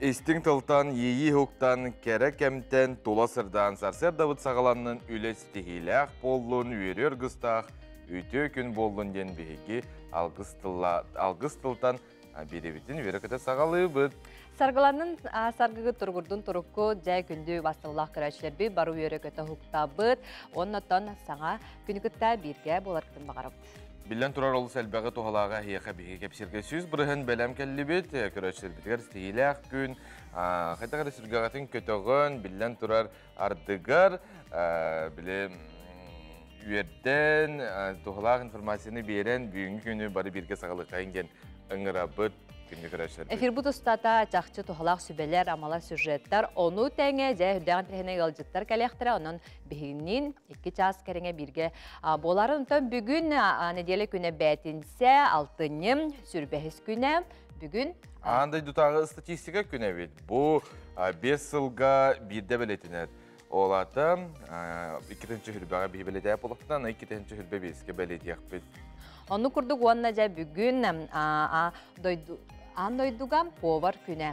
Истин тылтан, ейі хуктан, кәрі кәмтен, тола сырдан, сарсер Давыд сағаланның үлес тихиләқ болуын үйерер ғыстақ, үйті күн болуын ден бейгі алғыз тылтан беребетін үйерекеті сағалы бұд. Сарғаланның сарғығы тұрғырдың тұрыққы жай күнді бастылақ көрәшілер бей бару үйерекеті хукта бұд, оннаттан саңа күнігітті бірге болар күтін бағарып. Билен турар олыс әлбәғі тоғалаға хияқа бейге кәпсерге сөз бірігін бәлем кәлі бет, көрәшілер бітігер стейіләқ күн, қайтағары сүргағатын көтіғын, билен турар ардығар, үйерден тоғалақ информацияны берен бүйінгі күні бары бірге сағылыққа енген ұңыра бұд. Эфир бұд ұстата жақчы тоғалақ сүбелер, амала сюжеттер, оны тәңе жай хүддәғын тәрхіне ғалжыттар кәліқтірі, оның бігіннен 2 час кәріңе бірге боларын ұнтан бүгін неделі күні бәтінсе 6-нем сүрбәхіз күні бүгін. Андай дұтағы статистика күні бет. Бұл 5 сылға бірде бәлетінер. Олаты 2-ші хүрбәға бір бәлеті әп олықтан 2-ші хүрбә 5-ке бәлеті яқ бет. Оны күрдік онына жай бүгін Андойдуган повар күне.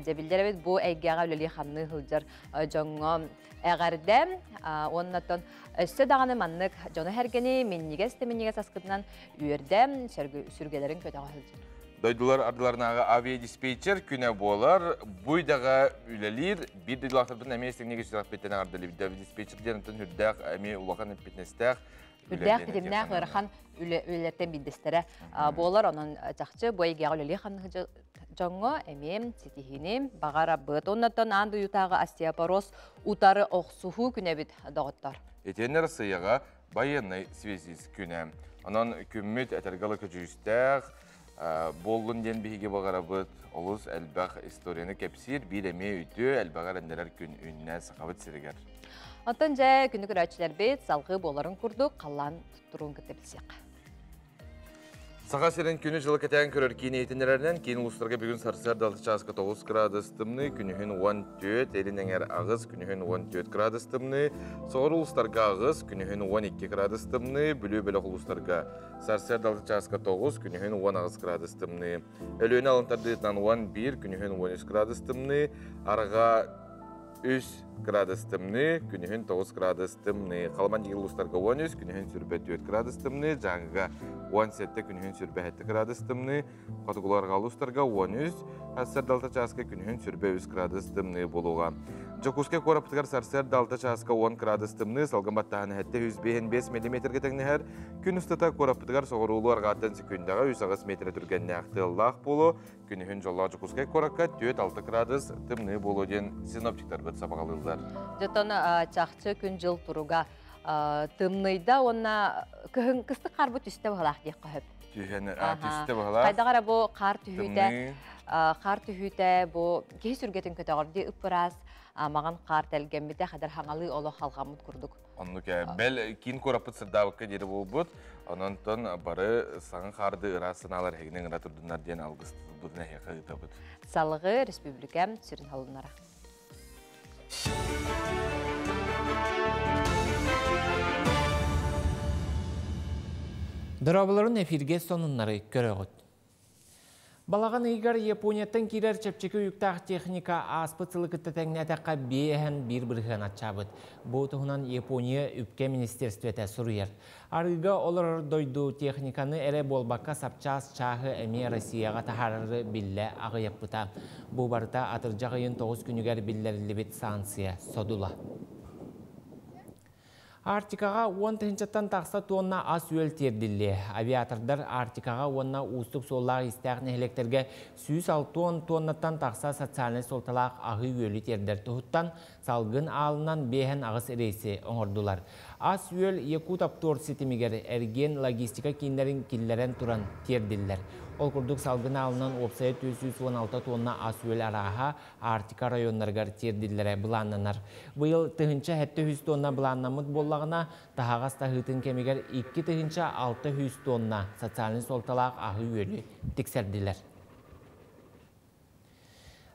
Жабилдер бу әйгеға өлелі қанны ғылжар жоңы әғардем. Оннаттан өсті дағаны маннық жоны әргені меннеге істеменеге сасқытынан үйердем сүргелерін көтіға ғылжар. Дойдулар ардыларынағы авиадиспетчер күне болар. Бұйдаға үлелер бір дойдулақтардың әме естігінеге сүрақ беттен ардылы. Авиадиспетчерден үрдәқ әме ұлақан өппетнестәқ. Үрдәқ бітімнәқ ғырхан үлелерден білдістері болар. Оның жақчы бойгеға үлелі қанны жоңы әмем, сетихінем, бағара бұд. Оннаттан анды ұютағы остеопороз ұтары оқсуғу күне біт дағыттар. Етенер сыяға байынны свезис күне. Онан күммет әтергалы көжүйістәқ, болын ден бейге бағара бұд. Олыс әлбәқ историяны кәпсір, бір әме үйті әлбәғар әндерер күн үніне сақабыт сірігер. Антон жай күні көрәтшілер бет, салғы боларын күрді, қалан тұруын күтті білсек. Саға серін күні жылы кәтәген көрер кейін ейтінерерінен, кейін ұлыстарға бүгін сарсар 6-9 градус тымны, күнігін 14, әрінен әр ағыз, күнігін 14 градус тымны, соғыр ұлыстарға ағыз, күнігін 12 градус тымны, бүлі-бөлі ұлыстарға сарсар 6-9, күнігін 10 градус тымны, өліні алынтардығытынан 11, күнігін 13 градус тымны, арға 3 градус тымны, күнігін 9 градус тымны. Қалман егіл ұлыстарға 13, күнігін сүрбе 4 градус тымны, жаңғыға 17, күнігін сүрбе 7 градус тымны, қатығыларға ұлыстарға 13, сарсар 6 күнігін сүрбе 3 градус тымны болуға. Жокуске қораптығар сарсар 6 10 градус тымны, салғын баттағаны әтті 105 мм тәңнігер, күн ұстата қораптығар соғырулу арғаттан секундаға 100 метр түрген нәқті ұллақ болу, күнігін жолға жокуске қораққа 4-6 градус тымны болу ден синоптиктар бұд сабағалылар. Жотон чақчы күн жыл тұруға тымныйда, онна кысты қар бұт үсті бағалақ дек қойып. Түсті бағалақ. Қайдағара бұл қар түйіті, бұл кей сүргетін көтіғырды ұппырас, маған қар тәлген біте қадар хаңалы олы қалғамыд күрдік. Онны бәл кейін көрапыт сырдауыққа дері бұл бұд, онын бары саңын қарды ұрасын алар әгінен ұра тұрдыңар ден алғыз бұдына әйқа ұйта бұд. Салығы республикам сүрін халынара. Дұрабыларын эфирге сонынлары көрі Балаған игар Японияттың кирер чепчекі үйіктақ техника аспыцылы күтті тәңнәтәққа бейхен бір-бірген атшабыд. Бұл тұғынан Япония үпке министерстветі сұрыер. Арыға олар дойду техниканы әрі болбаққа сапчас чағы әме Россияға тахарары білі ағы яппыта. Бұл барыта атыржағайын 9 күнігер білдерілі бет санкция содула. Артикаға 10 тәнчеттен тақса тонна ас үйел терділі. Авиатордар Артикаға 10 ұстық соллағы істәғін әлектерге 106 тоннаттан тақса социальный солталақ ағы үйелі тердер тұхыттан салғын алынан бейхен ағыс рейсі оңырдылар. Ас үйел Якут аптор сетімігер әрген логистика кейіндерін келлерен тұран терділер. Ол күрдік салғын алынан опсайы 216 тонна ас үйел араға Артика районларғар терділері бұланнанар. Бұйыл тұхынша 700 тонна бұланнамыд боллағына тағағас тағытын кемегер 2 тұхынша 600 тонна социальный солталақ ағы үйелі тексерділер.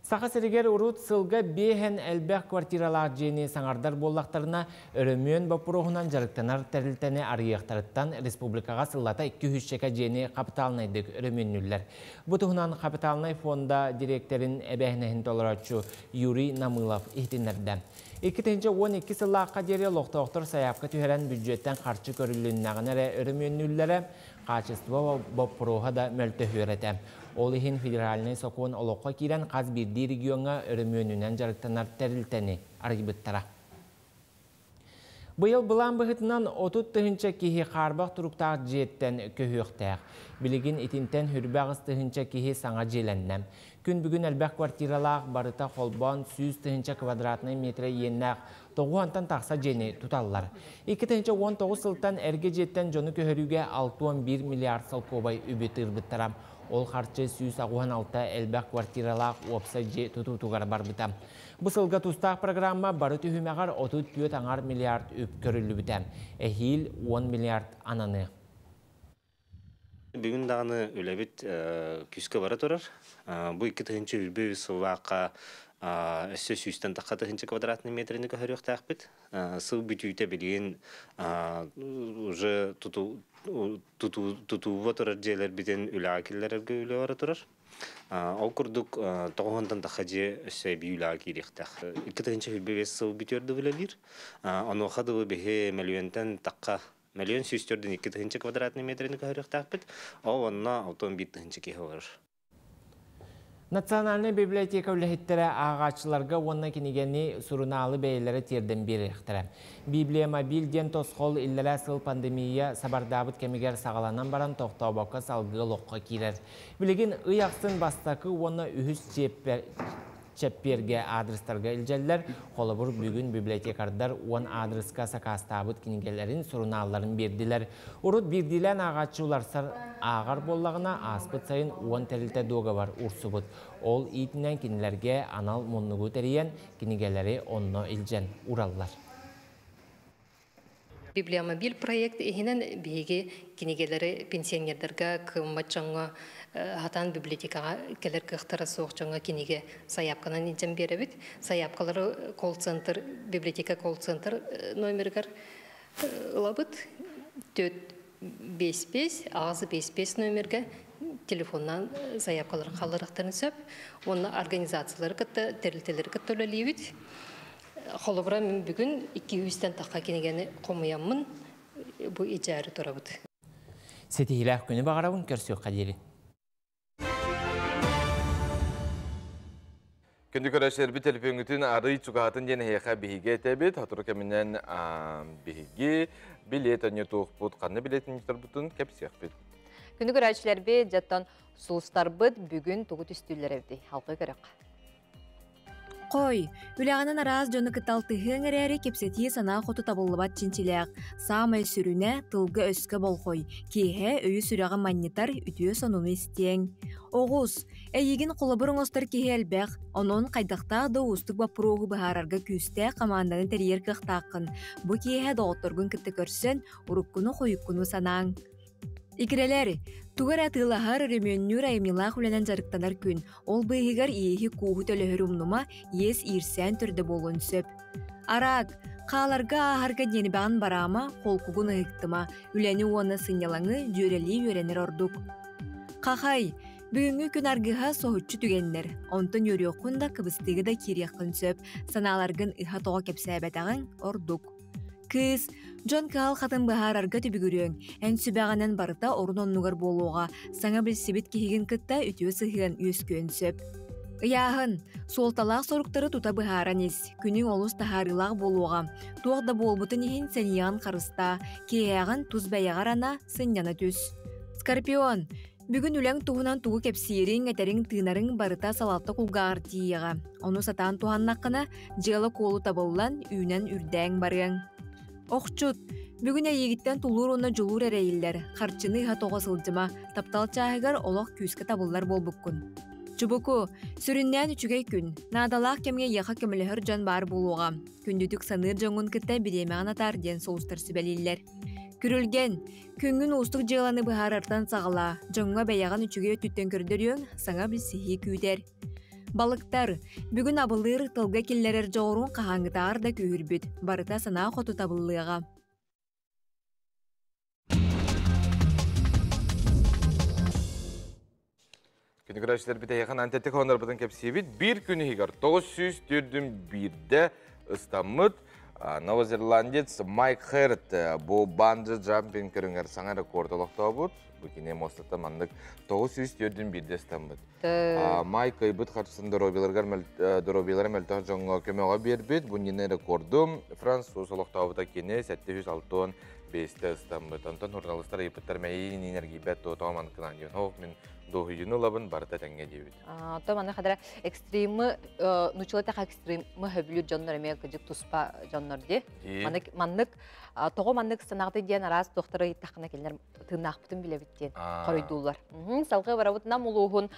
Сақа сірігер ұрут сылға бейхен әлбәқ квартиралар жені саңардар боллақтарына өрөмөн бапыруғынан жарықтанар тәрілтәне арияқтарыттан республикаға сыллата 200 шека жені капиталнайдық өрөмөннүллер. Бұтығынан капиталнай фонда директорин әбәхінәхін толырачу Юрий Намылов ихтинерді. 2012 сыллаққа дере лоқтауқтыр саяпқа түйерен бюджеттен қарчы көріліннағын әрі өрөмөннүллері качество бапыруға да мөлті өреті. Ол ихин федеральный сокуын олыққа кирен қаз бірді регионға өрөмөнүнен жарықтанар тәрілтәне аргибыттара. Бұйыл бұлан бұғытынан 30 тұхынча кихи қарбақ тұруқтақ жеттен көхіқтәқ. Білігін итінтен хүрбәғыз тұхынча кихи саңа желәннәм. Күн бүгін әлбәқ квартиралақ барыта қолбан 100 тұхынча квадратный метре еннәқ 9-антан тақса жені тұталылар. 2019 сылтан әрге жеттен жоны көхіріге 6,1 миллиард сыл кобай үбеті ұрбыттарам. Ол қарчы 116 әлбәқ квартиралақ опса же тұтутуғар бар бұтам. Бұсылға тұстақ программа бары түйімеғар 34 миллиард үп көрілі бұтам. Әхил 10 миллиард ананы. Бүгін дағаны өләбет күскі бары тұрар. Бұл 2-тігінші үрбі сылваққа өсі сүйістен таққа 2 квадратный метрені көріқ тәқпет. Сыл бүтүйті білген уже тұтуыва тұрар жайлар бітен үләкелер әргі үлі бары тұрар. Ол күрдік 9-тан таққа же өсі бі үләкі еректәқ. 2-тігінші үрбі сыл бүтерді білелер. Оны қадығы бәхе мәлуентен таққа миллион сүйістерден 2 квадратный метрені көріқ тәқпет. Ол онына 6,1 кеге олар. Национальный библиотека үліхеттері ағачыларға онына кенегені сұрыналы бәйлері терден бері ектірі. Библия мобильден тосқол иллері сыл пандемия сабардабыт кемегер сағаланан баран тоқтаубаққа салғы лоққа керер. Білеген ұяқсын бастақы оны үхіс чепперге адрестарға илжәлілер, қолыбыр бүгін библиотекардар 10 адреска сақастабыт кенегелерін сұрыналарын берділер. Урут берділен ағачыларсар ағар боллағына аспыт сайын 10 тәрілті доға бар урсубыт. Ол итінен кенелерге анал мұннығу тәрейен кенегелері онно илжән ураллар. Библиомобиль проект ихинен биги кинегелери пенсионердерге кыммачаңга хатан библиотекага келер кыхтара соокчаңга кинеге саяпканан инжен беребит. Саяпкалары колл-центр, библиотека колл-центр номергер лабыт 455 ağzı 55 номерге телефоннан саяпкаларын халырыктарын сөп. Оны организациялары кытта, терилтелери кытта өлелейбит. Холобра мен бүгін 200-тен таққа кенегені қомыямын бұл ижары тұрабыды. Сетихилах күні бағарауын көрсі қадері. Күнді көрәшер бір телефонгүтін ары чуғатын ден хейқа бейге тәбет, хатыры кәмінен бейге билет әне туық бұд, қанны билетін жетір бұтын кәпсияқ бет. Күнді көрәшілер бе жаттан сұлыстар бұд бүгін тұғы түстілер әвді. Халқы көрек. Қой, үләғанын араз жоны кыталтығын әрәрі кепсеті сана қоты табылыбат чинчиләк. Самай сүріне тылғы өскі бол қой. Кейхе өйі сүріға маннитар үтіе сонуны істең. Оғыз, әйеген қолыбырың остар кейхе әлбәқ, оның қайдақтағы ұстық бапыруғы бұхарарға күсті қаманданы тәрер қықтақын. Бұ кейхе доғыттырғын кітті көрсен, ұрыққыны қойыққыны санаң. Икірелер, тугар атылахар өрөмөннүр аймилах үләнен жарықтанар күн. Ол бұйығар иехи куғы төлі нума ес ирсен түрді болын сөп. Арак, қаларға ағарға дені бағын барама, қолқуғын ұйықтыма, үләні оны сынялаңы жөрелі өренер ордук. Қақай, бүгінгі күн арғыға соғытчы түгеннер. Онтын өріоқында кыбыстығы да кереққын сөп, саналарғын ұға тоға кепсәбәтағын ордук. Кыз, Джон Каал қатын бұхарарға түбігірің, ән сүбәғанан барыта орын оннығар болуға, саңа білсібет кехеген кітта үтіе сығын өскөн сөп. Яғын, солталақ сорықтары тута бұхаран ес, күнің олыс тахарылақ болуға, туақда болбытын ехін сәниян қарыста, кейяғын туз бәяғарана сыньяна түс. Скорпион, бүгін үләң туғынан туғы кепсиерің әтерің тыынарың барыта салатты құлғағыр тиеға. Оны сатан туғаннаққына жиғалы қолы табылан үйнен үрдәң барың. Оқчут, бүгін әйегіттен тулур оны жылур әрәйілдер, қарчыны иға тоға сылжыма, таптал чағығар олық күскі табылар болбықкын. Чубуку, сүріннән үчігей күн, надалақ кемге яқа кемілігір жан бар болуға. Күндүтік саныр жоңын кітті біремеған атар ден соғыстар сүбәлейлер. Күрілген, күнгін ұстық жығыланы бұхарартан сағыла, жоңға бәяған үчігей өттіттен көрдіріен, саңа білсіхи күйдер. Балыктар, бүгін абылыр тылга киллерер жоғырун қағаңытар да күйірбіт, барыта сана хоту табыллыға. Күні көрәшілер біте яқан антетік онар бұдан кепсебет. Bir күні хигар 941-де ұстамыд Новозеландец Майк Херт бұл банджы джампинг көріңер саңа рекорд олықта бұд. Бұл кене мостата мандық 941-де ұстамыд. Майк айбыт қаршысын дұробилар мәлтіғар жоңға көмеға бербет. Бұл нені рекордым Француз олықта бұда кене 706-5-де ұстамыд. Антон журналистар айбыттар мәйін энергибет тоғаман кынан дейін. Хоқ мен доғыйыны лабын барыта тәңге дейбет. Томаны қадара экстримы, нучылатақ экстримы хөбілі жоннар әмея күдік тұспа жоннар де. Маннык, тоғы маннык санақты дейін араз тоқтары тақына келінер тыңнақ бұтын біле біттен қоройдулар. Салғы барабытына мұлуғын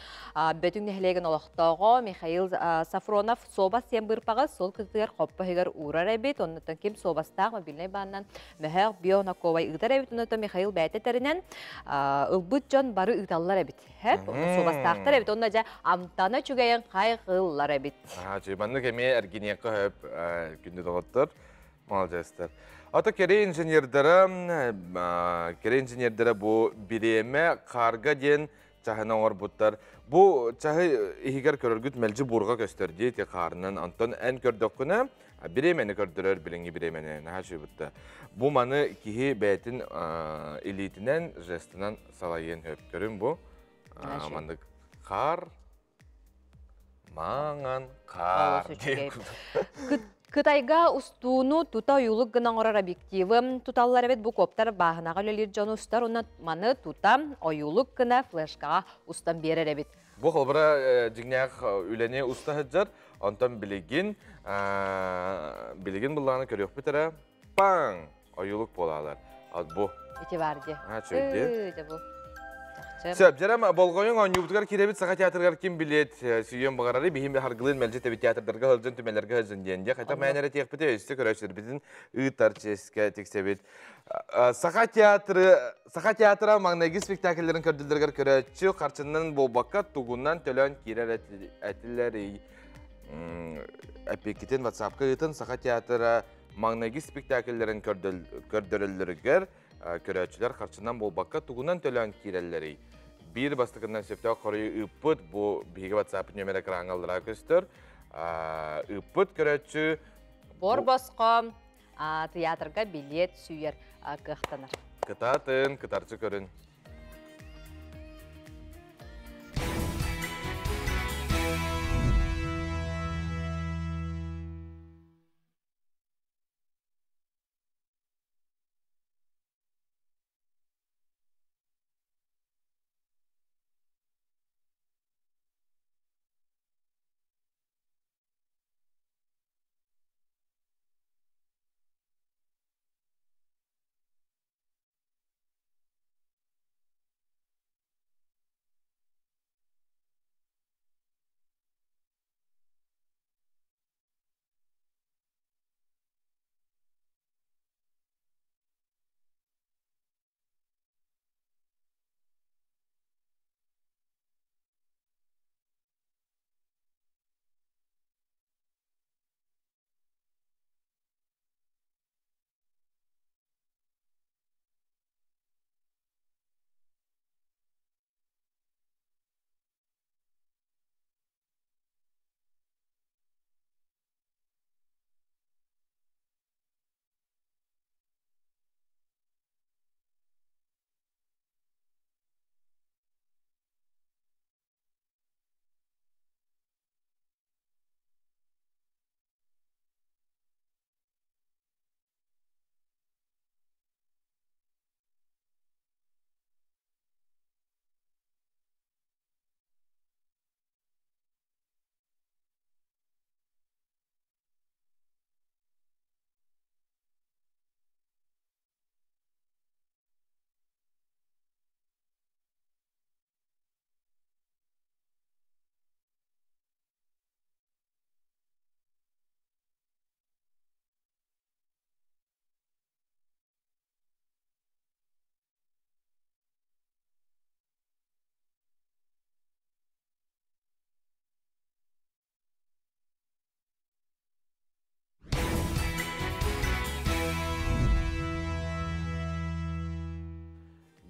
бөтің нәхілеген олықтауға Михаил Сафронов собас сен бұрпаға сол күздігер қоппа хегер урар әбет. Оннытын кем собастақ мобильный баннан мәхәр Бионаковай ұғдар әбет. Оннытын Михаил бәйтетерінен ұлбыт жон бары ұғдалар әбет. Собастақтар әбет. Онна жа амтана чүгейен қайғылар әбет. Манны кәме әргенеқі хөп күнді доғыттыр. Малжастар. Ата кере инженердері бұл биреме қарға ден чахына оңар бұттар. Бұл чахы ихигер көріргіт мәлжі бұрға көстерді те қарынан. Антон ән көрдік күні биремені көрдірер біліңгі биремені нәхаші бұтты. Бұл маны кихи бәйтін элитінен жестінен салайын хөп көрін бұл. Мандық қар, маңан, қар. Кытайга устууну тута уюлук гынан орар объективы туталлар эбет бу коптар баахынага лөлир жону устар уна маны тута оюлук гына флешкага устан берер эбет. Бу холбара жигнях үлене уста хаджар, онтан билигин булланы көрөк битера, паң оюлук болалар. Ат бу. Ити барди. Чөйде. Сөп, жарам болғойын оңюбытығар керебет саға театрғар кем білет сүйен бұғарары бейім харгылын мәлжет әбет театрдарға ғылжын түмелерге ғылжын дейінде. Қайта мәнері теқ біте өсті көрәшілер бізін ұйттар ческе тексебет. Саға театры маңнайғы спектакльлерін көрділдергер көрәтші қарчынның болбаққа тұғынан төлін керер әтілері әпекетін ватсапқа ұйтын Саға театры маңнайғы спектакльлерін көрдірілдергер көрәтшілер қарчыннан болбаққа тұғынан төлін керелері. Bir bastıkından söptüğü koruyu ıppıt bu bihi WhatsApp nömere kırağıngaldıra köstür. Ippıt körötçü... Bor bosqom, teatrga bilet süyer kıhtanır. Kıtatın, kıtarçı körün.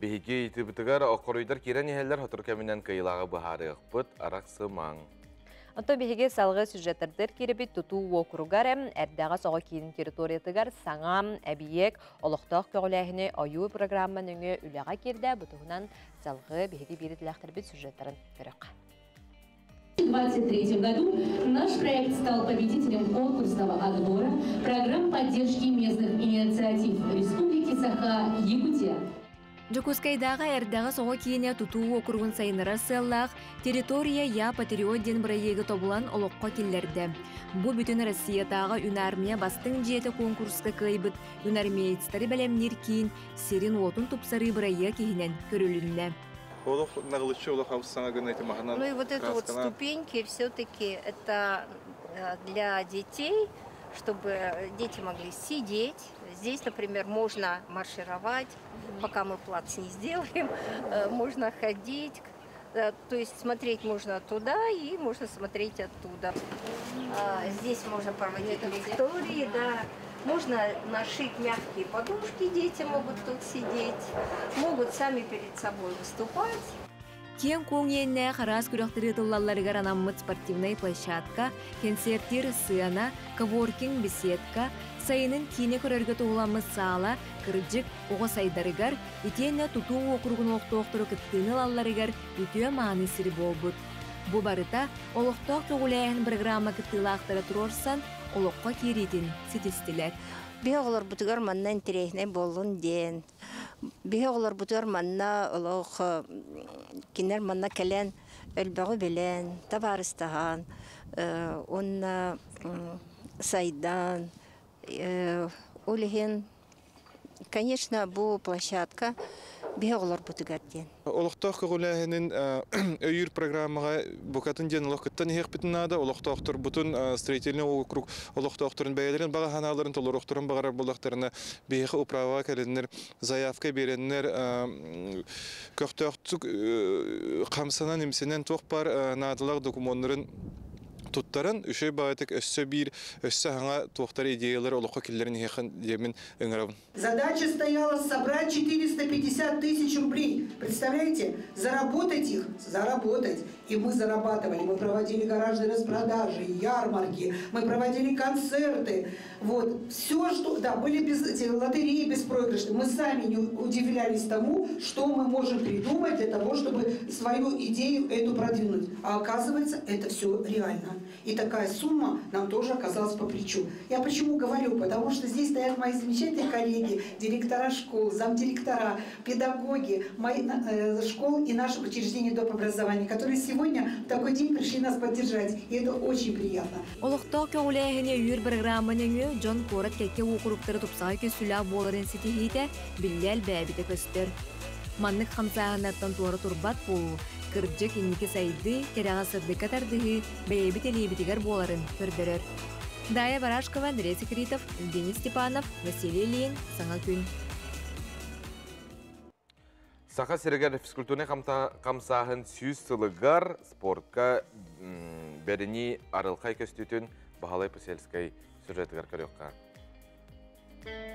Беги итибитигар окорuyдар кирен иһеллер хотур кеминен кыйлагы баһарыгыппыт араксымаң. Онто биһиге салғы сюжеттердер киребит тутуу округарем эрдәгә сога киин территориятыгар саңам әбиек олохтоох көгөләһине ою программа нүңе үләгә кирдә бутугунан салғы биһиге бирителәхтер бит сюжеттерин көрөк. В 2023 году наш проект стал победителем конкурсного отбора программ поддержки местных инициатив Республики Саха-Якутия. Жокускайдағы әрдағы соғы кейіне тұтуу округун сайынара сыллақ, территория я патриот ден бұрайығы тобылан олыққа келлерді. Бұ бүтін Россиятағы үнармия бастың жеті конкурска кайбыт үнармиецтары бәлемнер кейін серин отын тұпсары бұрайы кейінен көрілінне. Ну и вот это вот ступеньки все-таки это для детей, чтобы дети могли сидеть. Здесь, например, можно маршировать, пока мы плац не сделаем, можно ходить, то есть смотреть можно туда и можно смотреть оттуда. Здесь можно проводить лектории, да. Можно нашить мягкие подушки, дети могут тут сидеть, могут сами перед собой выступать. Кен коңенне харас күрәхтәре тыллалларыгар анаммыт спортивный площадка, концерттер сыана, коворкинг беседка, сайынын кине көрөргө тугуламыз сала, кыржык ого сайдарыгар, итенне тутуу округун октоктуру кыттыны лалларыгар үтүө мааны сири болбут. Бу барыта олокток тогулайын программа кыттылаактара турорсан, олокко киритин ситистилер. Биоглар бутугар манна интересный болун ден. Биоглар бутугар манна олох кинер манна келен элбагы белен, табарыстаган, онна сайдан, улеген. Конечно, бу площадка биоглар бутугар ден. Олохтоох көгөләһенин өйүр программага букатын ден олохкыттан ихек битнада олохтоохтор бутун строительный округ олохтоохторун бәйләрен бага ханаларын толорохторун багарар булактарына бейхе управа кәленнер заявка береннер көктөктүк камсанан имсенен тох бар надылак документларын туттарын үшөй баатык өссө бир өссө хаңа туохтар идеялар олохко киллерин хехан демин ыңырабын. Задача стояла собрать 450 тысяч рублей. Представляете? Заработать их, заработать. И мы зарабатывали. Мы проводили гаражные распродажи, ярмарки, мы проводили концерты. Вот. Все, что... Да, были лотереи беспроигрышные. Мы сами не удивлялись тому, что мы можем придумать для того, чтобы свою идею эту продвинуть. А оказывается, это все реально. И такая сумма нам тоже оказалась по плечу. Я почему говорю? Потому что здесь стоят мои замечательные коллеги, директора школ, замдиректора, педагоги мои, школ и наших учреждений доп. Образования, которые сегодня в такой день пришли нас поддержать. И это очень приятно. Олохтоок көгөләһине үйүр программаның Джон Корат кекке укуруктары тупсага көсүлә боларын ситихите билләл бәбите көстөр. Маннык хамсаһынаттан туары турбат болу. Кырджык инники сайды, кераға сырдыка тардығы, бәйбі телебітігер боларын көрдірір. Дая Барашкова, Андрей Секретов, Евгений Степанов, Василий Ильин, Саңа күн. Саха сирегер физкультурный камсаһын сүйіз сылыгар спортка бәріні арылқай көстүтін бағалай пөселскай сюжетігер көріққа.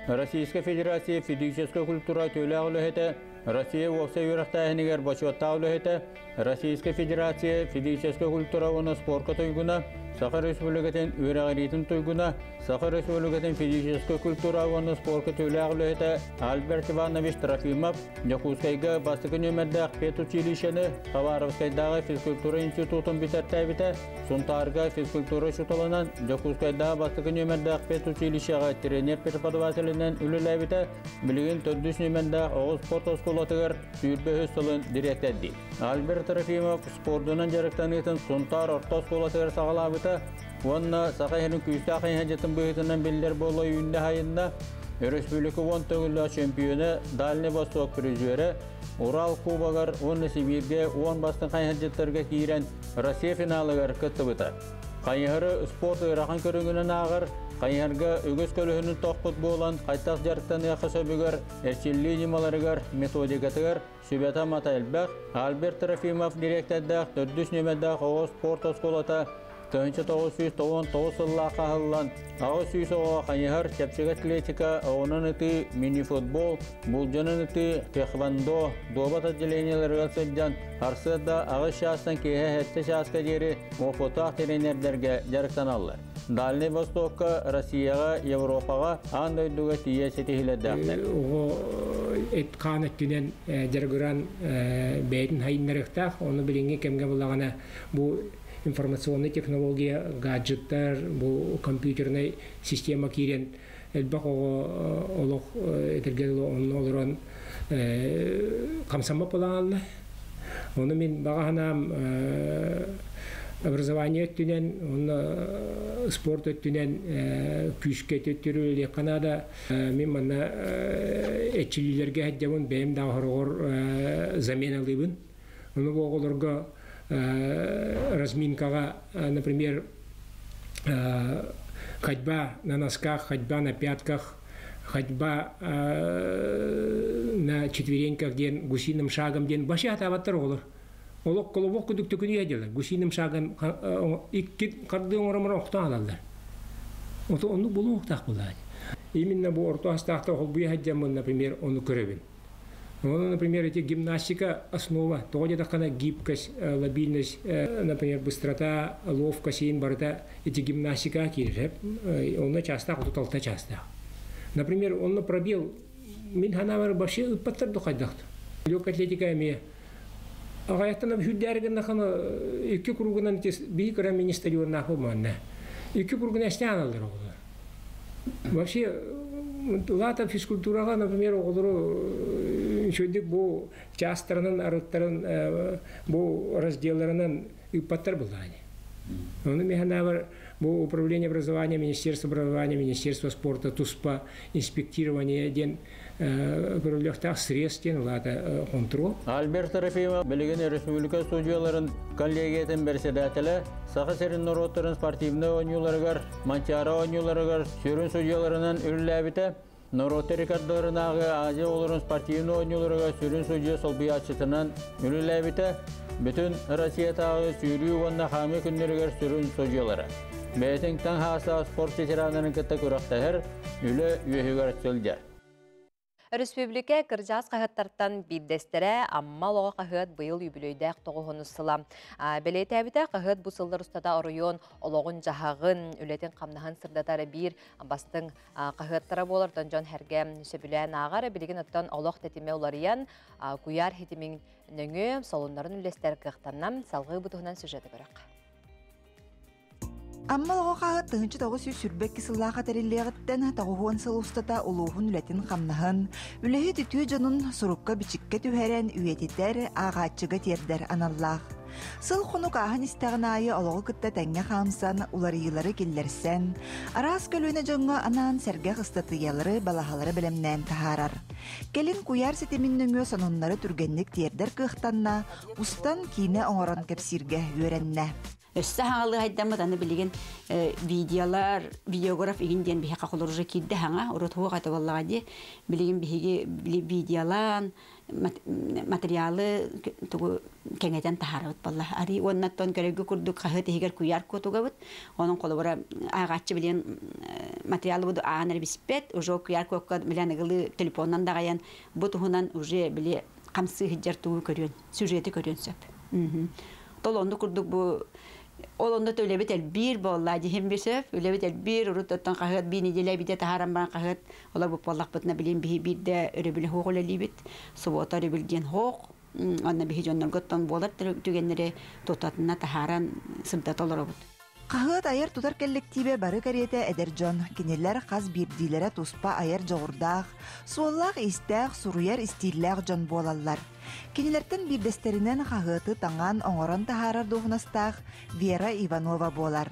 Российская Федерация физическая культура төләғілі Россия вовсе юрақтағынығар бачуаттағылы Российская Федерация физическая культура оны спортқа тойгуна, Саха Республикатын өрәғаретін тойгуна, Саха Республикатын физическая культура оны спортқа төләғілі Альберт Иванович Трофимов, Якутскайға бастықын өмірдәқ пет училищені, Хабаровскайдағы физкультура институтын бітәртәбіті, Сунтарға физкультура шуталынан, Якутскайдағы бастықын өмірдәқ пет училищеға тренер преподавателінен үліләбіті, білген төддіс өмірдәқ оғыз спорт осколатығыр сүйірбі өстілін директәдді. Альберт Трофимов спордынан жарықтанытын Сунтар орта осколатығыр сағалабыты, онына сақайының күйістақын әжетін бұғытынан білдер болу үйінді хайында, Республика 10 төгілі чемпионы Дальний Восток призері Урал Кубагар 10 Сибирге 10 бастың қайынжеттерге кейрен Россия финалығыр күтті бұты. Қайынғыры спорт ұйрақын көріңінен ағыр, қайынғырға үгіз көлігінің тоқпыт болан қайтақ жарықтан яқы сөбігір, әрчелі демаларығыр, методикатығыр, Sübeta Matayelbek, Albert Trofimov direktörlük 400 nömrədə Oğuz Sport Oskolata 1999 yılına kahıllan ağı süyüs oğa kanyahar çepçik atletika oğunun iti mini futbol bulcanın iti tekvando dobat acileniyaları galsıcan arsıda ağı şahsın kehe hette şahska jeri mofotaq trenerlerge jarıktan allar. Dalni Vostok'a, Rusya'ya, Avrupa'ya andayduga tiye setihilerdäkler. O et kanetinen jargıran beytin hayınlarıqtaq onu bilinge kemge bulagana bu informasyonlu teknologiya, gadgetler, bu kompüterine sistema kiren elbaq oluq etergel onu oluran kamsamba bulagalı. Onu min bağanam образование өттүнен, спорт өттүнен, күшке төттүрүлү Канада мен мана этчилилерге хәҗҗәбен бәйем дагыргыр заменалыбын. Уны оголорга разминкага, например, ходьба на носках, ходьба на пятках, ходьба на четвереньках ден, гусиным шагом ден башы табаттар олар. Олық қолыбық күдік түкіні еділер. Гусинім шағын икки қарды оңырымыр оқтан алалар. Оны бұл оқтақ болады. Именно бұл орта астақта ол бұй хаджамын, например, оны көребін. Оны, например, эти гимнастика основа. Тоғыда қана гибкость, лобильность, например, быстрота, ловкость, ең барда эти гимнастика кереп. Оны частақ, ол талта частақ. Например, оны пробел. Мен ханамар башы ұппаттар дұқайдақты. Лёк атлетика әме. Ағаяқтан хүлдәргін нақаны екі күргінен бей көрәмені стадионна қылманна. Екі күргін әсте аналдар оғылар. Вообще, лата физкультураға, например, оғылыру шөйдік бұл частарының, арыттарын, бұл разделларынан үппаттар бұлдағаны. Оны механа бар бұл управление образования, Министерство образования, Министерство спорта, ТУСПА, инспектирование ден көріліктақ средств ден лата контрол. Альберт Рафима білген республика студияларын коллегиятын берседәтілі, сақы серін нұроттарын спортивны ойнуларығар, манчара ойнуларығар, сөрін студияларынан үліләбіті, нұротты рекордыларынағы Азия оларын спортивны ойнуларыға сөрін студия солбый атшытынан үліләбіті, bütün Rusya'da sürüyü onunla hami günlerger sürün studiyalары. Бәйтіңтен хаса спорт ветеранының кітті көріқтәр үлі үйегер сөйлдер. Республика кыржас қағыттарттан биддестере амма лоға қағыт бұйыл юбилейдәк тоғығын ұсылам. Белейтәбіті қағыт бұсылдар ұстада оройон олығын жағағын үлетін қамнағын сырдатары бір бастың қағыттары болар. Жон әрге сөбілән ағары білген ұттан олық тәтіме олариян күяр хетімін нөңі солындарын үлестер қықтаннам салғы бұтығынан сюжеті көріқ. Аммалға қағыт тұғынчы тоғы сүй сүрбек кісіллаға тәреллеғіттен тоғуын сылыстата олуғын үлетін қамнағын, үлігі түтүй жонын сұрыққа бичікке түхәрен үйететтер ағатчыға тердер аналлақ. Сыл құны қағын істіғін айы олығы күтті тәңе қамсан, уларыйлары келлерсен, арас көліне жоңға анан сәрге қыстатыялары балағалары білімнен тахарар. Келін кuyar сетемін нөңі сонынлары түргенлік тердер қықтанна, ұстан кейіне оңыран кәпсирге өренне. Өсті хаңалы хайдамы даны білеген видеолар, видеограф егінден бейе қақылыр ұжы кейді хаңа, ұрытуы қаты болаға де, білеген бейге видеолан, материалы кәңетен тахарабыт болла. Ари оннаттан көрегі күрдік қағыт егер кuyar көтуға бұд, оның қолы бұра ағатшы білген материалы бұд ағанар біспет, ұжы kuyar көкқа білен ұғылы телефоннан дағаян, бұд ұғынан ұжы біле қамсы хиджар туғы көрген, сюжеті көрген сөп. Тол онды күрдік бұ Олонда төлебет әлбір болла, дехем бесөп, өлебет әлбір ұрыттан қағыт, бейін еделі біде тахаран баран қағыт, олар бұл боллақ бұтына білен бейі бірде өребілі хоқ өлі бет, сұбота өребілген хоқ, онна бейі жоннар ғыттан болар түгенлері тұтатына тахаран сымтат олар бұд. Қағыт айыр тұтар коллективе бары кәреті әдер жон, кенелер қаз бірдилері тұспа айыр жоғырдақ, суоллақ истәқ, сұруяр истилләқ жон болалар. Кенелерден бірдестерінен қағыты таңан оңырын тахарар доғынастақ Вера Иванова болар.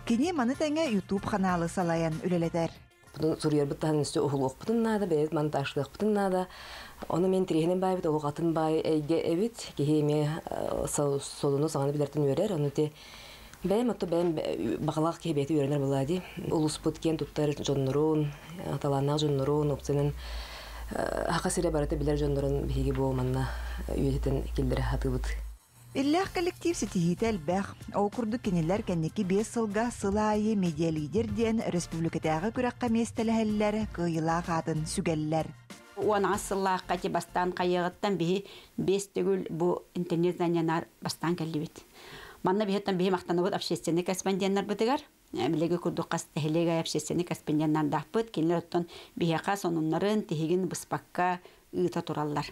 Кене маны тәңе YouTube қаналы салайын үлелетер. Сұруяр бұттағын үсті ұғылық бұтын нады, бәйет монтажлық бұтын нады. Оны мен тірегінен бай біт, оғатын бай әйге әбіт, кеме солыны сағаны білерден өрер, оны те бәйім отты бәйім бағалақ кейбеті өренер болады. Улус бұткен тұттар жоннырын, аталанақ жоннырын, опцияның Хақасыре барыты білер жондырын бейге болманна үйететін келдері хаты бұд. Иллях коллектив сетихите элбэх, окурду кенелер кеннеки 5 сылга сылайы медиа лидер ден республикатағы күрәкка местеләһәлләр кыйла хатын сүгәлләр. Уана сыллааққа те бастан қайығыттан бейі 5 түгіл бұл интернет занянар бастан кәлі бет. Манна бейіттен бейі мақтаны бұд общественный корреспонденттар бұдығар. Білегі күрді қас тәхілеге общественный корреспонденттар дақпыд, келер оттон бейіқа сонунларын тегін бұспаққа ыта тураллар.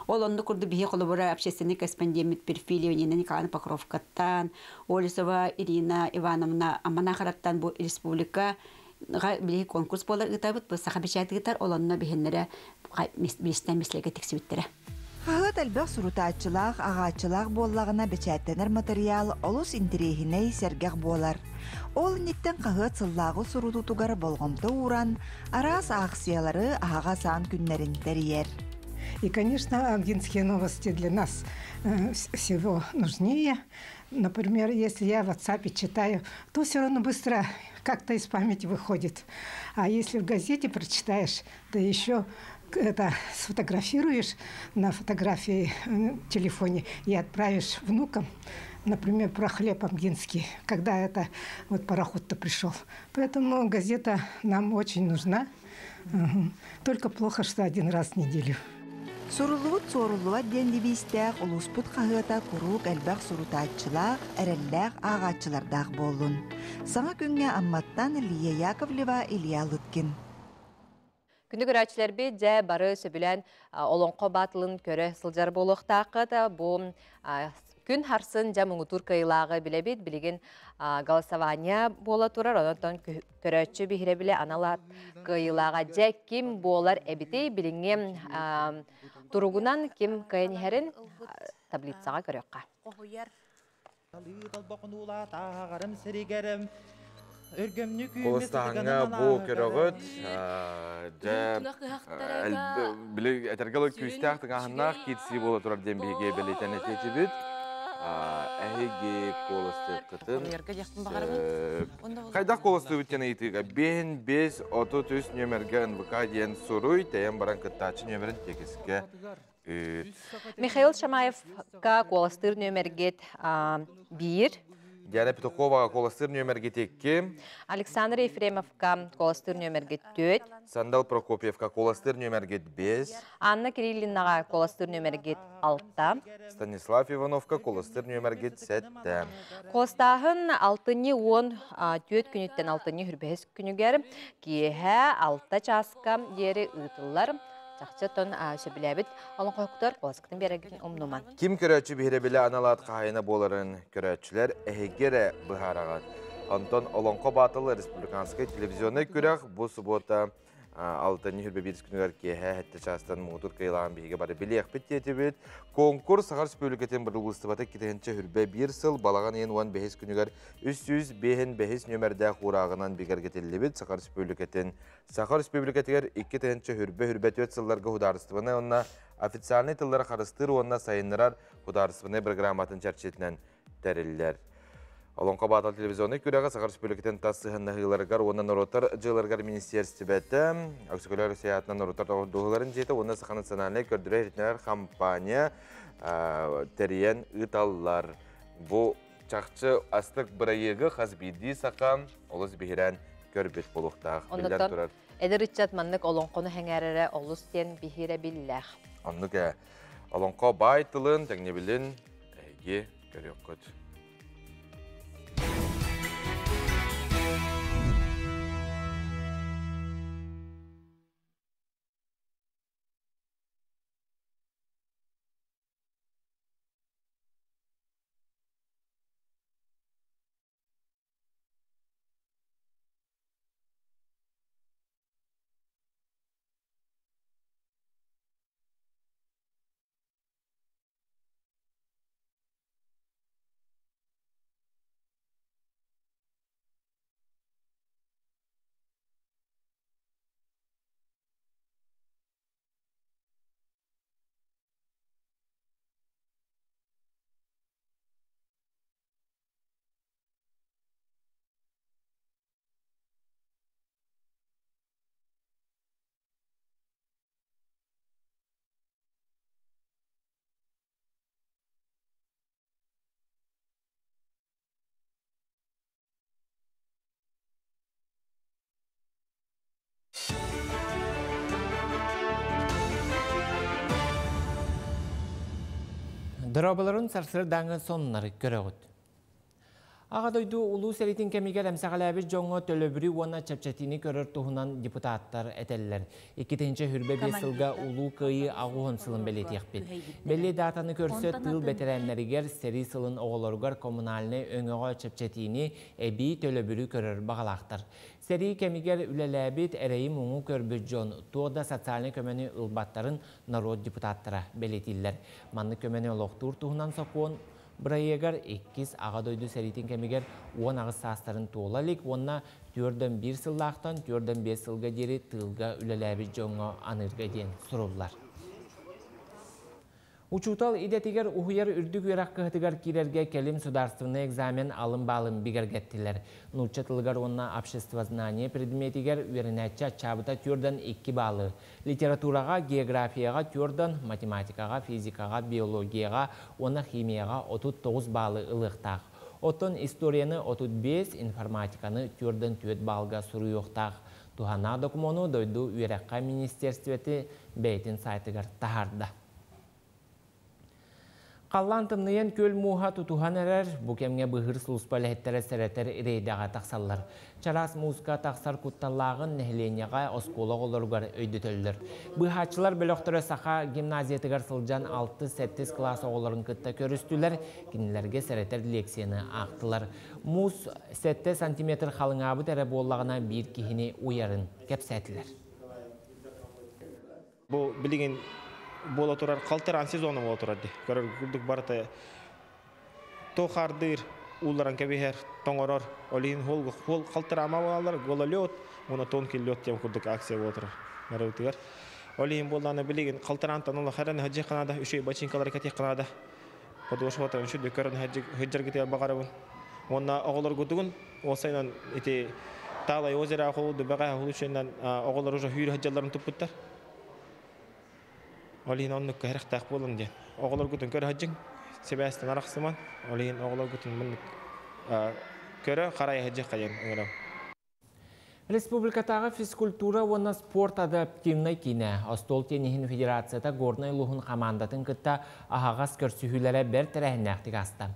Ол онды күрді бейі қолы бұра общественный корреспондент Перфилия Нина Николаевна Покровкаттан, Олесова Ирина Ивановна Аманахараттан бұл республика білегі конкурс болар ұтабыд, бұл сақа бешәтігітар оланына бейінлері бестен меслеге тексібіттірі. Хағыт әлбәқ сұрутатчылақ, ағатчылақ боллағына бечәттенер материал олыс интерехіней сәргәқ болар. Ол ниттен қағыт сыллағы сұрутутугар болғымты уран, арас акциялары аға сан күннерін тәрiyер. И, конечно, агентские новости для нас всего нужнее. Например, если я в WhatsApp читаю, то все равно быстро как-то из памяти выходит. А если в газете прочитаешь, да еще это сфотографируешь на фотографии в телефоне и отправишь внукам, например, про хлеб амгинский, когда это вот пароход-то пришел. Поэтому газета нам очень нужна. Только плохо, что один раз в неделю. Сурулуут сорулуат денди бистәк улуспут қағыта курук әлбәқ сурутатчылақ, әрәлләқ ағатчылардақ болун. Саңа күнге амматтан Лия Яковлева, Илья Лыткин. Күнді көрәтшілер бе жә бары сөбілән олонқо батылын көрі сылжар болуқтақыды. Бұл күн харсын жа мұңытур кайылағы білебет, білеген голосования бола тұрар. Онытын көрәтші бігіре біле аналар кайылаға жә кім болар әбітей білінген тұрғынан кім кайынерін таблицаға көрекқа. Қолыстағыңа бұл көрігіт, әтергілі күстәқтің ағынақ кетсі болы тұрар дембеге білетен әтеті бүт. Әйге қолысты қытын. Қайдақ қолысты өттен әйтіға 5-5-30 нөмерге НВК ден сұруй, тәйен баран күттачы нөмерін текіске үт. Михаил Шамаевқа қолыстыр нөмергет 1. Диана Петуховаға қолыстыр нөмерге текке. Александр Ефремовқа қолыстыр нөмерге 4. Сандал Прокопьевқа қолыстыр нөмерге 5. Анна Кириллинаға қолыстыр нөмерге 6. Станислав Ивановқа қолыстыр нөмерге 7. Қолыстағын 6-10 4 күніттен 6-ні хүрбәс күнігер. Кейе 6 часқа ері ұтылар. Чақчаттан сөбіләбіт. Олон қоқтар қолысқытын берегін омнуман. Ким көрәтші бігірі білі аналат қайына боларын көрәтшілер әйгері бұхарағат. Антон Олонқо батылы республиканскай телевизионы көрәқ бұл сұбота 6-ні хүрбәбетіс күнігер кейе әтті частан мұғытыр кайлаған бейге бары білі әқпетті етебет. Конкурс Сағар Республикатын бірілгістібаты кетігінші хүрбә 1 сыл балаған ең 15 күнігер 300-5 нөмірді қурағынан бігергетелі бет. Сағар Республикатығар 2-тігінші хүрбә 4 сылларға хударыстыбыны, онына официальный тыллары қарыстыр, онына сайынырар хударыстыбыны программатын чәрчетінен тәрелілер. Олонқа батал телевизионы көрәға Сағар Республикатын тассығынна ғыларғар, онын ұротар жыларғар министерстібәті, өксікөлер сиятынан ұротар доғыларын жеті, оны сақаны сананы көрдірі жетінер компания тәріен ұталылар. Бұл чақчы астық бірайығы қазбейді сақам, олыс бейірен көрбет болуқтақ. Онытын әдір үтчат маннық олонқоны хәңәрірі олыс тен бейірі біліләқ. Онық олонқа байтылын тәңне білін әйге көрек көт. Дырабыларын сарсыр даңы соннары көрігіт. Ағадойду улу сәретін кемигер әмсағалабы жоңы төлөбірі уана чапчатini көрір тұғынан депутаттар әтелілер. 2-ші хүрбе 5 сылға улу күйі ағуын сылын бәлеті еқпет. Бәлі датаны көрсі тыл бәтерәмнәрігер сәрі сылын оғылырғар коммуналны өңіға чапчатini әбі төлөбірі көрір бағалақтар. Сәрі кемигер үләләбет әрейі мұңы көрбіт жон туғда социалны көмені ұлбаттарын народ депутаттара бәлетілер. Манны көмені олықтур тұғынан соқуын Бұрайегер 2 ағадойду сәретін кемегер 10 ағыз састарын туылалик, онна 4-1 сыллақтан 4-5 сылға дері тылға үлеләбі жоңға анырға ден сұрулар. Учутал идетигер ухуяр үрдік үйрақ кығытыгар кирерге келім сударственный экзамен алым-балым бігергеттілер. Нучатылгар онна общество знание предметигер үйрінәтча чабыта түрден 2 балы. Литератураға, географияға түрден, математикаға, физикаға, биологияға, онна химияға 39 балы ылықтақ. Отын историяны 35, информатиканы түрден 4 балға сұру yoқтақ. Тухана докумону дойду үйраққа министерстветі бәйтін сайтыгар тахарда. Қаллан тымныен көл муға тұтуған әрер, бүкемге бұғыр сұлыспалы әттері сәреттер ирейдаға тақсалар. Чарас музыка тақсар күтталағын нәхленеға осколы олырғар өйдетөлдір. Бұғачылар бөліқтірі сақа гимназиятығар сылжан 6-7 класс оғыларын күтті көрістілер, кенілерге сәреттер лекцияны ақтылар. Муз 7 сантиметр қалыңабы тәрі болағына бір кехіне уярын кәпсәтілер. Бұл білеген бола тұрар, қалтыран сезоны бола тұрады. Көрір күрдік барыты тоқардыр, уларан кәбейер, тоңырар, олейін хол қалтырама болалар, гола лёт, оны тон кел лёт тем күрдік акция бола тұрар. Мәрәутігер. Олейін болданы білеген қалтыран танылы қараны хаджи қанада, үшей бачинкалар кәтек қанада. Подуаш ота, үшуді көрін хаджар кетер бағарабын. Онна оғылар күдігін, осайнан талай озера қолуды бағай қолушайнан оғылар ұжа хүйір хаджаларын тұппыттар. Олейін онны кәріқтақ болын ден. Оғылар күтін көрі хаджың, себәстен арақсыман, олейін оғылар күтін мұнық көрі қарай хаджық қайын ұңырау. Республикатағы физкультура оны спорт адаптивный кейіне. Остол тенихин федерацията горнай лухын командатын кытта ағағас көрсүхілері бір тәрәхінәқтік асты.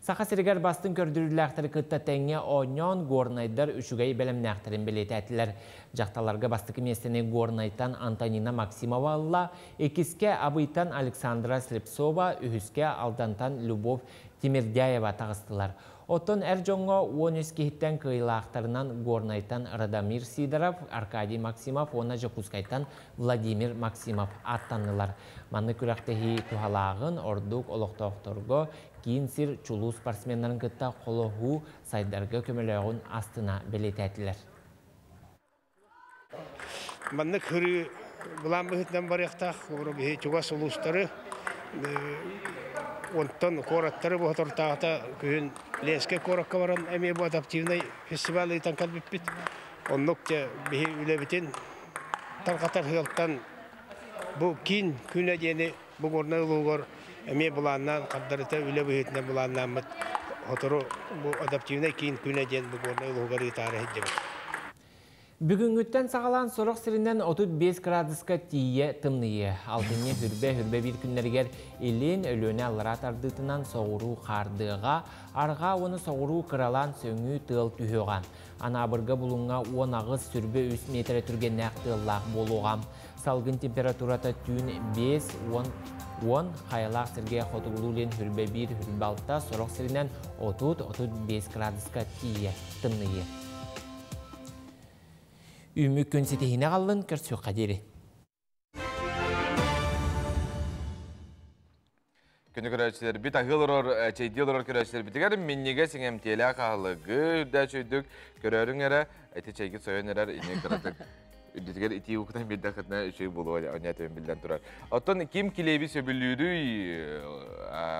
Сақа сірігер бастың көрдіріліқтері кытта тәңе ойнен горнайдар үшігей бәлімнәқтерін білеті әтілер. Жақталарға бастықы местені горнайтан Антонина Максимова алла, екіске абыйтан Александра Слепцова, үхіске алдантан Любовь Тимирдяева тағыстылар. Оттон әр жоңға 13 кехіттен кыйлақтарынан горнайтан Радамир Сидоров, Аркадий Максимов, оны Жокускайтан Владимир Максимов аттанылар. Манны күрәқтегі тухалағын ордук олықтауқторғы кейін сир чулу спортсменларын кытта қолығы сайдарға көмелеуін астына белетәтілер. Манны күрі бұлан бұхытнан барықтақ, чуғас ұлыстары, онтон кораттары бұхатортағыта күйін леске коракка баран әме бұ адаптивный фестивалы танкал біппіт. Оннық те бейі үлебітін танқатар хылттан бұл кейін күні дені бұл орны ұлығыр әме бұланнан қаддарыта үлебітінен бұланнан мұт отыру бұл адаптивный кейін күні ден бұл орны ұлығыр етары хеджеміз. Бүгінгіттен сағалан сұрық сірінден 35 градуска тие тымныя. Алтыне хүрбе бір күнлергер елен өлөне алыра тардытынан соғыру қардыға, арға оны соғыру қыралан сөңі тыл түйеған. Анабырға бұлыңға 10 ағыз сүрбе 3 метр түрген нәқтылақ болуғам. Салғын температурата түйін 5-10 қайлақ сірге қотығылулен хүрбе 1 хүрбалта сұрық сірінден 30-35 градуска тие тымныя. Үмік күн сетехіне қалын көрсі қадері. Күні көрәшілер біт ағылырор, чейділырор көрәшілер бітігер, меннеге сеңем телі ақағылығы үрдәч өйдік көрәрің әрі, әті чайгет сойын әрі, ине қаратық үрдетігер ити ұқытан білді қытына үшей болу өңәтімен білден тұрар. Оттан кем келеби сөбілуді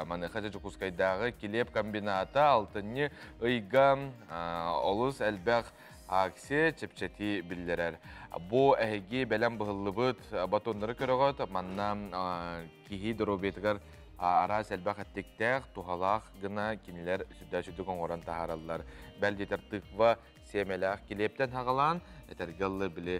маны қажа жүкускайдағы келеп комбинаты алтынны ұйғам олыс әлбәқ аксе чепчети биллерер. Бу әйге бәлем бұғылыбыт батонлары көріғат, манна кейі дұробетігер ара сәлбәқ әттіктәқ, тухалақ гына кенелер сүдді қоңыран тахаралылар. Бәлдетер тұқва семеләқ келептен хағалан, әтергілі білі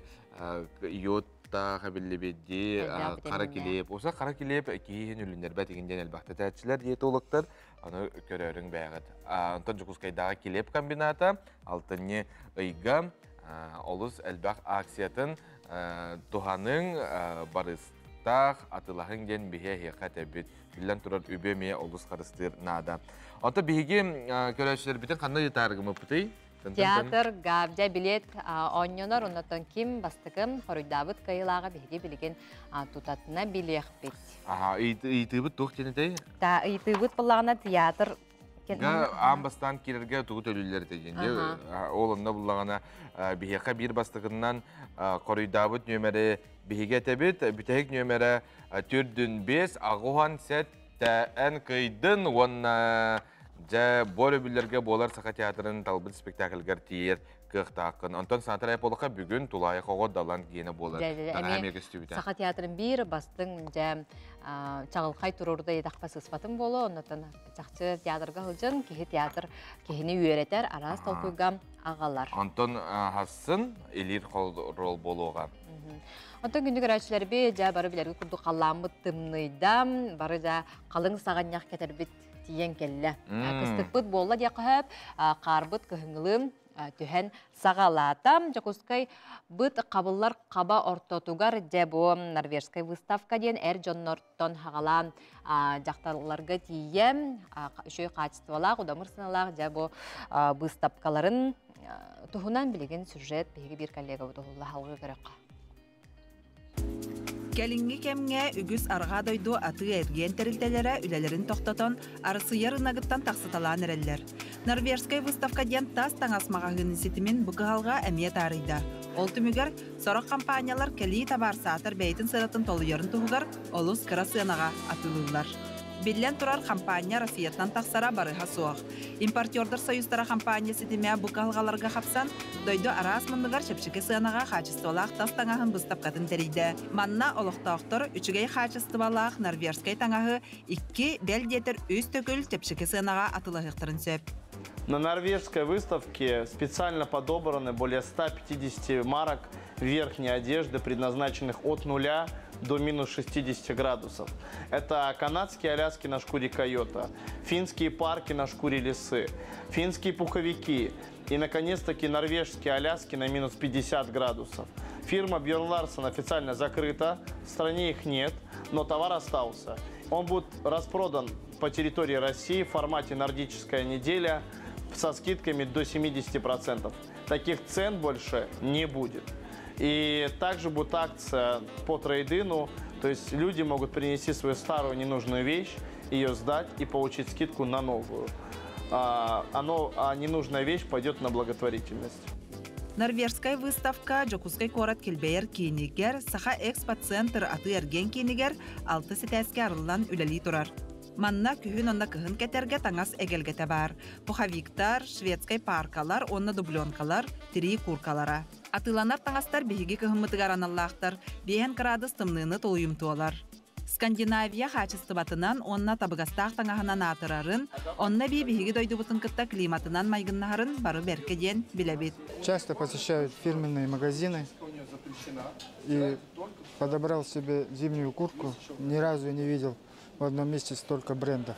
йод Курта, Хабиллебеди, Каракилеп. Оса Каракилеп киһин үлүннәр бәтигиндән әлбәттә тәтчиләр диетологтар аны көрөрүң бәгыт. Антон Жукускайдагы Килеп комбината алтынны ыйга олус әлбәк акциятын туһаның барыстах атылахын ген бихе хекат бит. Билен турар үбеме олус карыстыр нада. Ата биһиги көрәшләр битен кандай таргымы путый? Театр, габжа, билет, оньонор, оннотон ким, бастыкым, хоруйдабыт кайылаға бейге билеген тутатына билех бит. Ага, ыйтыбыт тух тенетей? Та, ыйтыбыт бұлағына театр. Амбастан келерге туғыт өлілер дегенде, олында бұлағына бейеқа бір бастығынан хоруйдабыт нөмірі бейге тәбіт, бүтәйік нөмірі 4-5, ағуған сәт тәән қайдын, онна жа бор өбілерге болар Саха театрын талбыт спектакльгер тиер кықтақын. Антон Санатарай полыға бүгін Тулайы қоғод далан кейіні болар. Саха театрын бір бастың чағылқай тұрурда едақпа сыспатын болу, оннатын чақчы театрға ғылжын, кейі театр кейіні үйеретер, арас толқуға ағалар. Антон Хассын елер рол болуға. Антон күнді көрәшілер бе, жа бары білергі күрді қаламы тымнайдам, бары жа қалың сағанняқ кетер бит тиен келле. Кыстык быт болла дия қағып, қарбыт көхіңілім түхен сағалатам. Жакускай быт қабыллар қаба ортотугар дебо норвежскай выставка ден әр жоннорттон хағалан жақталыларға тием. Үшөй қачествалақ, удамырсыналақ дебо выставкаларын тұхынан білеген сюжет бейгі бір коллега бұдығылы халғы көрек. Кәлінгі кәмге үгіз арға дойду аты әрген тәрілтелері үлелерін тоқтатон арысыяр ынағыттан тақсыталан әрелер. Норвежскай выставка ден тас таңасмағағын сетімен бұғалға әмет арыйда. Ол түмігер, сорық компаниялар кәлі табар саатыр бәйтін сыратын толуярын тұғығар олыс қыра сынаға атылылар. Беллен турар компания Россиятнан тақсара барыға суақ. Импортердер союздара компания сетіме бұқалғаларға қапсан, дойду арас мұндығар шепшіке сынаға қачыстывалақ тас таңағын бұстапқатын тәрейді. Манна олықтауқтыр үчігей қачыстывалақ норвежскай таңағы 2 бәлдетір өз төкіл шепшіке сынаға атылығықтырын сөп. На норвежской выставке специально подобраны более 150 марок верхней одежды, предназначенных от 0 до минус 60 градусов. Это канадские аляски на шкуре койота, финские парки на шкуре лисы, финские пуховики и, наконец-таки, норвежские аляски на минус 50 градусов. Фирма Björn Larsen официально закрыта, в стране их нет, но товар остался. Он будет распродан по территории России в формате «Нордическая неделя» со скидками до 70%. Таких цен больше не будет. И также будет акция по трейдину, то есть люди могут принести свою старую ненужную вещь, ее сдать и получить скидку на новую. А ненужная вещь пойдет на благотворительность. Норвежская выставка Жокускай корат келбейер кейнигер, Саха экспо-центр аты эрген кейнигер 6 сетәске арылан үләли турар. Манна күхін онна күхін кетерге таңас әгелгеті бар. Пуховиктар, шведскай паркалар, онна дубленкалар, тири куркалара. Атыланар таңастар бейгі күхіммітігар аналлақтар, бейен градус тымныны толуымтуалар. Скандинавия хачыстыбатынан онна табығастақ таңағынан атырарын, онна бейгі дойду бұтын кытта климатынан майгыннағарын бары беркеден білебет. Часто посещают фирменные магазины и подобрал себе зимнюю куртку, ни разу не видел в одном месте столько брендов.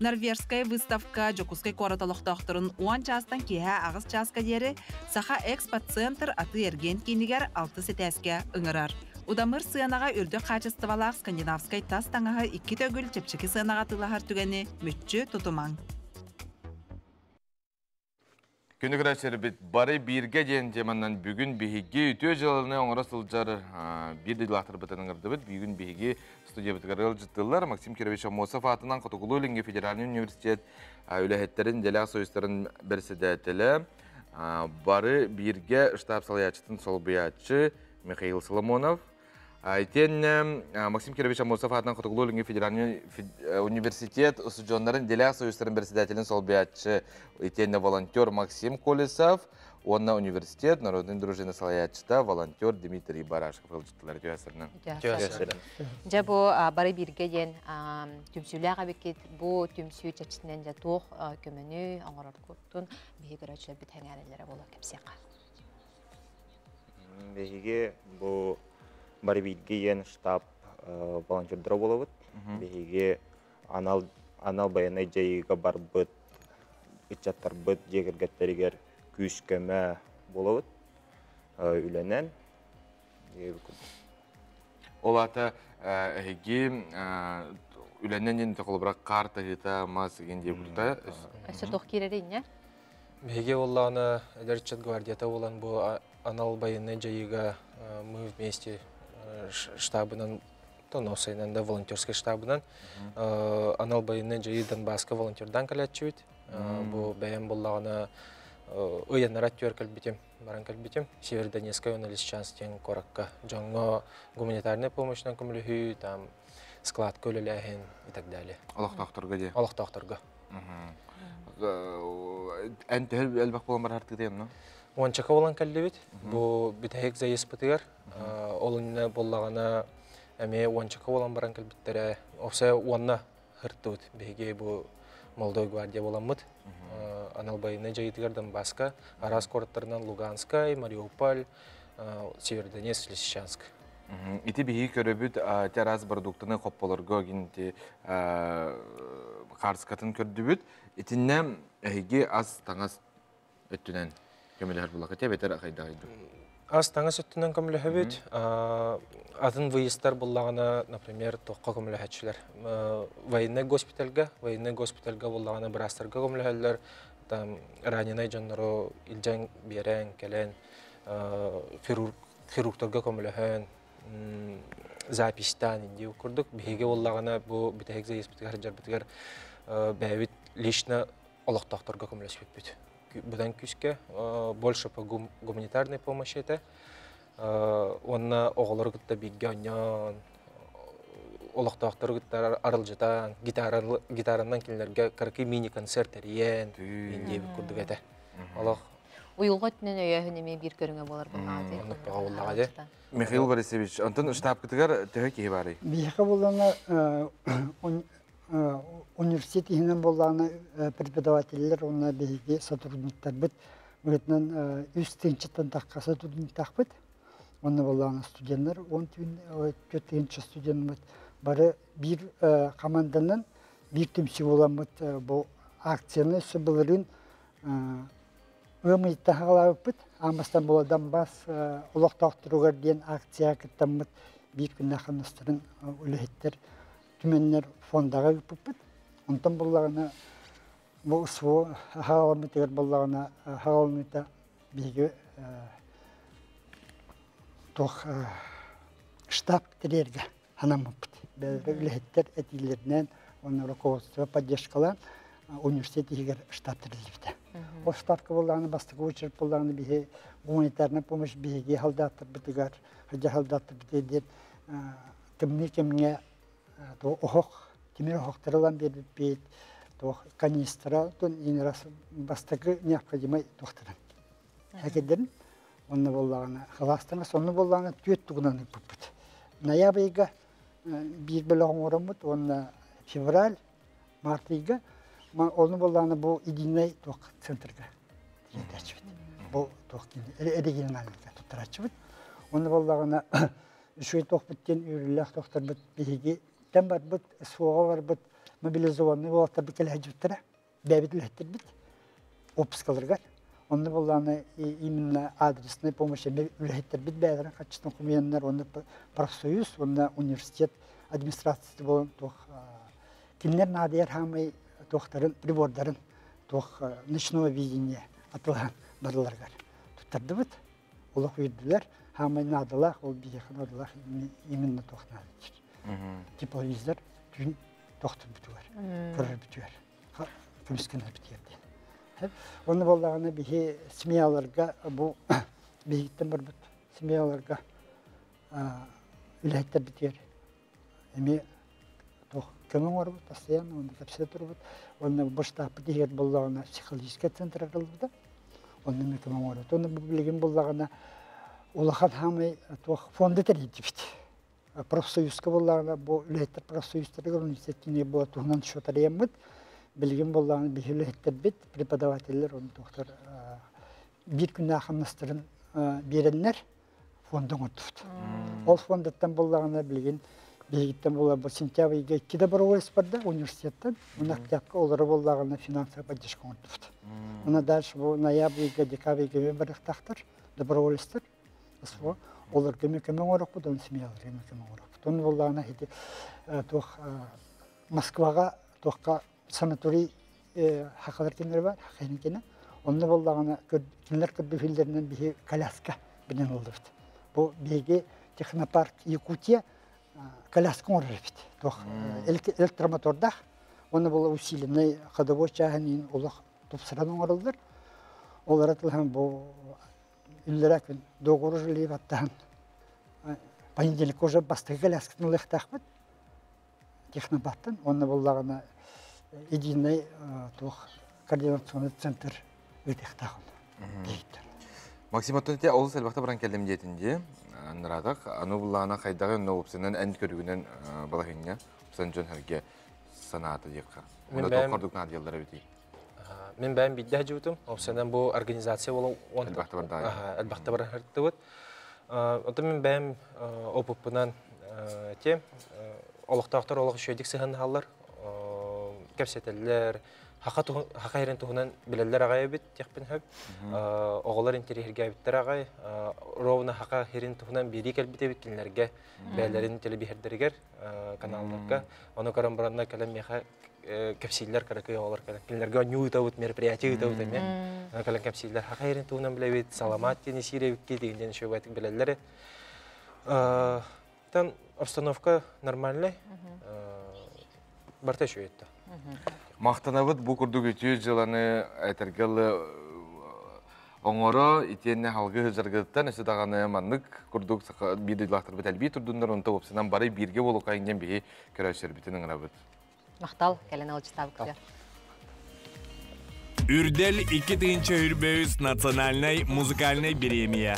Норвежская выставка Жокускай кораталықтақтырын 10 частан кейе ағыз частка дері Саха экспо-центр аты эрген кейнігер 6 сетәске ұңырар. Удамыр сыянаға үрді қачыстывалақ скандинавскай тас таңаға 2 төгіл чепчекі сыянаға тылағар түгені мүтчі тұтымаң. Күнігір әсері біт бары бірге ден теманнан бүгін бейге үтө жылыны оңыра сылжар бір дейлақтыр бұтының ұрды біт. Бүгін бейге студия бітігар жыттылар. Максим Кирович Амосов атынан Қотығылу Өлінге Федеральный университет үләхеттерін, делеға союстарын бірсідәтілі. Бары бірге штаб салаячытын сол бұятчы Михаил Соломонов. Айтен Максим Кирович Амосов атынан Қотығылу Өлінге Федеральный университет ұсыджонларын делеға союстарын бірсідәтілін сол бұятчы Айтенне волонтер Максим Колесов. Онна университет, народный дружина салаячыта, волонтер Дмитрий Барашков. Жылжыттылар түйәсірінің. Жа бұ бары бірге ден түмсүлі ағабекет бұ түмсүй чәчісінен жа тоқ көміні аңырар көрттін бейгі көрәтшілер біт әңәрелері болу кәпсеқа. Бейге бұ барбидген штаб волонтердер болобыт. Беге анал баянай жайыга барбыт, ичаттар быт жегергеттеригер күскеме болобыт. Үленен. Олата эги үленен токолбрак карта гита мас генде бурта. Эсе тох кирерин, Беге олланы Эдерчет гвардията olan bu anal bayını жайыга мы вместе штабынан Тоносайнан да волонтерский штабынан анал байыны жайы Донбасска волонтердан калятчыбыт. Бу бәйән буллагына ыяннара төр калбитем, баран калбитем. Северодонецкая уналисчанстен коракка жаңа гуманитарная помощьнан көмөлүхү, там склад көлөләһен и так далее. Аллах тахтырга де. Аллах тахтырга. Әнт әлбәк болан бар артык дейм, no? Уанчака болан каллыбыт. Бу битәһек заеспытыгар. Олынна боллагана әме уанчака болан баран калбиттере. Оса уанна хыртыбыт. Беге бу Молдой гвардия боламыт. Аналбайны жайытыгар Донбасска, Арас короттарынан Луганскай, Мариуполь, Северодонецк, Лисичанск. Ити биһи көрөбүт террас продуктыны копполорго гинти карскатын көрдүбүт. Итинне эги аз таңас өттүнен көмөлөр булак эте бетер акайдагайды. Аз таңас өттүнен көмөлөбүт. Атын выездар буллагана, например, тоққа көмөлөһәчилер. Военный госпитальга буллагана брастарга көмөлөһәлләр. Там раненый жаннары илжан берен келен хирургтарга көмөлөһән. Запистан инде укурдук. Биге буллагана бу битәһек заеспитгәр җарбитгәр бәвит лично аллахтахтарга көмөлөшүп. Будан күскә больше по гуманитарной помощи это. Онна оғылыр күтті бейгенен, олықтақтыр күтті арылжытан, гитараннан келілерге қырқы мини-концерт әріен, ендей күрдік әті. Уйылға түнен өйәхінеме бір көріңе болар бұл. Михаил Борисович, антон штаб күтігер түхі кейі бары? Бейхі боланы университет ихінен боланы преподавателер, онына бейге сотрудниктар бұд. Өтінен үстенчеттен таққа сотрудниктақ бұд. Оны болған студенттер, 14-ші студент бары бір команданын бір түмсі болан бұл акцияны сөбілерін өмейті ғалап бұд. Амастан боладан бас ұлықтақтыруғар дейін акция кіттен бұд. Бір күн ақыныстырын үліхеттер түменнер фондаға өпіп бұд. Онтан болағына бұл ұсуы ғаламетігер болағына ғаламеті бейгі штаб терерге ханамыпты. Үліхеттер әтейлерінен, оны руководство поддержкалан университет егер штаб тереліпті. Ол штабқа болағаны, бастығы өчіріп болағаны бейге гуманитарна помощь бейге халдаттыр бітігер, хаджа халдаттыр бітедер, кімне оғық, темір оғықтырылан беріп бейт, канистра, бастығы необходимай тоқтырын. Әкедерін, оны болағына, қаластыңа соны болағына түйет тұғынан үпіппіт. Ноябрьға бір біліғын орамыд, оны февраль, мартыйға, оны болағына бұл единый тоқ центрға едерчібіт. Бұл тоқ региональныға тұттырачыбыт. Оны болағына үшөй тоқ біттен үйріліғ тоқтар біт, бейге тән бар біт, суға бар біт, мобилизованный болақтар бікел әжіптірі, бәбіт үләттір біт, опыскалырғар. Оны болағына именно адресная помощь үләттір біт бәдірін қатшыстың құмиянлар, оны профсоюз, оны университет администрациясы болын тоқ кімдер надияр хамай тоқтарын, прибордарын тоқ ночного видения атылған барыларғар. Тұттарды бұд, олық үйірділер, хамай надылақ, ол бейеқін надылақ именно тоқ надылар. Тепловизор түн тоқтыр бүтуер, көрір бүтуер, көміскенер бітерді. Оны болағына бейе семьяларға, бұл бейгіттен бір бұд, семьяларға үләйттер бітер. Әме көмің бар бұд, постоянно, оны кәпсе тұр бұд. Оны бұл штабы дегер болағына психологический центр арылды. Оны көмің бар бұд. Оны білген болағына олақан хамай фонды тәрейді біт. Профсоюзка болағына, бұл үләйттер профсоюзтарға университетіне бұл тұғынан шотарайын бұд. Білген болағын бейхілеттер бет, преподавателер, оны тоқтар бір күн ақымыстырын беренлер фондың өттіфті. Ол фондаттан боллағына білген, бейгіттен болар, бұл сентябрьге 2 доброволец барды университеттен, оны октябрьға олары боллағына финансовая поддержка ордыфты. Оны дальше бұл ноябрьге, декабрьге біріқтақтыр, доброволецтер. Олар көмек орық бұд, оны семьялар көмек орық бұд. Оны боллағына Москваға, санаторий хақалар кенер бар, хақайын кені. Оны боллағына кенлер көрді фильдерінен бігі коляска бінен олдырды. Бұл бігі технопарк Якутия коляска орыр бейді. Электромотордақ, оны бұл усиленный ходовой чағын олық топсыраның орылдыр. Олар атылған бұл үллер әкін доғыры жылы аттаған. Понедельник уже бастығы колясканы лықтақ бұд. Технопарктан, оны боллағына единый координационный центр өтектағын. Максим Аттонете, олыс әлбақта баран келдім дейтінде, анырадық, аны бұллағына қайдағы үнна опсынан ән көрігінен балағынға, опсан жөн әрге санаты деққа. Оны тоққардық надиялдары өтей. Мен бәйім бейді әжі опсанан бұл организация болу әлбақта баран әрді өт. Оты мен бәйім опыппынан тем, олықтақтар олық шөйдік сығын қалар, кәпсетелілер, хақа ерен тұғынан білелер ағай өбіт, текпін хөп. Оғылар интерьерге әбіттер ағай, ровына хақа ерен тұғынан бері кәлбіт өбіт кенлерге, бәлерін телебихердергер каналларға. Оны қарам бұранна кәлем меха кәпсейлер қарақы оғылар кәлем. Кенлерге ню ұтауыт, мероприятия ұтауыт әме. Кәлем кәпсейлер хақа ерен тұғынан білебіт, саламат дені сиревікке дегенден шөй бәтік білелері. Там обстановка нормальный, барта шөй етті. Мақтанабыт бұл күрдік өтеу жыланы әтергілі оңыры итенне халғы жарғыттан өсі дағаны маннық күрдік бейді лақтыр біт әлбей тұрдыңдар онта опсынан бары бірге болу қайынген бейі көрәшер бітінің ғырабыт. Мақтал, кәлін алчыстабы күтер. Үрдел 2-нче үрбөйіз национальный музыкальный премия.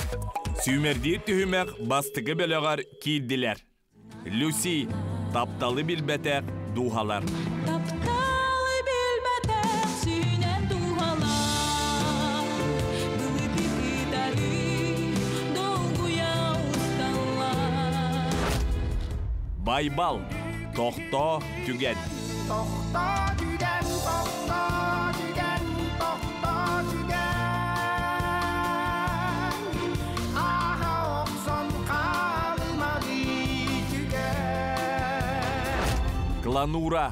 Сүймердер түхімек бастығы бөліғар кейділер. Люси, тапталы білбәтәк дұғалар. Тапталы білбәтәк сүйнен дұғалар. Бұлы кітары долгуя ұсталар. Байбал, тоқто түген. Тоқто түген, тоқто түген, тоқто түген. Аға оқсон қалмады түген. Кланура,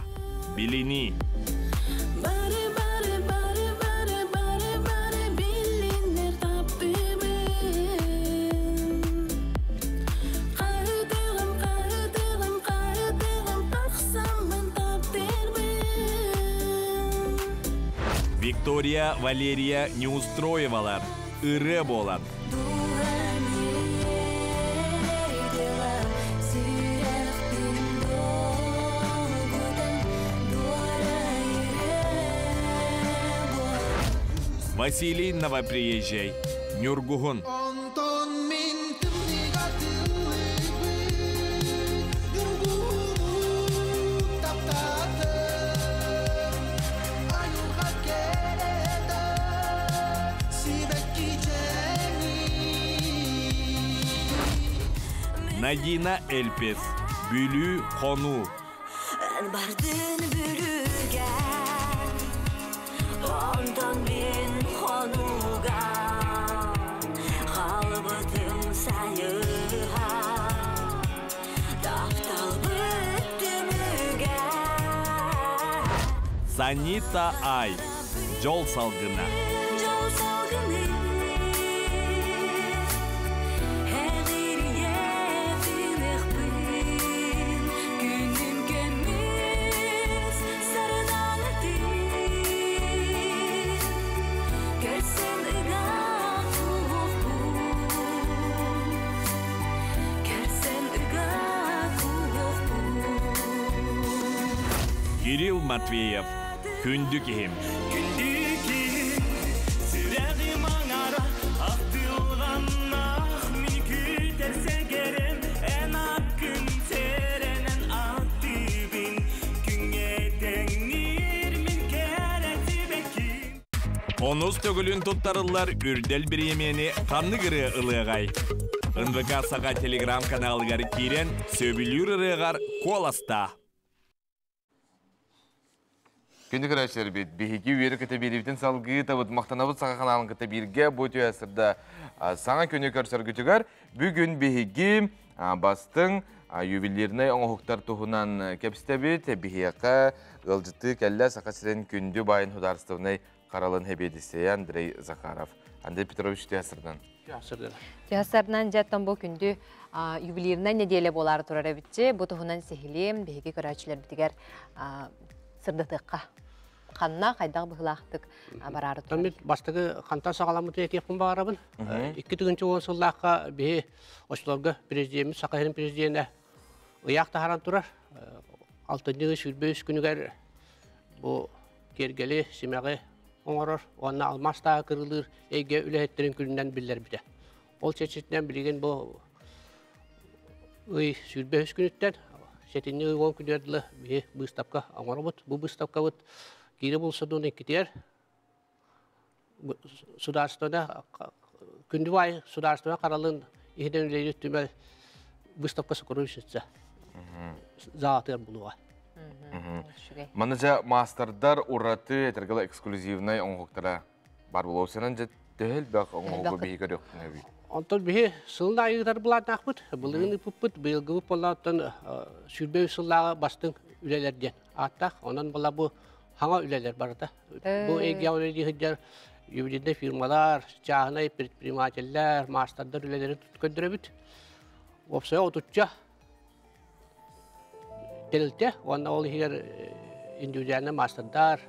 билини. Виктория Валерия Неустроевалар, ыры болан. Василий Новоприезжай, Нюргугун. Надина Эльпес, Бүлü Хону. Бардын бүлügen, ondan ben Honuga, kalbıtım sayıha, daftal büttümüge. Санита Ай, Жол салгына. Кирилл Матвеев, Күндүким. Онус төгілін тұттарылар үрдел бір емені қанны кірі ылығай. НВК саға телеграм каналыгар кирен сөбілер ырығар коласта. Күнді көрәшер бет, бейгі үйері көті беревден салғы табыт мақтанабыт саға каналын көті берге бұйты әсірді саңа көне көрсер күтігер. Бүгін бейгі бастың юбилеріне оңғықтар тұғынан кәпістәбет, бейгі ғылжыты кәлі сақа сірен күнді байын хударыстығынай қаралын хебедісі Андрей Захаров. Андрей Петрович тәсірден. Тәсірден жаттан бұл күнді юбилерінен неделе болары тұрар әбітті. Бұл тұғынан сехілем, бейгі көрәчілер бітігер сырдықтыққа. Қанна қайдағы бұғылақтық барары тұрар. Тәмет бастығы қантан сағаламыты етекпін бағарабын. Икі түгінші оң сыллаққа бейі осыларға президентіміз, Сақайрын президенті ұяқты харан тұрар. Алтынығы сүрбөз күнігер бұл кергелі, семеғі оңырыр. Онына алмастағы кырылыр, әйге үләйеттерін күнінен білдер біде. Ол сетсетінен білген бұл сүрбөз күніттен сетінні оң күнерділі бейі бұстапқа оңыры бұд. Бұл бұстапқа бұд кері болса доны кетер. Сударстыны, күнді бай сударстыны қаралын ехіден үләйді түмел бұстапқа сұқыру үшінсе. Зағатыр бұлуға. Маныча мастердар ураты этергала эксклюзивный оңғықтара бар болу сенен же дәл бәқ оңғығы бейгі көректін әбей. Онтон бейі сылын айығдар бұлатын ақпыт, бұлығын ұппыт, бұйылғы бұлатын сүрбеу сыллағы бастың үлелерден аттақ, онан бұла бұл хаңа үлелер барыда. Бұл әйге өңірді хыджар юбилейді фирмалар, чағынай предпринимателлер, мастердар үлелерін көндірі бүт. Опсая отутча Делте, онна ол егер индивидуальный мастердар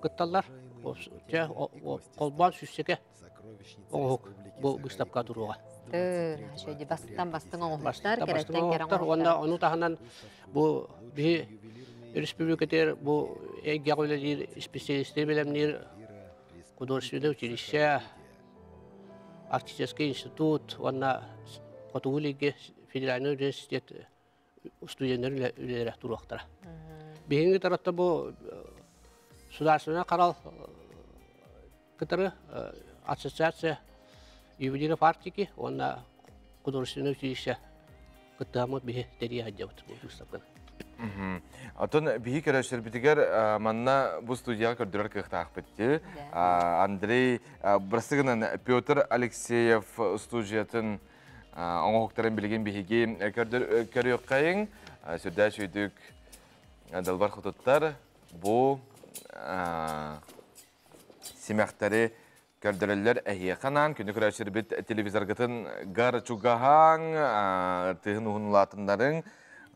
кытталар, қолбан сүссеке оңғық бұл бұстапқа тұруға. Шөйді бастың оңғықтар, кереттен керен оңғықтар. Оны тағынан бұл республикатер, бұл әйге қойлалер, специалистер білемнер, художественное училище, артистический институт, онна Котугулиге федеральный университет студенттер үлелері тұруақтара. Бейінгі таратта бұл сударственный қарал кітірі ассоциация юбилейный партики, онна художественное училище кіттіғамыд бейі дәрия әдебіт бұл ұстапқан. Атын бейі көрәшер бітігер манна бұл студияға көрдірер кіқтақ бітті. Андрей Брастығынан Петр Алексеев студиятын оңғықтарын білген бейге көрек қайын. Сүрді сөйдік далбар құтыттар бұл семяқтары көрдірілер әйе қанан. Күні көрәшер біт телевизорғытын ғар чуғахан тұғын ұғынылатындарын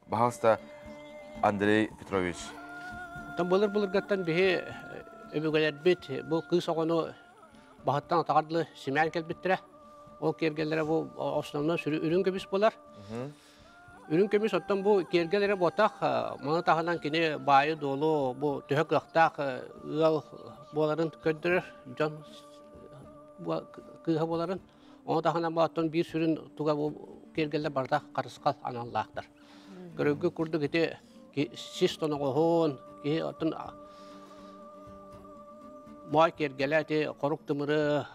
бағалыста Андрей Петрович. Бұлыр ғаттан бейі өбігілер біт бұл қыз оғыны бағыттан атағардылы семян кәлбіттірі. Ол кергелері бұл основнан сүрі үрін көміс болар. Үрін көміс оттан бұл кергелері ботақ, мұны тағынан кені байы долу, бұл түйік ұқтақ ұғал боларын көндірір, жан күйі боларын. Оны тағынан бұл оттан бір сүрін тұға бұл кергелер бардақ қарысқал аналлақтар. Көрігі күрді кете сіз тоны қоғын, кей оттан май кергелі әте қорық тұмыры,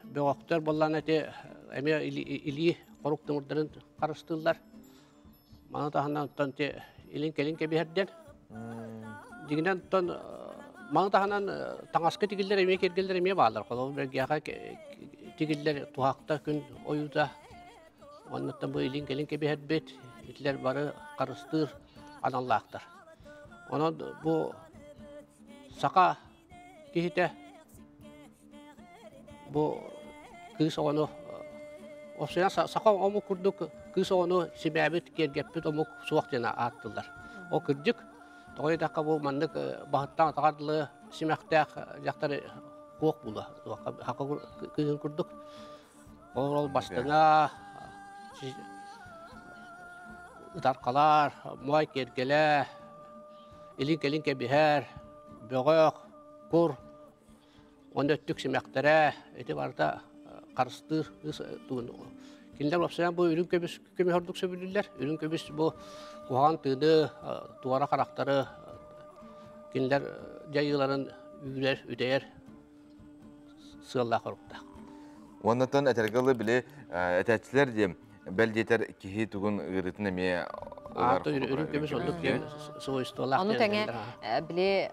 бөғақтар болған әте әме илі қорық тұмырдарын қарыстылар. Мана тағынан ұттан илін-келін кәбейерден. Дегінен ұттан мана тағынан таңасқы тегілдер әме кергелдер әме бағалар. Қолы бәргеға тегілдер туғақта күн ойуда. Оннаттан бұл илін-келін кәбейербет, етлер бары қарыстыр аналлақтар. Онан бұл сақа кейті бұл кыз оғыны осыян сақа омы күрдік кыз оғыны себәбіт кергеппіт омы суақ жена аттылар. О күрдік, тоғай даққа бұл мандық бағыттан атағардылы семәқтәқ жақтары қоқ бұлы. Хақы кызын күрдік. Ол бастына ұтарқалар, май кергелі, илін-келін кәбіхәр, бөғөк, құр, оны өттік семәқтәрі, әті барда қарыстыр, тұғын. Кендер бапсаян бұл үрін көмі хордық сөбілілер. Үрін көміс бұл қоған тыды, туғара қарақтары, кендер жайыларын үйілер, үдейер, сығалла қорықта. Оннатан әтергалы біле әтәтчілер дем, Beldeter kihi tugun ırıtın eme Аты үрін көміс олдық кен соғыстығылақ. Onu tenge bile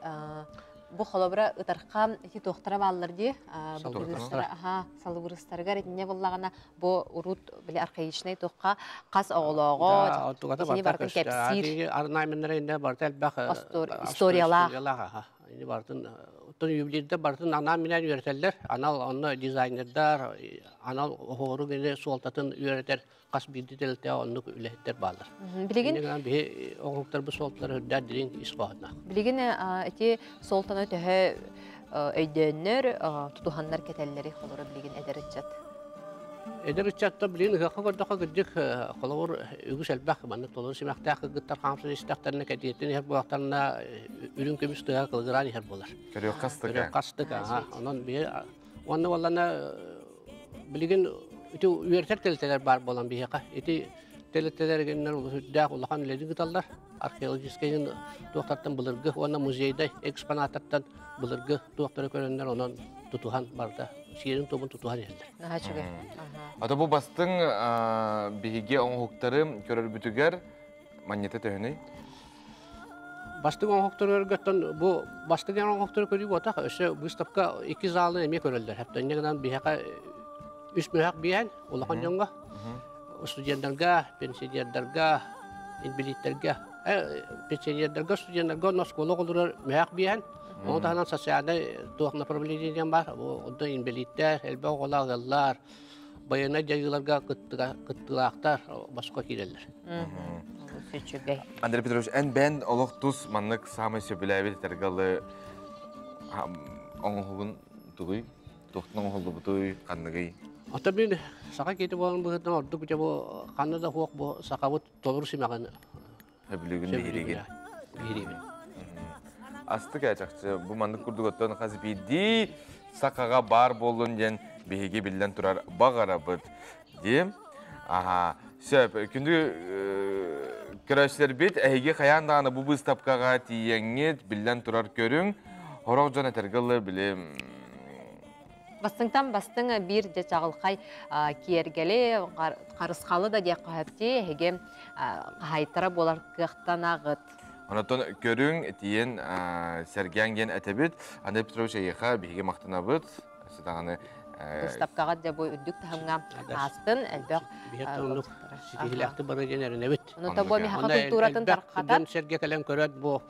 bu холобра ытархан ити тохтара баллар ди. Салыбырыстарга ретинде буллагана бу урут биле архаичный тохка кас оголого. Итини бартын кепсир. Арнай меннеринде бартел бак историялар. Ini бартын тон юбилейде бартын ана менен үйрөтелер. Анал оны дизайнердар, анал хору гене солтатын үйрөтер. Кас бидителте оны үлеттер балар. Билеген бе оңуктар бу солтлар өддер дирин исқадна. Билеген эти солтаны төһө өйдөннөр тутуханнар кетеллери холора билеген эдеричат. Эдеричатта билеген хакка гордока гыдык холор үгүс элбак манна толор симактак гыттар хамсы истактарына кететин хер буактарына үрүн көмүстө кылгыран хер болар. Көрөк кастыка. Кастыка, онон бе онны валлана билеген үтү үйрөтер телтелер бар болан бияка. Эти телтелер геннер улухдак улахан леди гыталлар. Археологический доктортан булыргы, онна музейде экспонаттан булыргы доктор көрөннөр онон тутухан барда. Сирин тобун тутухан элдер. Ачыгы. Ата бу бастың биһиге оңуктары көрөр бүтүгер маннете төһөнөй. Бастың оңуктары göttön бу бастың оңуктары көрүп отак, өсө выставка 2 залны эме көрөлдөр. Хәтта негенен бияка 3 мөһәк биян, улахан жонга. Студентлерге, пенсионердарга, инвалидтерге, пенсионердарга, студенттерге носколог олар мөһәк биян. Ондан социальный туак направлением бар. Онда инвалидтер, элбе оголагалар, баяна жайыларга кыттылактар башка кирелер. Андрей Петрович, эн бен олох тус маннык самый сөбүләбит тергалы оңугун тугуй, тохтун оңулду бутуй канныгый. Ата бин сака кетип болған бұғытын орды күте бұл қаннада хуақ бұл сақабыт толыр симаған. Хөбілігін бейіреген. Асты кәчақчы, бұл мандық күрдік өттен қазы бейді сақаға бар болын ден бейге білден тұрар бағара бұд. Дем? Аха. Сөп, күнді көрәшілер бет, әйге қаяндағаны бұл бұстапқаға тиеңет білден тұрар көрің. Хорақ жан әтергілі білем. Бастыңтан бастың бир де чағылқай киергелі, қарысқалы да де қағапте, әге қайтара болар қықтан ағыт. Онаттан көрің тиен сәргенген әтебет, Андрей Петрович әйеға бейге мақтана бұд. Бұстапқаға де бой үддік тағымға астын, әлбәқ. Сетихиләқті бары женерін әбет. Онында бой меха культуратын тарқатан. Сәрге кәлен көрәд бұл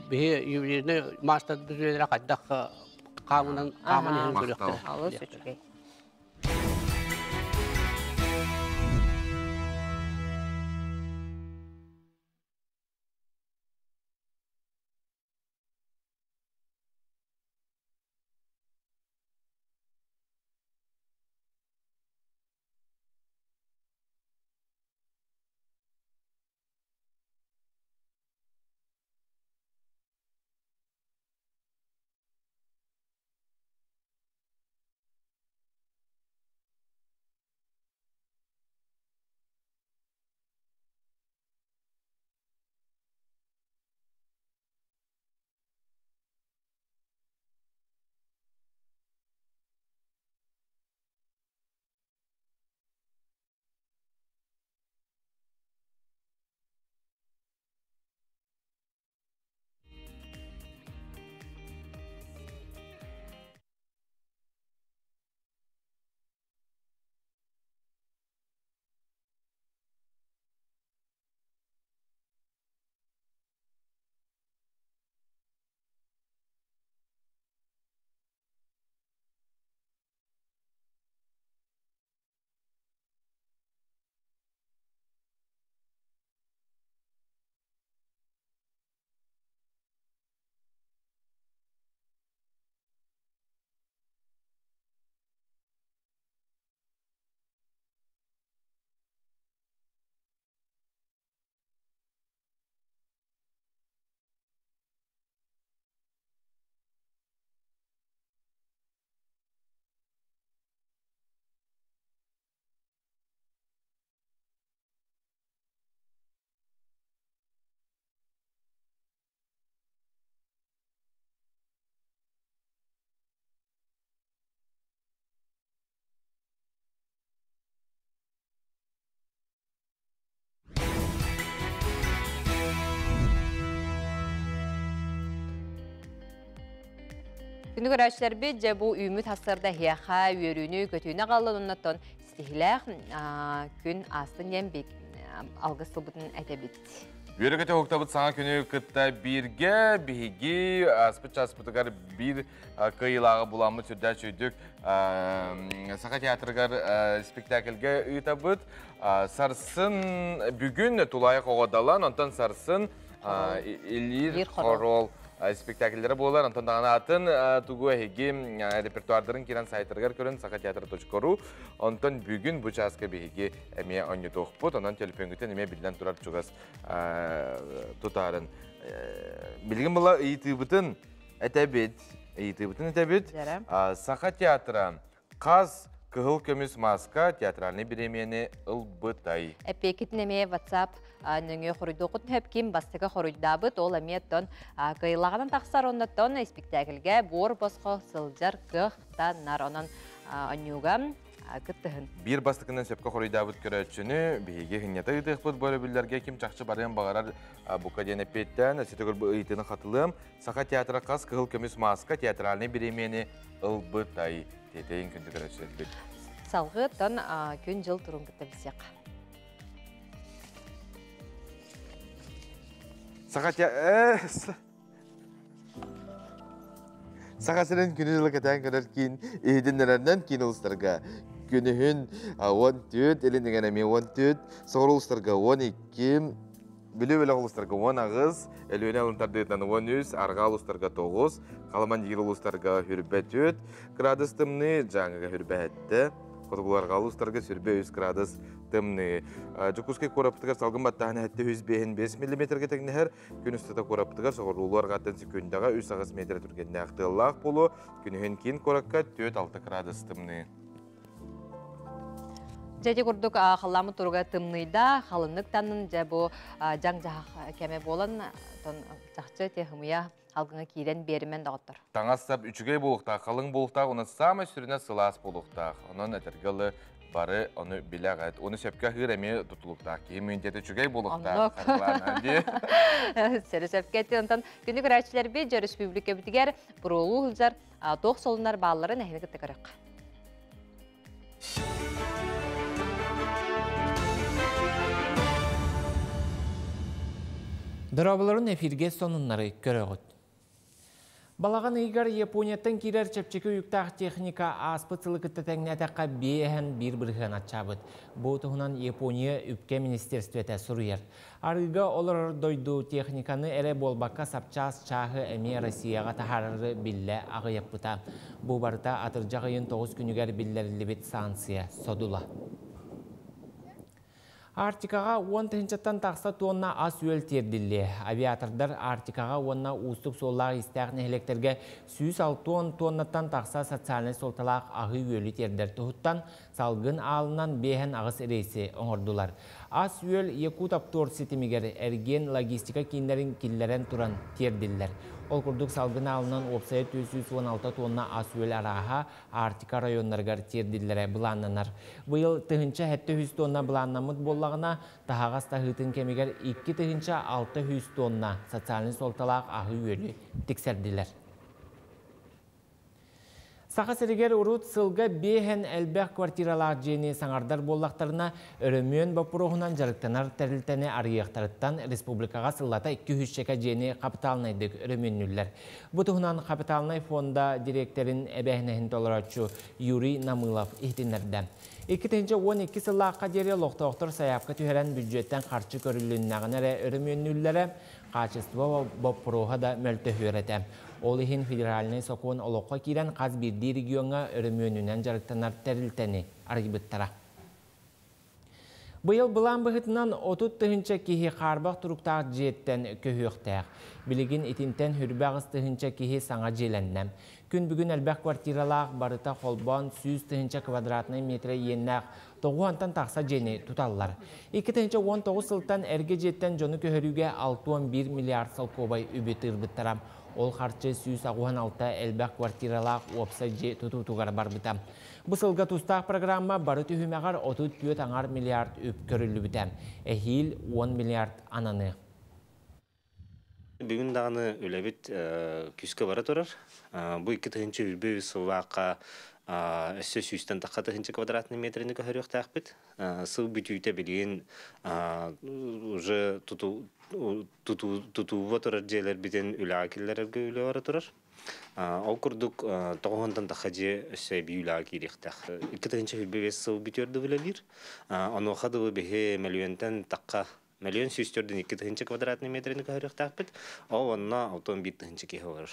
бейе юбилейні мастер дүзелері қайдақ қамынан көріқтір. Алы сөчігей. Күнді көрәшілер бі же бұл үміт хастарда хияқа үйеріні көтүйіне қалын ұнаттан стихиләқ күн астын ембек алғысы бұтын әтебет. Үйерігіте оқтабыт саңа күні күтті бірге, бігі, аспыт-аспытығар бір қиылағы бұламы түрді чөйдік Сақа театрығар спектакльге ұйтабыт. Сарсын бүгін Тулайы қоғадалан, онтан Сарсын Илир Хорол спектакльдері болар. Онтан дағына атын тұғы әйге репертуардарын керен сайтырғар көрін Сақа театры.ру. Онтан бүгін бұл жасқа бейге әме өңі тоқпыт. Онан телефонгітен әме білден тұрар жүгас тұтарын. Білген бұла ұйтыбытын әтәбет. Сақа театры қаз кығыл көміс маска театральный беремені ұлбытай. Әпекетін әме WhatsApp нөңе қорыйды оқытын өпкем бастығы қорыйдабыт ол әметтен қиылағынан тақсар оннаттан спектакльге бор босқы сылжар қықтанар онын өңеугам күттігін. Bir бастықынан сөпкі қорыйдабыт көрәтшіні бейге ғынеті ұйтықпыт бөлі білдерге кем чақшы барыян бағарар бұқа дені петтен әсетігір бұл ұйтыны қатылым. Сақа театры қаз кығыл көміс маска театральный беремені ұлбытай. Тетейін күнді көрәтшілік. Салғы тон күн жыл тұрын күтті бісек. Сақа сірін күні жылы кәтән көрәр кейін ехедіндерінен кейін ұлыстарға. Күнігін 14, еліндеген әме 14, соғыр ұлыстарға 12, білі-білі ұлыстарға 10 ағыз, әлуіне алынтардығытан 13, арға ұлыстарға 9, қаламан егір ұлыстарға хүрбә 4, градус тымны, жаңыға хүрбә әтті, қотығыларға ұлыстарға сүрбә 100 градус тымны. Жүкізге қораптығар салғын баттағын әтті 105 мм-ге тәгінер, күн үстіде қораптығар соғыр ұлыларға аттан секундага 3 ағыз метр түргенде ақтылақ болу, күнігін кейін қораққа 4-6 градус тымны. Жәде күрдік қаламы тұрға тымныйда, қалынық танын жәбі жаң-жақ кәме болын, жақчы техімия алғыңа кейден берімен дағыттыр. Таңастап үчігей болуқтақ, қалың болуқтақ, оны самы сүріне сылас болуқтақ. Оның әтіргілі бары оны біләғәт. Оны сөпке ғыр әме тұтылуқтақ. Кейін мүнтеті үчігей болуқтақ. Сәрі сөпкеті онтан күні көрәтшілер бе жөр республика бітігер бұрулу ғылжар тоқ солынар бағыларын әйіні күтті көрек. Дұрабыларын эфирге сонынлары көріғыт. Балаған игар Японияттың керер чепчекі үктақ техника аспыцылы күтті тәңнәтәққа бейхен бір-бірген атшабыд. Бұл тұғынан Япония үпке министерстветі сұрыер. Арыға олар дойду техниканы әрі болбаққа сапчас чағы әме Россияға тахарары білі ағы яппыта. Бұл барыта атыржағайын 9 күнігер білдерілі бет санкция содула. Артикаға 10 тыңчаттан тақса тонна ас үйел терділі. Авиатордар Артикаға 10 ұстық соллағы істәғін әлектерге 106 тоннаттан тақса социальный солталақ ағы үйелі тердер тұхыттан салғын алынан бейхен ағыс рейсі оңырдылар. Ас үйел Якут аптор сетімігер әрген логистика кейіндерін келлерен тұран терділер. Ол күрдік салғын алынан опсайы 216 тонна ас үйел араға Артика районларғар терділері бұланнанар. Бұйыл тұхынша 700 тонна бұланнамыд боллағына тағағас тағытын кемегер 2 тұхынша 600 тонна социальный солталақ ағы үйелі тексерділер. Сақа сәрігер ұрут сылға бейхен әлбәқ квартиралар жені саңардар боллақтарына өрөмөн бапырығынан жарықтанар тәрілтәне арияқтарыттан республикаға сыллата 200 шека жені қапиталнайдық өрөмөннілер. Бұтығынан қапиталнай фонда директорин әбәхінәхін толырачу Юрий Намылов ихтинерді. 2-12 сыллаққа дере лоқтауқтыр саяпқа түйерен бюджеттен қарчы көріліннағын әрі өрөмөннілері қачество бапырыға да мөлті өреті. Ол ихин федеральный сокуын олыққа кейден қаз бірді регионға өрімөнінен жарықтанар тәрілтәні арғыбыттара. Бұйыл бұлан бұғытынан 30 тұхынша кейі қарбақ тұрықтақ жеттен көхіқтәқ. Білігін етінтен хүрбәғыз тұхынша кейі саңа желәннәм. Күн бүгін әлбәқ квартиралақ барыта қолбан 100 тұхынша квадратный метрі еннәқ 9-антан тақса жені тұталылар. 2-19 сылтан әрге жеттен жоны көхіріге 6-11 миллиард сыл кобай үбеті ұрбыттарам. Ол қарчы 116 әлбәқ квартиралақ опса же тұтутуғар бар бұтам. Бұсылға тұстақ программа бары түхімеғар 34 миллиард үп көрілі бұтам. Әхил 10 миллиард ананы. Бүгін дағаны өләбет күске бара тұрар. Бұл 2-тігінші үрбе сылваққа өсі сүйістен таққа 2 квадратный метріне көріқ тақпет. Сыл бүтүйті білген уже тұтуыва тұрар жерлер бітен үлі акеллерге үлі бара тұрар. Ол күрдік тоғындан таққа же өсі бей үлі акелектақ. 2-тігінші үрбе сыл бүтерді білелер. Оны қадығы бәхе мәлуентен таққа Миллион сүйістерден 2 квадратный метріне көріқ тақпет. Ол онына 6 кеге олар.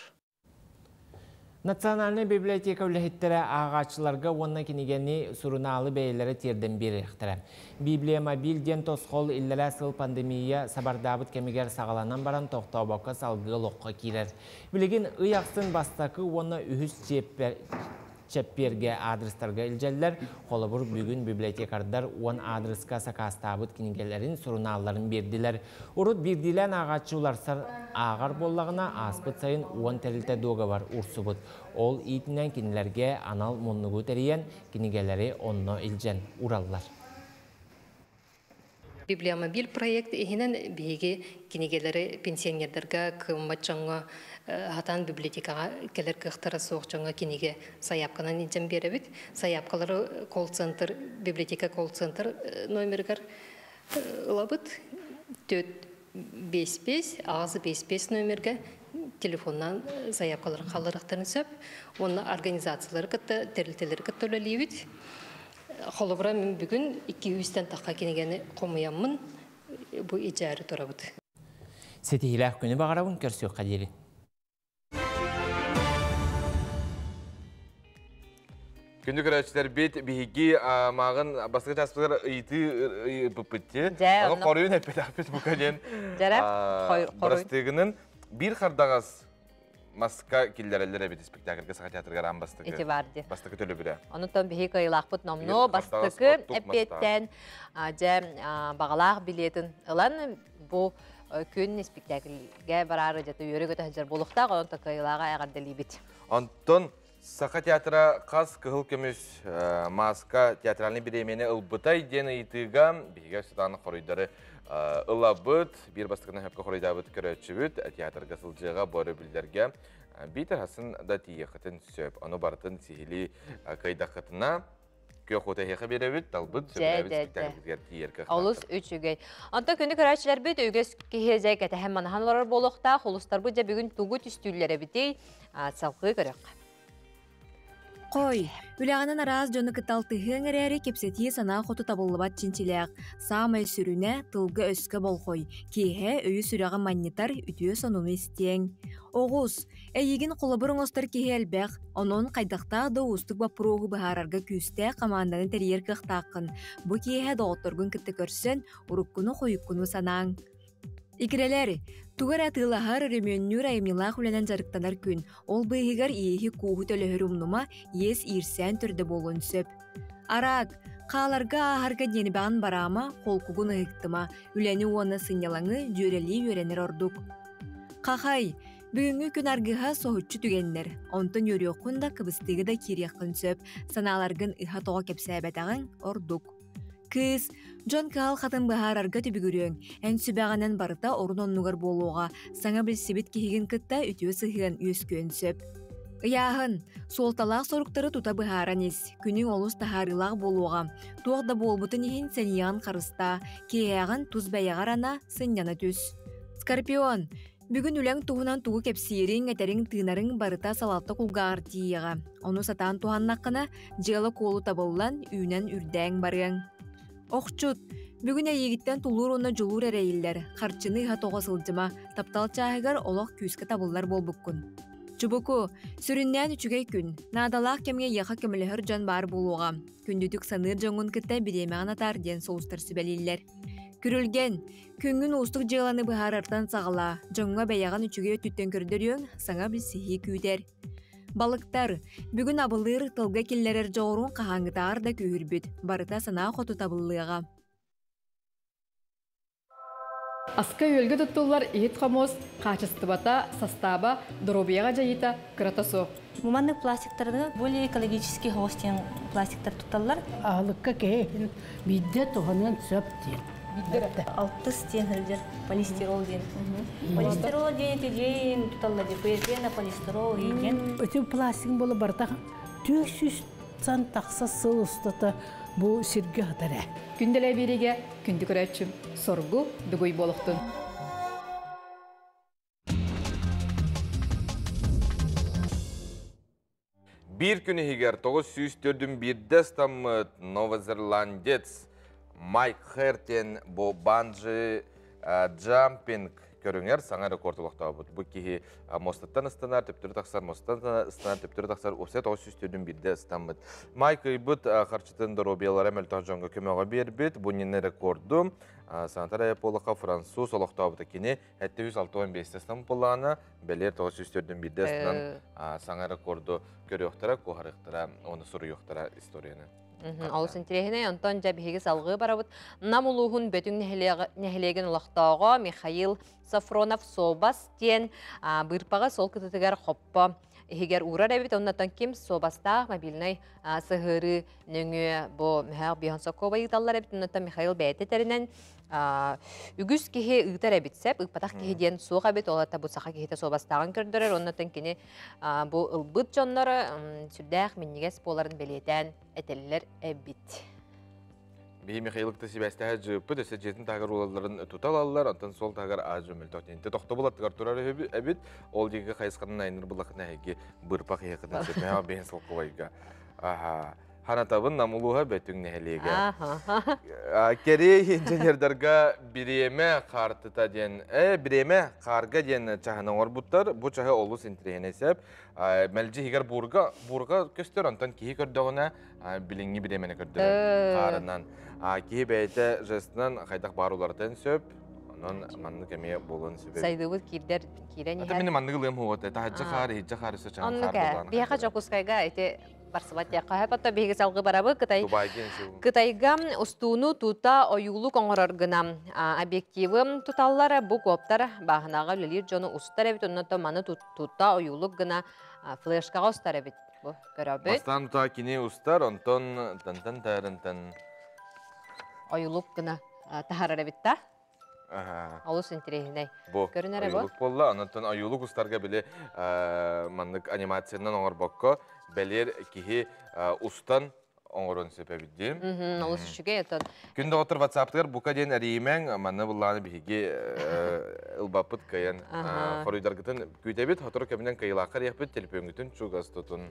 Национальный библиотека үліхеттері ағачыларға онна кенегені сұрыналы бәйлері терден бері ықтыры. Библия мобильден тосқол иллері сыл пандемия сабардабыт кемегер сағаланан баран тоқтаубаққа салғы лоққа керер. Білеген ұяқсын бастақы онна үхіс чепперге адрестарға илжеллер, қолыбыр бүгін библиотекардар он адреска сақастабыт кенегелерін сұрыналарын берділер. Урут берділен ағачыларсар ағар боллағына аспыт сайын 10 тәрілті доға бар урсубыт. Ол итінен кенелерге анал мұннығу тәрейен кенегелері онно илжен ураллар. Библиомобиль проект ихинен биги кинегелери пенсионердерге кыммачаңга хатан библиотекага келер кыхтара соокчаңга кинеге саяпканан инжен беребит. Саяпкалары колл-центр, библиотека колл-центр номергер ылабыт 455 ağzı 55 номерге телефоннан саяпкаларын халырыктарын сөп. Оны организациялары кытта терилтелери кыттөлөлүйбүт. Холобра мен бүгін 200-тен таққа кенегені қомыямын бұл ижары тұрабыды. Сетихилах күні бағарауын көрсі қадері. Күнді көрәтшілер бет бейгі мағын басқа жаспылар ұйты бұпытте. Ағы қорыйын әппет бұқаден. Бұрастығының бір қардағыз Маска киллереллер бит спектакльге сага театрга рам бастыгы. Этибарди. Бастыгы төлө бире. Онутон бихи кыйлакпыт номно бастыгы эппеттен же багалак билетін. Ылан бу күн спектакльге барары жата үйрөгө тажар болукта онто кыйлага агарделибит. Антон сага театра кас кыл көмүс маска театральный биремени ылбытай ден ыйтыга биге сутаны коройдары ылабыт, бір бастығынан хөпкі қорайдабыт көрәтшібіт, театрға сылжыға бары білдерге бейтер хасын да тиеқытын сөп. Оны бартын сихили қайдақытына көк ота хеқа беребіт, талбыт, сөбірәбіт спектакльдер тиеркі қылады. Олыс үч үгей. Анта күні көрәтшілер біт өгес кехезей кәті хәмманахан болуқта, қолыстар бұд бүгін туғы түстүлері бітей салқы көрек. Қой, үләғанын араз жоны кыталтығын әрі кепсеті сана қоты табылыбат чинчиләк. Самай сүріне тылғы өскі бол қой. Кейхе өйі сүріға маннитар үтіе сонуны істең. Оғыз, әйеген қолыбырың остар кейхе әлбәқ, оның қайдақта да ұстық бапыруғы бұхарарға күсті қаманданы тәрер қықтақын. Бұ кейхе доғыттырғын кітті көрсен, ұрыққыны қойыққыны санаң. Икірелер, тугар атылахар ремөннүр аймилах үләнен жарықтанар күн. Ол бұйығар иехи куғы төлі умнума ес ирсен түрді болын сөп. Арак, қаларға ағарға дені бағын барама, қолқуғын ұйықтыма, үләні оны сынялаңы жөрелі өренер ордук. Қақай, бүгінгі күн арғыға соғытчы түгеннер. Онтын өрі оқында кыбыстығы да кереққын сөп, саналарғын ұға тоға кепсәбәтағын ордук. Кыз, Джон Каал қатын бұхарарға түбігірің, ән сүбәғанын барыта орын оннығар болуға, саңа білсібет кехеген кітта үтіе сығын өскөн сөп.Ияғын, солталақ сорықтары тута бұхаран ес, күнің олыс тахарылақ болуға, туақда болбытын ехін сәниян қарыста, кейағын туз бәяғар ана сынняны түс. Скорпион, бүгін үләң туғынан туғы кепсиерің әтерің тыңарың барыта салатты құлғағыр тиеға. Оны сатан туғаннаққына жылы қолы табылан үйнен үрдәң барың. Оқчут, бүгін әйегіттен тулур оны жылур әрәйілдер, қарчыны ұға тоға сылжыма, таптал чағығар олық күскі табылар бол бұққын. Чубуку, сүріннен үчігей күн, надалақ кемге яқа көмілігір жан бар болуға, күндүтік саныр жоңын кітті биремеған атар ден соғыстар сүбәлейлер. Күрілген, күнгін ұстық жыланы бұхарартан сағыла, жоңға бәяған үчігей түттен көрдіріен саңа білсіхи күйдер. Балықтар, бүгін абылыр тылға келлерер жоғырын қағаңғытар да күйірбіт, барыта сана қоту табылыға. Аска өлгі тұттылар ет қамоз, қачыстыбата, састаба, дробияға жайыта, кыратасо. Муманның пластиктарды более экологический хостен пластиктар тұтталар. Ағылыққа кейін, бидде тұғынан сөптен. Алты стен хылдер полистирол ден. Полистирол ден тежен туталла депена полистирол еген. Өтө пластик болы барда 400 сан тақса сыл ұстата бұл сирге хатара. Күнделе бириге күндү көрөчүм соргу дугуй болуктун. Bir günü higer 904'de stammet Новозеландец Майк Хертен bu bungee jumping көріңер саңа рекордылықта бұд. Бұл кейі мостаттан ұстанар, төптірі тақсар, мостаттан ұстанар, төптірі тақсар, өсе 904'de стаммет. Майк бұд қарчытын дұробиялары мәлтақ жоңға көмеға бербет, бұл нені рекорду. Саңатар айаполыға француз олықта бұд кені 715'de стаммет болағына, бәлер 904'de станан саңа рекорду көріқтіра, қоғарықтыра, оны сұры yoқтыра историяны. Олыс интерехіне Антон Жабихеге салғы барабыд. Намулуғын бөтің нәхілеген ұлақтауға Михаил Сафронов Собас тен бұрпаға сол күтітігер қоппа. Егер урар әбет, оннаттан кем Собастақ мобильный сығыры нөңі бұл Михаил Бихансакова егіталар әбет, оннаттан Михаил бәйті тәрінен үгіз кеге ұйтар әбетсеп, ұқпатақ кеге ден соқ әбет, олата бұл сақа кегеті Собастағын көрдірер, оннаттан кені бұл ұлбыт жонлары сүрдәқ меннегес боларын белетен әтелілер әбет. Бей Михаилықта себәстәғі жүйіппі, дөсе жетін тағыр олаларын тұтал алылар, антын сол тағыр ажы мүлтөтенті. Тоқты болаттығар тұрар әбет, ол деге қайысқанын айныр бұлақын әйге бұрпақ еқідан сөпмәға бейін сол қовайға. Ханатабын намулуға бәтің нәхелеге. Керей инженердарға біреме қартыта ден, біреме қарға ден чағының орбуттар, бұл чағы олыс интереген есеп. Мәлжі егер бұрға көстер, онтан кейі көрдіғына біліңі біремені көрдір қарынан. Кейі бәйті жастынан қайдақ барулардан сөп, онын манны кәме болуын сөбеп. Сайдығыз кейдер кейрен егер? Мені манны ғылым хуғыты, тағаджы қары, хиджі қары сөчағын қар болған. Бияқа жоқұсқайға әйте барсыбат яққа həпатта бейгі салғы барабы Қытайға ұстуыну тута ойулу қоңырар ғына объективы тұталылары бұл көптар бағынаға үлелер жоны ұстар әбет, оннаты маны тута ойулу ғына флешкаға ұстар әбет. Бастан тұта кене ұстар, онтон тантан-тарынтан ойулу ғына тахарар әбет та? Олыс интерегіней. Көрінер әбі? Ойулук болла, онтон ойулук ұстарға біле мандық анимациянан оңыр баққа бәлер кеге ұстан оңырын сөпәбіддем. Олыс үшіге етін. Күнді отыр ватсаптығыр бұқа ден әреймен маны бұлланы біге ұлбапыт кайын. Қорыйдарғытын көйтәбет, отыр көмінен кайылақыр еқпет, телепөңгітін чуғыз тұтын.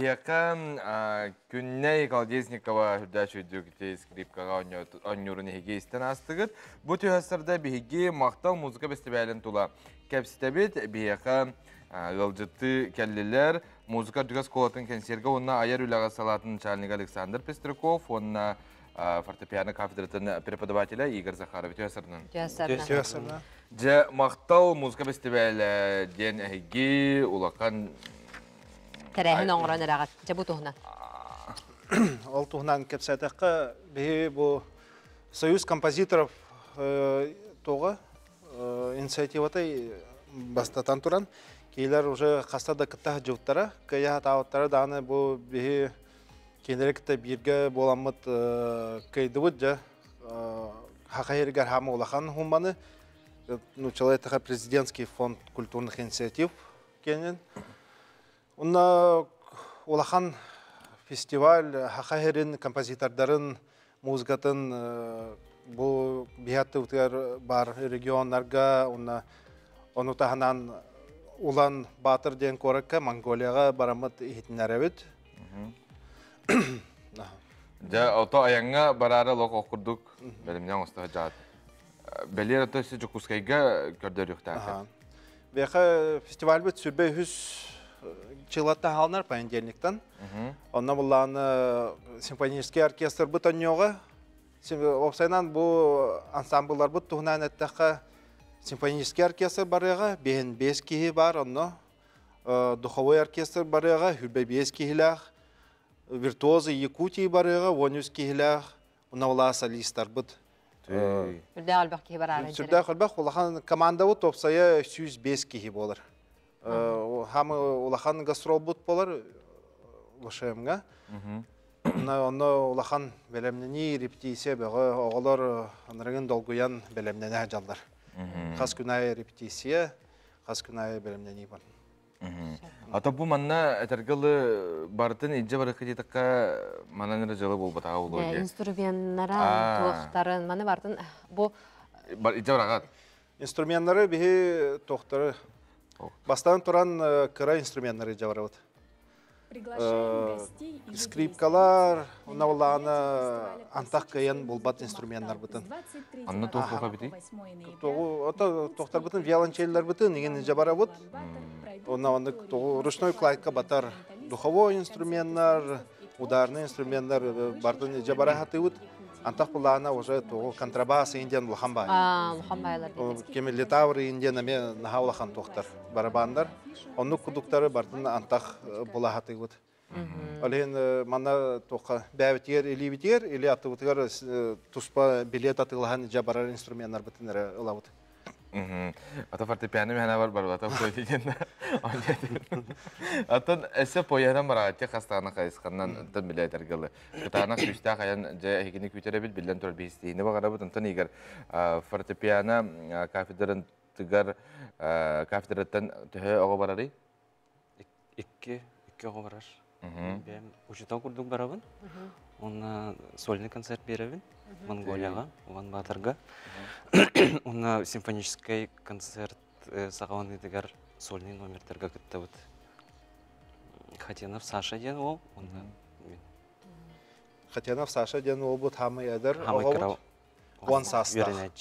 Бияка күннәй Колдезникова хүрдәш өйдөгіте скрипкаға оннюрын еге істен астығыд. Бұ түйәсірді бейге мақтал музыка фестивалін тула. Кәпсітәбет бияка ғылжытты кәллілер музыка дүгас қолатын консерге онна аяр үліға салатын начальник Александр Пестряков, онна фортепиано кафедратын преподавателя Игорь Захаров. Түйәсірді. Же мақтал музыка фестивалі ден әйге улақан Тәрәхін оңыран әрағат, жа бұ тұғынан? Ол тұғынан кәпсәтәққа бейі бұл Союз композиторов тоғы инициативатай бастатан тұран. Кейлер уже қастада кіттағы жауттара, кәйя тауыттары дағаны бұл бейі кенеректі бірге боламыд кәйдіуід жа хақайыргар хамы олақан хуманы. Человека президентский фонд культурных инициатив кенен. Онна улахан фестиваль хақайырын композитордарын музыкатын бұл бияты өтер бар регионларға, оны тағынан улан батыр ден көрікке Монголияға барамыд ехетінер әвет. Ото аяңға барары лоқ оқырдық бәлімнен ұстығы жады. Бәлер аты сі жүкускайға көрдер үқтәңгі? Бәқі фестиваль бүт сүрбе үз чылатта халнар понедельниктан. Онна бұлланы симфонический оркестр бұт оннеға. Опсайнан бұл ансамблар бұт тұғынан әттіққа симфонический оркестр барыға, бейін 5 кейі бар, онна духовой оркестр барыға, хүрбе 5 кейіләқ, виртуозы Якутии барыға, 13 кейіләқ, онна ола солистар бұт. Үрдә албақ кейі бар арынжыры? Үрдә албақ, олақан команда бұт опсая 105 кейі болыр. Хамы улахан гастрол бут болар лошемга. Оны улахан белемнени репетиция бағы оғылар анырыңын долгуян белемнени ажалдар. Қас күнай репетиция, қас күнай белемнени бар. Ата бұ манна әтергілі бардың еджі бары қедетіққа мананыры жылы бол батаға болу өте? Инструментнара, тоқтарын, маны бардың бұ... Еджі барағат? Инструменттары бейі тоқтары. Бастан тұран кыра инструменттары жаварабыд. Скрипкалар, уна олағаны антақ кайын болбат инструменттар бұтын. Анна тоқтуға біті? Тоқтар бұтын, виолончеллер бұтын, еген жаварабыд. Ручной клайка батар духовой инструменттар, ударный инструменттар бардың жаварахаты бұд. Антақ бұлағына уже контрабас инден ұлған бай. Кемі летавры инден әме наға ұлған тоқтар барабандар. Оны күдіктары бардың антақ бұлағаты бұд. Олеген мана тоққа бәвітер, или бітер, или аты бұтығар тұспа билет атылған жабарар инструменттар бұтынары ұла бұд. Ата фортепиано мәна бар ата көйтеген. Атын әсі пойянан бар ағатте қастағына қайысқаннан ұнтын білі әтергілі. Құтағына күшті қаян жа әкені көйтері біл, білден тұр бейістейіні бағара бұд. Ұнтын егер фортепиано кафедрын тұғар кафедраттан түхі оғы барары? Икки оғы барар. Бәм учетау күрдік барабын. Оны сольный концерт беребін. Монголияға, оған батырға. Оны симфонический концерт сағауын едігер сольный номердерға күтті бұд. Хатенов Саша ден ол. Хатенов Саша ден ол бұд хамы әдір оға бұд. Он састақ.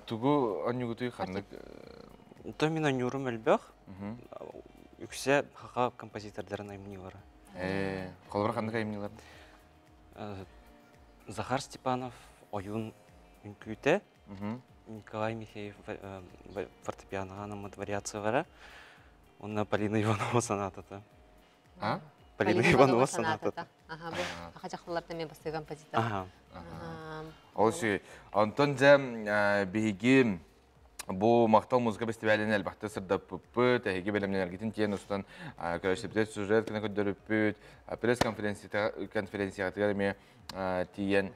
Тугу онюгутуй қандық? То мен онюрым әлбәқ. Үксе хақа композитордарын аймнилары. Қолбар қандық аймнилары? Захар Степанов ойын үнкүйті, Николай Михеев фортепианоға намыд вариация бара, оны Полина Иванова санатыты. Полина Иванова санатыты. Аға жақыларда мен басты композитор. Ол шүй, Антон жа бейге бұл мақтал музыка фестивалін әлбақты сырда пүппіт, әйге бәлемнен әргетін тиен ұстан көрішіпті сюжет кіні көддір үппіт, пресс-конференцияға тігерме тиен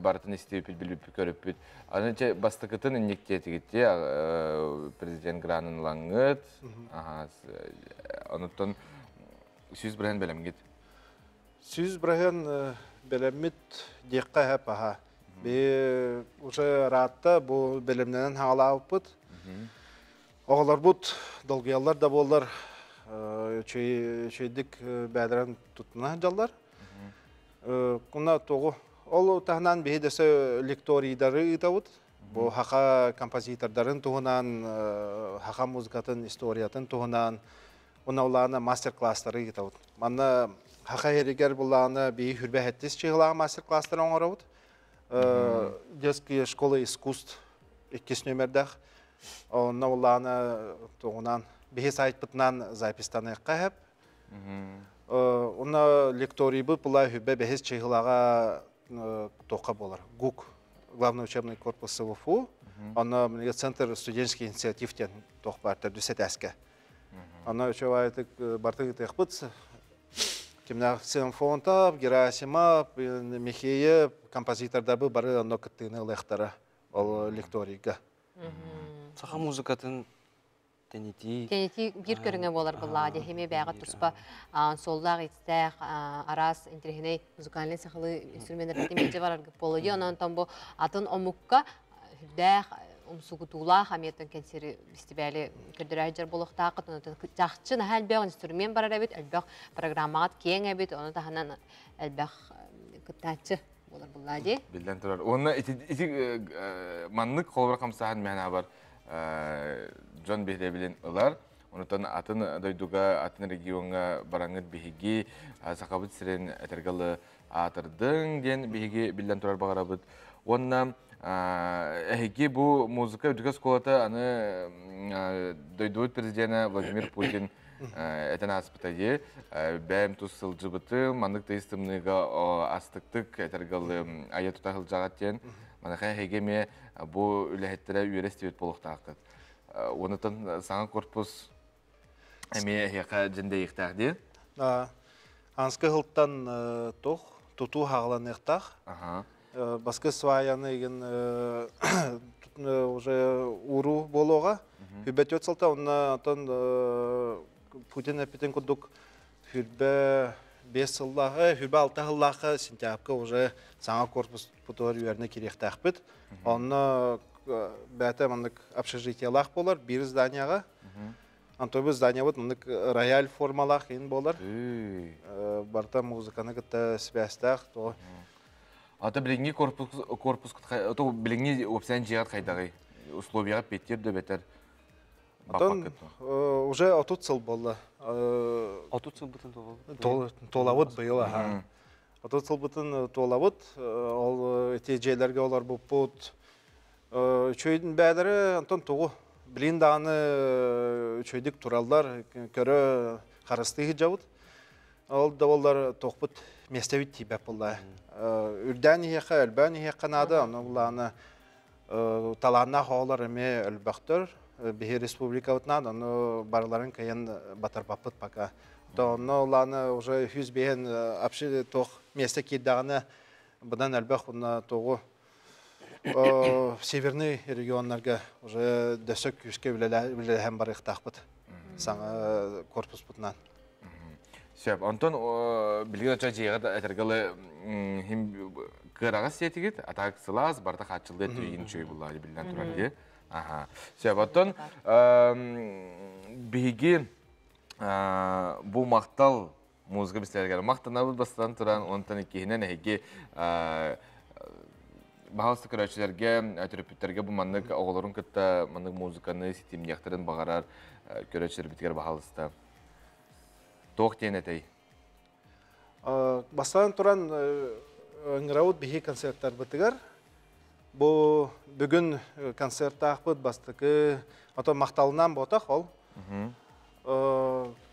бартын істеу біліп көріппіт. Анынча бастықытын үннекте тігітте президент Гранын лаңғыт, аныттан сүйіз бірген бәлемгет? Сүйіз бірген бәлеммет деққа әп аға. Бе уже ратта бұл бәлемнен хаңала ауыппыт. Оғылар бұд, долгиялар да болар чөйдік бәдірін тұтына жаллар. Құна тоғы. Ол тағынан бейдесі лекториydары ұтауыд. Бұл хақа композитордарын тұғынан, хақа музыкатын, историятын тұғынан, ұнаулағына мастер-класстары ұтауыд. Манна хақа ерегер бұлағына бей хүрбе әттес чығылаға мастер-класстары оңырауыд. Детские школы искусств 2 нөмірдәқ. Ұнаулағына тұғынан бей сайт бұтынан запистаны қағып. Оны лекторий бұл бұлай хүрбе бейіз чығылаға тоқа болар. ГУК, главный учебный корпус СВФУ, оны центр студенческий инициативтен тоқ бартыр дүсет әске. Оны үшевайты бартығы теқ бұтсы. Кемнақ Симфонтап, Герасимап, Михеев, композитордар бұл бары оны күттігіні лектары ол лекторийға. Саха музыкатын Тенети бир көріңе болар бұлла, дехеме бәғі тұспа соллақ етстәқ, арас, интерегіне музыкалinen сақылы инструментер демеде бар арғы болуды. Онан там бұл атын омукка хүрдәқ, омсуғытула хаметтен кәнсері фестивалі көрдірәжер болуқтақыт. Онан жақчын әлбәқ инструмент бар әрәбет, әлбәқ программағат кең әбет, оны тағынан әлбәқ күттәтші болар бұлла де. Білден тұрар. Оны маннық қолбар қамсаған мәна бар. Жон бейде білен ұлар. Онытан атын дойдуға, атын регионға бараңыт бейге сақабыт сірен әтергалы атырдың ден бейге білден тұрар бағара бұд. Онна әйге бұл музыка өтігі сколата аны дойдуыт президенті Владимир Путин әтен аспытайы. Бәйім тұсыл жыбыты, мандық тейстімніға астықтық әтергалы айы тұтағыл жағаттен. Манақай әйге ме бұл үләхеттері үйересті өт болуқта ақыт. Онытын саңа корпус әме әйеқа жінде еқтәғді? Анскы ғылттан тоқ, тұту хағылан еқтақ. Басқы сваяны еген уже уру болуға. Хүбәт өтсілті, онын Путин әпетен күдік хүрбә 5 жыллағы, хүрбә 6 жыллағы сентябрьға уже саңа корпус бұтығыр үйеріне керектәқ біт. Оны бәті мұндық общежитиялақ болар, бір зданияға. Антобы здания бұд мұндық рояль формалақ ең болар. Барта музыканы күтті сібәстәқ. Ата біліңгі корпус, біліңгі өпсән жиғат қайдағы? Условияға беттер ді бәтер? Уже 30 сыл болды. 30 сыл бұтын толавыд бұйыла. 30 сыл бұтын толавыд. Ол өте жейлерге олар бұл бұд. Чөйдің бәдірі антон тоғы білін дағаны чөйдік туралдар көрі қарыстығы жауыд. Ол да олар тоқпыт местәвіт тейбәп болды. Үрдән еқі, әлбән еқі қанады. Оны таланна қоғылар әме әлбәқтір. Бехе республика ұтнады. Оны барларын кәйін батар бапыт пака. Оны оланы уже 100 бейін апшы тоқ месті кейдағаны бұдан әлбәқ тоғы северный регионларға уже дөсік күшке білеләхен бар иқтақпыт саңа корпус бұтынан. Сөп, Антон білген өтші жейғат әтергалы қырағыз сетігет, атақ сылаз, барда қатшылды түйін чөй бұллады білден тұрады. Сөп, Антон бейге бұл мақтал музыка бістергері. Мақтана бұл бастан тұран, онтан екейінен әйге Бағалысты көрәтшілерге, әтіріпіттерге бұл маңнық оғылырын күтті маңнық музыканы, сетімнияқтарын бағарар көрәтшілер біткер бағалысты. Тоқ дейін әтей? Бастан тұран өңірауыд бейі концерттар бұтығар. Бұл бүгін концертті ақпыд бастықы мақталынан ботақ ол.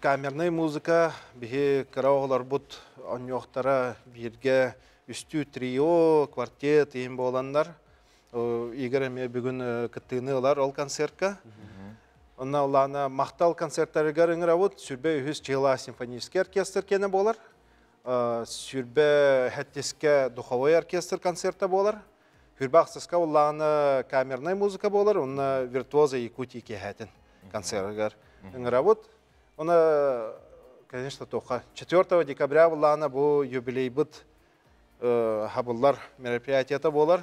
Камерный музыка бейі кірауғылар бұд оңоқтара бірге үстү трио, квартет, ең боландар. Егер әме бүгін күттіғіні олар ол концертка. Онна оланы мақтал концерттарығар үңір ауыд, сүрбе үхіз Чила симфонический оркестр кені болар. Сүрбе әттеске духовой оркестр концерта болар. Хүрбе ақсысқа оланы камерный музыка болар, онна виртуоза Якутии кехәтін концертығар үңір ауыд. Оны, конечно, тоқа. 4 декабря оланы бұл юбилей бұд хабыллар мероприятията болар.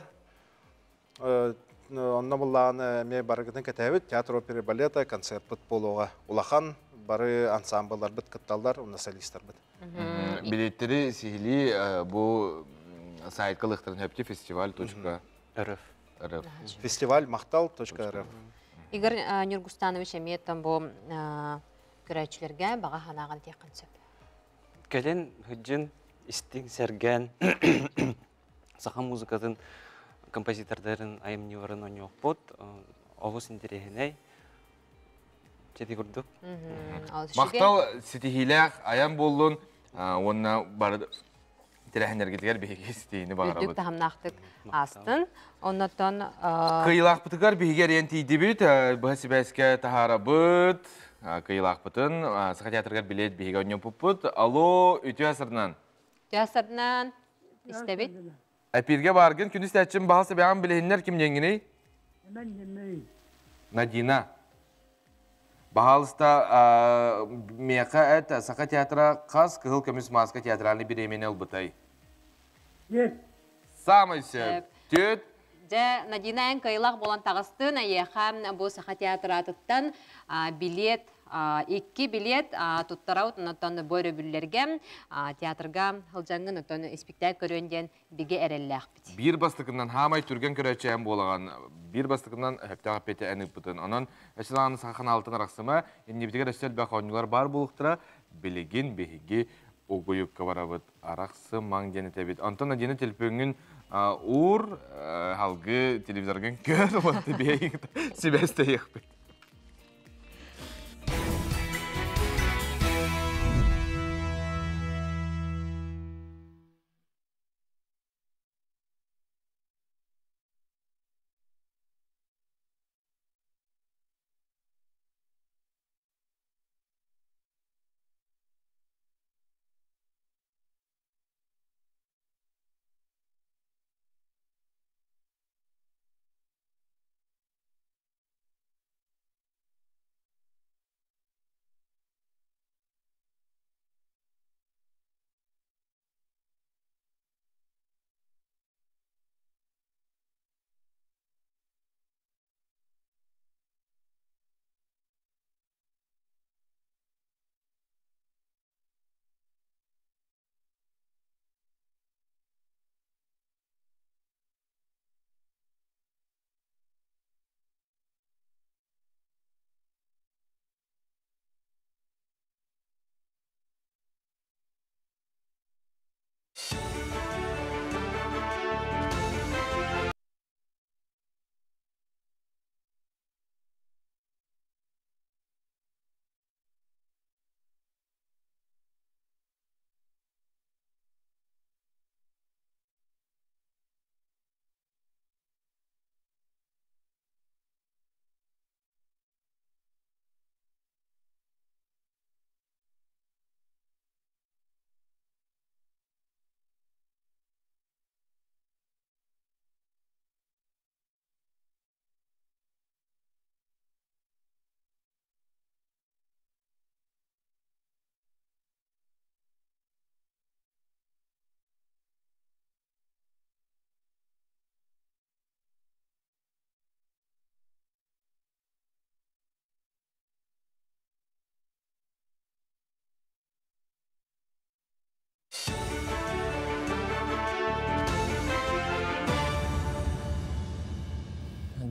Онна бұллағаны ме барғытын кәтәбіт театр, опера, балета, концерт бұт болуға. Улахан бары ансамбльлар бит кытталдар, уна солисттар бит. Билеттери сихили бу сайтка лыктырын хөпти festival.rf. Фестиваль мактал.рф. Игорь Нюргустанович эметтен бу көрәчләргә бага ханаган текин сөп. Келен хүджин истин серген саха музыкатын композитордарын айымневарын оньоқпот оғыз интерегеней жети күрдік. Мақтал сетихилях аян болдun онна барды тирәһенергетигер беге стейни багарабыт. Үдүк тахамнактык астын. Оннотон Кыйлах бытыгар бегер ентиди бит, бәсибәскә тахарабыт, кыйлах бытын, саха театргар билет беге оньон пуппут. Алло, үтү асырнан. Театрнан истебит. Әпирге баргын, күн истәтчим бағасы бәған білейінлер кім деңгіне? Надина. Бағалыста меқа әт сақа театра қас кығыл көміс маска театральный бір емені ұлбытай. Самый сөп. Төт. Надина ән кайлақ болан тағыстын, әйеқам бұл сақа театратыттан билет, 2 билет туттарау тоннаттан бөрі бүллерге театрға хылжаңын оттан спектакль көренден биге әрелләқ бит. Bir бастықынан хамай түрген көрәчі ән болаған. Bir бастықынан әптіға петі әнік бұтын. Онан әшілағаны саққан алтын арақсыма, еннебітігер әшіл бәқауынылар бар болықтыра, білеген бейге оғойып каварабыт арақсы маң дені тәбет. Антон әдені телпіңін ұр халғы телевизорген көр ұмытты бейін себәсті еқпет.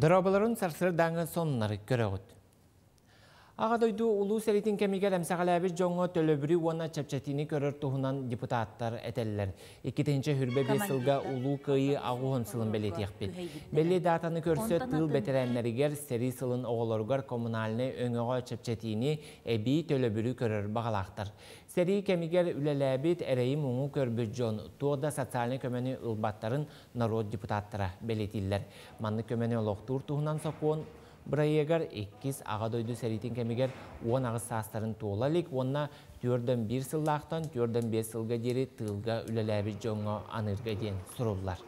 Дробаларын сарсыр даңы соннары көрігіт. Ағадойду улу сәретін кемигер әмсағалабы жоңы төлөбірі уана чапчатini көрір тұхынан депутаттар әтәлілер. 2-ші хүрбе бесілға улу күйі ағуын сылын бәлеті еқпет. Бәлі датаны көрсі тыл бәтірәнлерігер сәрі сылын оғылырғар коммуналны өңіға чапчатini әбі төлөбірі көрір бағалақтар. Сәрі кемигер үләләбет әрейі мұңы көрбіт жон туғда социальны көмені ұлбаттарын народ депутаттара бәлетілер. Манны көмені олықтур тұхынан соқуын Бұрайегар 2 ағадойды сәретін кәмегер 10 ағыз састарын туылалик, онына 4-1 сыллақтан 4-5 сылға дері тылға үләләбі жоңға анырға ден сұрулар.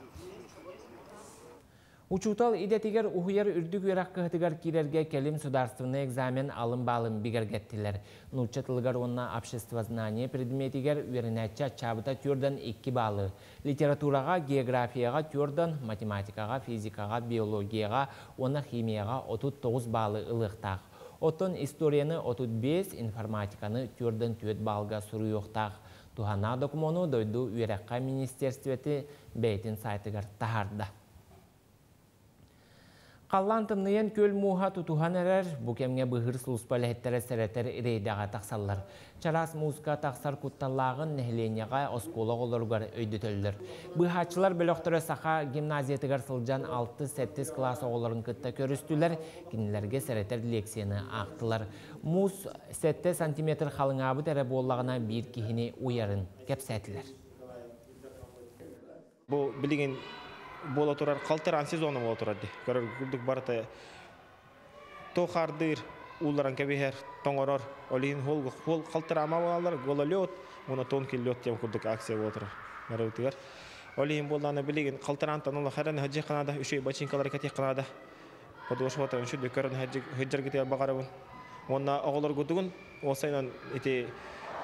Учутал идетигер ухуяр үрдік верақ кығытыгар кирерге келім сударственный экзамен алым-балым бігергеттілер. Нучатылгар онна обществознание предметигер верінәтча чабыта 4-2 балы. Литератураға, географияға 4, математикаға, физикаға, биологияға, онна химияға 39 балы ылықтақ. Отон историяны 35, информатиканы түрден түйет балға сұру yoқтақ. Тухана докумону дойду үйраққа министерстветі бәйтін сайтығар тахарда. Қаллан тымныен көл муха тутухан әрер, бұкемге бұғыр сұлыспалы әттері сәрәтер рейдаға тақсалар. Чарас музыка тақсар құтталағын нәхленеға осколы олырғар өйдетөлдір. Бұхатшылар бөліқтірі сақа гимназиятығар сылжан 6-7 класс оғыларын күтті көрістілер, кенілерге сәрәтер лекцияны ақтылар. Муз 7 сантиметр қалыңабы тәрі болағына бір кехіне уярын кәпсәтілер. Бұл білеген бола тұрар қалтыран сезоны бола тұрады. Көрір күрдік барыты тоқардыр, уларан кәбейер, тоңырар, олейін хол қалтырама болалар, гола лёт, оны тонкел лёт тем күрдік акция бола тұрар. Олейін боланы білеген қалтыран танулы қараны хаджи қанада, үшей бачинкалар кәтек қанада. Подуаш бота, үші дөкерін хаджар кетер бағарабын. Онна оғылар күдігін, осайнан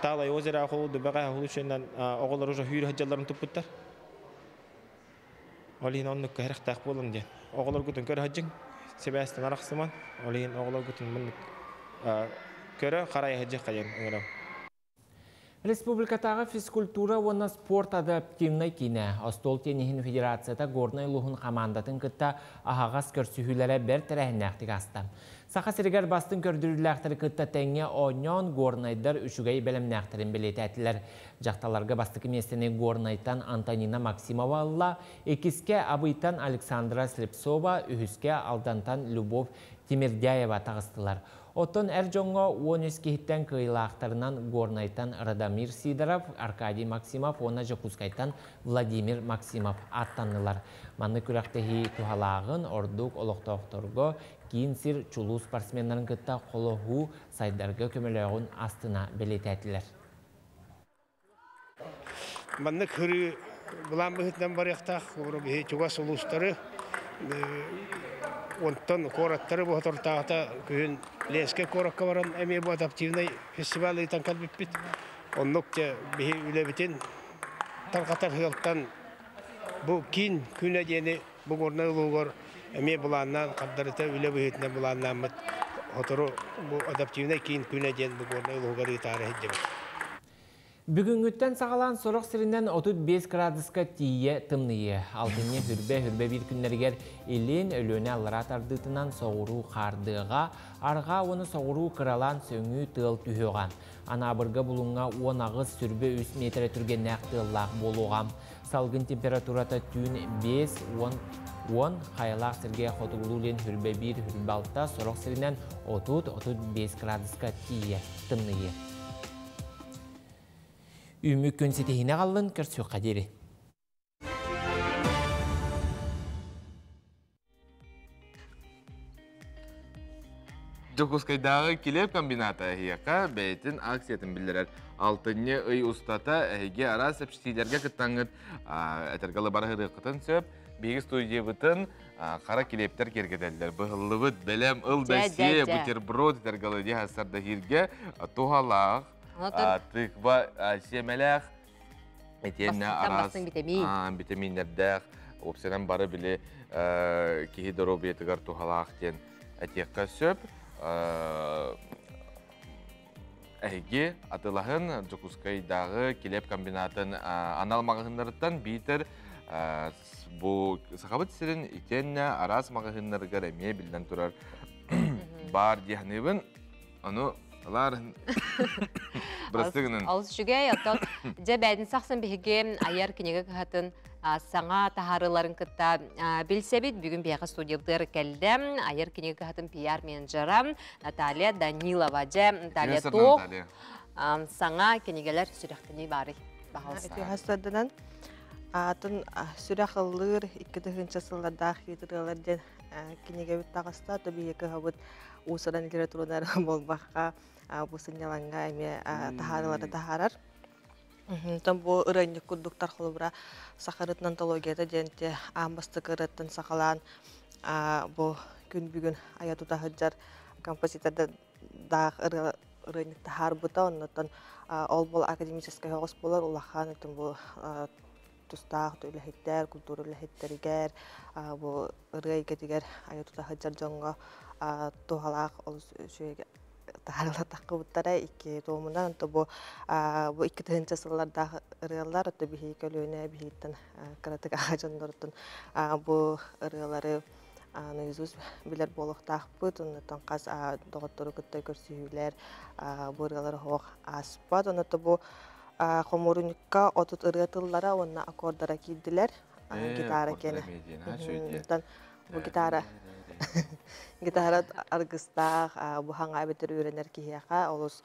талай озера қолды баға құлышынан оғылар ұжа хүйір хаджаларын тұппыттар. Олейін онны кәріқтақ болын ден. Оғылар күтін көр хаджың, себәстін арақсыман, олейін оғылар күтін мұнық көрі қарай хаджық қайын ұңырам. Республикатағы физкультура оны спорт адаптивный кейіне. Остол тенихин федерацията горнай лухын командатын кытта ағағас көрсүхілері бір тәрәхінәқтік астам. Сақа сірігер бастың көрдіріліқтері кытта тәңе ойнен горнайдар үшігей бәлімнәқтерін білеті әтілер. Жақталарға бастықы местені горнайтан Антонина Максимова алла, екіске абыйтан Александра Слепцова, үхіске алдантан Любовь Тимирдяева тағыстылар. Отон әр жоңға 13 кейттен кыйлақтарынан горнайтан Радамир Сидоров, Аркадий Максимов, оны Жокускайтан Владимир Максимов аттанылар. Манны күрәқтегі тухалағын ордук олықтауқтырғы кейін сир чулу спортсменларын кытта қолығы сайдарға көмелеуін астына белетәтілер. Манны күрі бұлан бұхытнан барықтақ, чуғас ұлыстары, онтан кораттары бұхатыртағыта күйін леске коракка баран әме бұл адаптивный фестивалы танкал біппіт. Оннық те бейі үлебітен танқатар хылттан бұл кейін күн әдені бұл орны ұлығыр әме бұланнан қаддарыта үлебітіне бұланнан мұт отыру бұл адаптивный кейін күн әден бұл орны ұлығыр ұйтары әдеміз. Бүгінгіттен сағалан сорақ сірінден 35 градуска тие тымныя. Алтыне хүрбе бір күннергер елен өлөне алыра тардытынан соғыру қардыға, арға оны соғыру қыралан сөңі тыл түйеған. Анабырға бұлыңға 10 ағыз сүрбе 3 метрі түрген нәқтыллақ болуғам. Салғын температурата түйін 5-10 қайлақ сірге қотығылулен хүрбе 1 хүрбе алтта сорақ сірінден 30-35 градуска тие тымныя. Үмік күн сетехіне қалын көрсі қадері. Жокускайдағы келеп комбината әйеқа бәйтін акциятын білдірер. Алтынне үй ұстата әйге ара сәпшетейлерге күттаңыд әтергалы барағыры қытын сөп, бегі студия бұтын қара келептер кергедәлдер. Бұғылы бұт, бәлем, ұл бәсе, бутерброд әтергалы де асарда хирге туғалақ, тықба семеләқ, етенне арас витаминдердәқ, опсенен бары біле кейі дұробетігар туғалақ ден әтеққа сөп, әйге атылағын Жокускайдағы келеп комбинатын анал мағығынларыттан бейтір бұл сақабыт сірін етенне арас мағығынларығар әме білден тұрар бар дияғыныбын, оны Аларын бірістігінің. Алыс жүгей, оттан же бәдін сақсын бігіге аяр кенеге қағатын саңа тахарыларын кітта білсебет. Бүгін бияғы студиялдыр кәлдім. Аяр кенеге қағатын пиар менеджерам Наталья Данилова. Же Наталья Тоқ саңа кенегелер сүректіні бары бағалысы. Хастадынан атын сүрекілір 2000 сылладақ етірілерден кенеге өттағыста төбейекі ғабыт Усыран литературалар болбаққа бұсыняланға әме тахарылары тахарар. Там бұл ұрайны күрдіктар қолыбыра сақарытын антологияда денте амбасты кырыттын сақалан бұл күн бүгін аятута ғыджар композиторда дақ ұрайны тахар бұта. Оннаттан ол бұл академический хоғыс болар. Улахан өтін бұл тустақ үләхеттер, культура үләхеттерігер, бұл ұрай кетігер аятута ғыджар жоңға туһалаах олус шүйеге таарыла таккыбыттара икки туомунан бу икки тыгынча сыллардағы ырыаллар отто бихи көлүүнэ бихиттен кыратык ажондордун бу ырыалары наизусть билер болохтаахпыт оннотон каз доготтору кытта көрсүүлэр бу ырыалары хоох аспат оннотто бу хомурунукка отут ырыатыллара онна аккордара кийдилер гитара кene бу гитара аргыстаах бу хаңа бетер үйренер кихиаха олус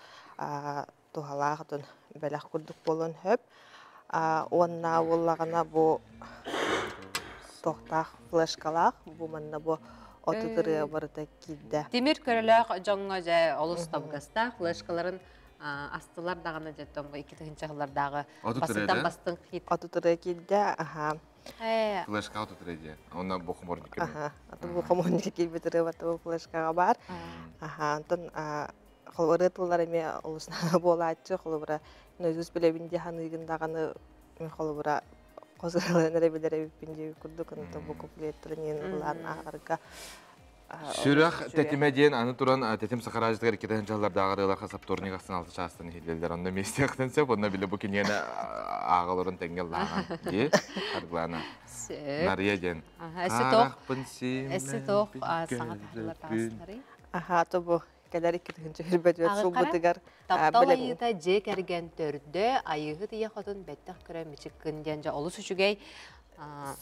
тухалаахтын белах курдук болон хөп онна уллагана бу тохтаах флешкалаах бу манна бу отутыры барыта кидде Темир көрөлөк жоңго же олус табгаста флешкаларын астылар дагана жеттонго 2-чыгылардагы басыдан бастын хит отутыры кидде Флешка отутыры онна бу хоморник бу хоморник кибитире бату флешкага бар антон холборытылар эме олусна болаачы холбора нөзүс билебинде ханыгындаганы холбора козгаланары билере бипинде курдук анта бу куплеттерин улан арга Сүрах тетимедиен аны туран тетим сахараждыгар кетен жаллардагы ырыалар хасап турник астын алты частын хилелдер онда местектенсеп онда биле бу кинени агаларын теңгеллаган ди арглана Мария ден эссе тох саңа тахлар то бу кедер иккитинче хилбетет сулбытыгар тапталайыта же керген төрдө айыгы тия хотун беттек көрө мичиккин денже олус үчүгей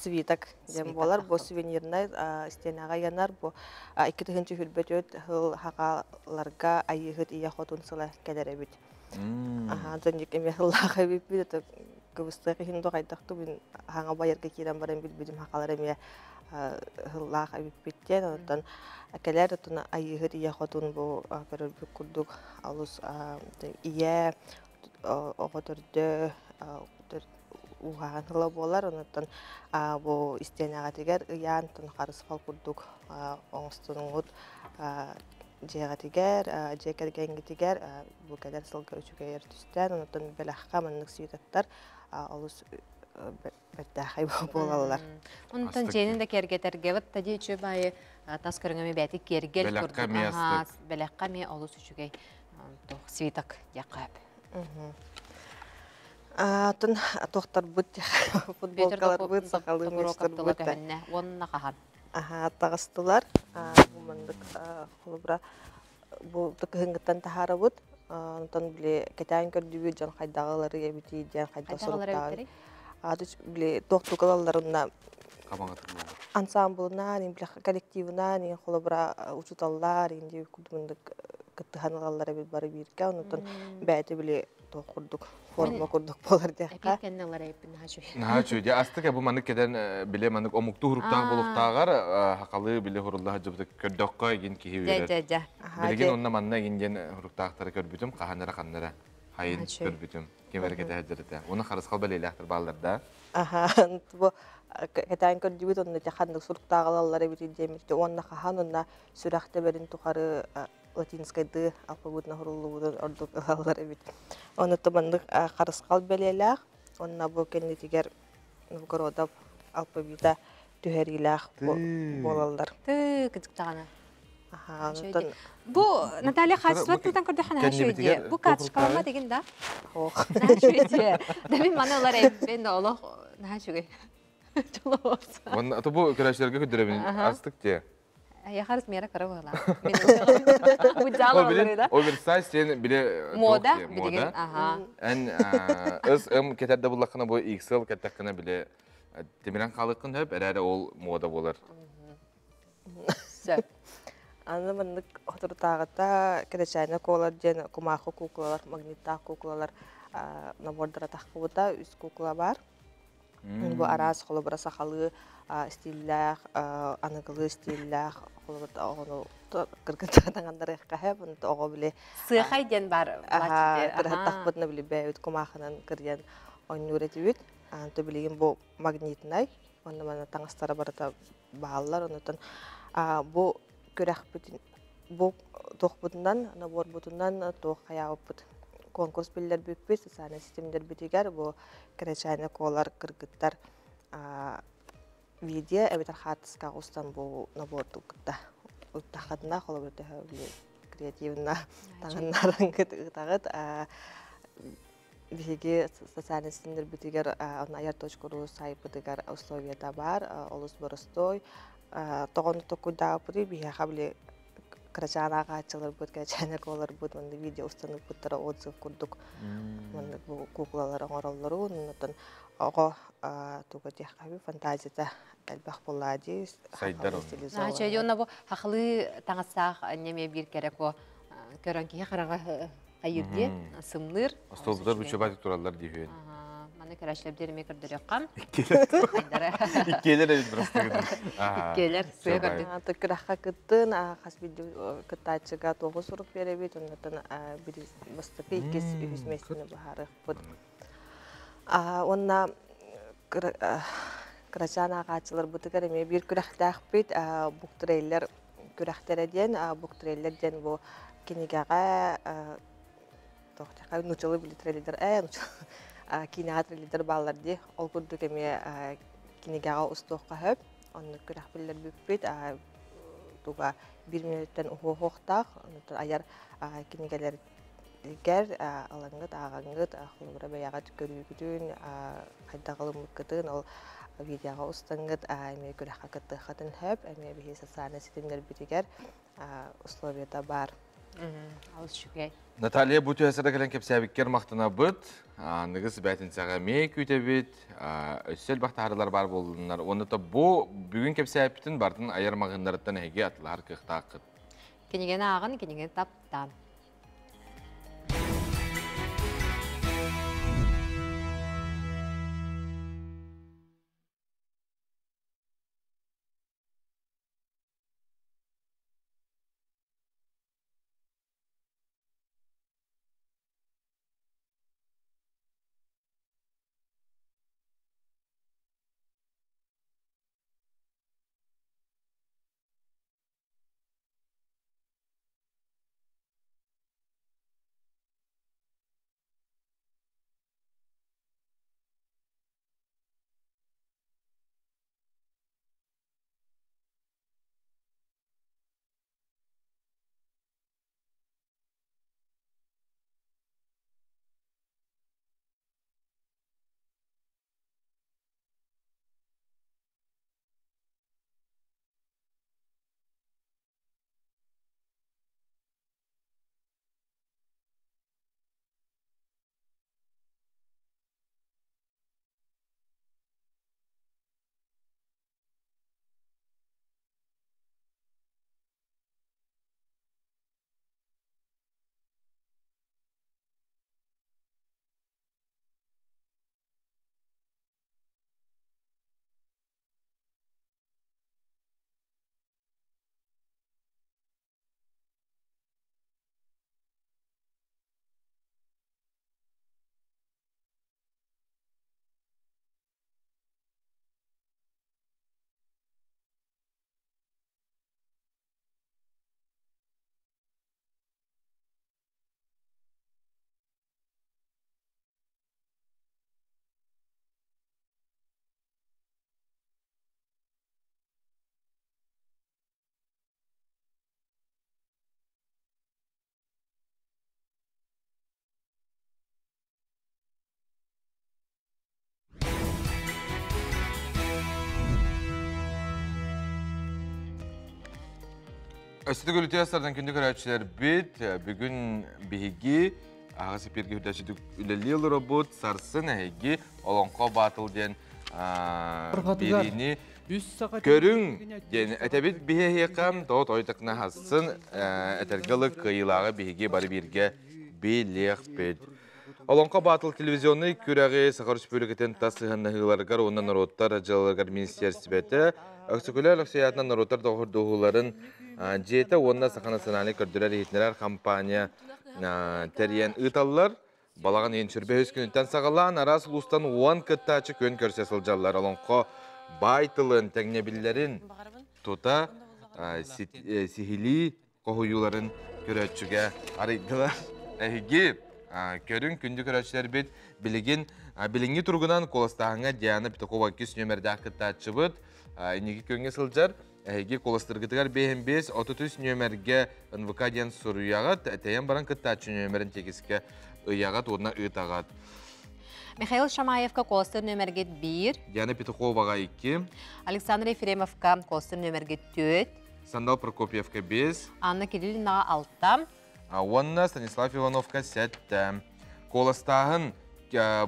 свитак дем болар бу сувенирный стенага янар бу 2-нчы хилбетет хыл хакаларга айыгы тия хотун сыла кедеребит донник эме хыллага бипит кыбыстыгы хиндо кайдакту бин хаңа байырга кирен барам билбидим хакалар эме хыллага бипиттен онтон акелер тона айыгы тия хотун бу көрөлбүк курдук алус ие оготөрдө угаан хыла болар онтон бу стенага тигер ыян тон карыс фал курдук оңстунуңут жега тигер жекергенги тигер бу кедер сылга үчүгө эртүстен онтон белахка маннык свитаттар алус беттахай болалар онтон женин да кергетерге вот тади үчү бай тас көрүнгөмө бети кергел курдук белахка ме алус үчүгө свитак якап Тон тохтар бут футболкалар бут сакалы мештер бут онна кахан тагыстылар мындык холбра бу тыгынгыттан тахара бут онтон биле кетен көрдүбү жан кайдагылары эбити ден кайда сорта биле тохтукаларына ансамблына биле коллективына не холбра учуталлар инде кудмындык кыттыханалар бит бары бирке онтон бәте биле тохурдук форма курдук болар дияка. Кеннелер эпин хачу. Хачу. Я астык бу манык кеден биле манык омукту хуруктагы болуктагар хакалы биле хурулла жыбык көрдөккө ген киһи берет. Билген онна манна генген хуруктагтары көрбүтүм, каханара каннара. Хайын көрбүтүм. Кемерге тәҗрибе. Уны харыс калбал электр балларда. Бу кетен көрдүбүт онда жахандык суруктагылар бит демирде онна кахан онна сүрахте берин тухары латинскайды алфавитна хуруллубудан ордук алалар бит. Оны томандык карыскал белелах, онна бу кеннитигер Новгородов алфавита түһәрилах болалар. Кызыктаганы. Бу Наталья Хасват тутан көрдө хана шөйдө. Бу катышкалма деген да. Ох. Шөйдө. Дәби маналар эппен олох на шөйгө. Чолос. Онна бу көрәшләргә көдөрәбин астык те. Я харыс мера каравала. Мен бу жалалар да. Оверсайз сен биле мода билген. Ан өз кетәрдә буллакына бу XL кетәккәнә биле темиран халыкын хөп әрәре ол мода булыр. Сөп. Аны мындык отуртагыта керечәне колар ден кумахы куклалар, магниттак куклалар набордара такыбыта үз кукла бар. Бу арас холобра сахалы стиллях, аныгылы стиллях, холобра ону кыргызтагандары кахап, аны ого биле сыхай ден бар. Такбытны биле бәйт кумахынан кирген ойнуретибит. Анты билеген бу магнитнай, аны мана таңыстары барыта баалар, онутан бу көрәхбүтін, бұл тоқбүтінен, набор бұтынан тоқ қаяғып конкурс білдер бүкпіз, социальный системдер бүтігер, бұл керечайны қолар кіргіттар видео, әбетер хатысқа ұстан бұл набор тұқытта. уттахатна холобурда креативна таңыннарын кытагыт биһиги социальный синдер битигер аяр.ру сайпытыгар условията бар олус боростой тогон токуда пури биһи хабли крачана качылар бут качана колор бут мындай видео устанып буттара отзыв курдук мындай куклалар оңороллору нутун ого туга техаби фантазията элбах боллади сайдар чайона бу хахлы таңсак неме бир керек о көрөн ки карага айырды сымныр Остолдар bu çöbet turallar diyor. Mane karaşlar derime kırdırıyor kan. İkkeler edin İkkeler suya kırdı. Tıkıraka kıttın, has video kıttaçıga toğu suruk verebit, ondan biri bastıkı ikis ühüzmesini baharı bud. Onna kıraçan ağaçlar butıkar eme bir kürektak bit, buktureyler kürekter edyen, buktureyler den bu kinigaga tohtaqa nuçalı bilitrelidir kinatrelidir ballardi ol kurduk eme kinigaga ustuqqa höp onu kürak biller büppit tuga 1 minuttan uhuqtaq onu ayar kinigalar ger alangıt ağangıt xulubra bayaga tükörügüdün qaydaqalım mıkkıtın ol videoga ustangıt eme kürakqa kıttı xatın höp eme bihi sasana sitimler bitiger условията бар. Наталья bu tüyesere gelen kepsəbikkər maqtına bıt, nıgız bətin səğə mey kütəbit, össel baxtarılar bar bolunlar. Onu da bu bugün kepsəbitin bardın ayarmağınlarından hege atlar qıqtaqıt. Kenigene ağın, kenigene taptan. Östü gülütü yaslardan kündük öğretçiler bit, bugün bihigi, ağası pirgi hüdaşıdık üleli robot, sarsın hegi, olonko batıl diyen birini körün, yani etebit bihe yakam, doğut oytakna hassın, etergalı kıyılağı bihigi bari birge bilek bit. Olonko batıl televizyonu küreği Sakar Süpürgeten tasıhan nahılargar, ondan narotlar, acılargar ministersibete, Aksaküler aksiyatından narotlar doğurduğuların Jeta onda sakana sanali kördüler hitneler kampanya teriyen ıtallar balağın ençürbe hüskünütten sağalan aras ulustan 10 kıttaçı kön körse sılcalar alonko baytılın teknebillerin tuta sihili kohuyuların köröçüge araydılar. Ehigi körün kündü köröçler bit bilingi turgunan kolastağına Diana Pitakova 2 nömerde kıttaçı bit inegi könge sılcar Әйге коластыргытыгар бейінбес, 33 нөмерге НВК ден сұруяғат, әтәйен баран кыттачы нөмерін тегіске ұяғат, одына ұйтағат. Михаил Шамаевка коластыр нөмерге 1. Диана Петуховаға 2. Александр Ефремовка коластыр нөмерге 4. Сандал Прокопьевка 5. Анна Кириллинаға 6. Онна Станислав Ивановка 7. Коластағын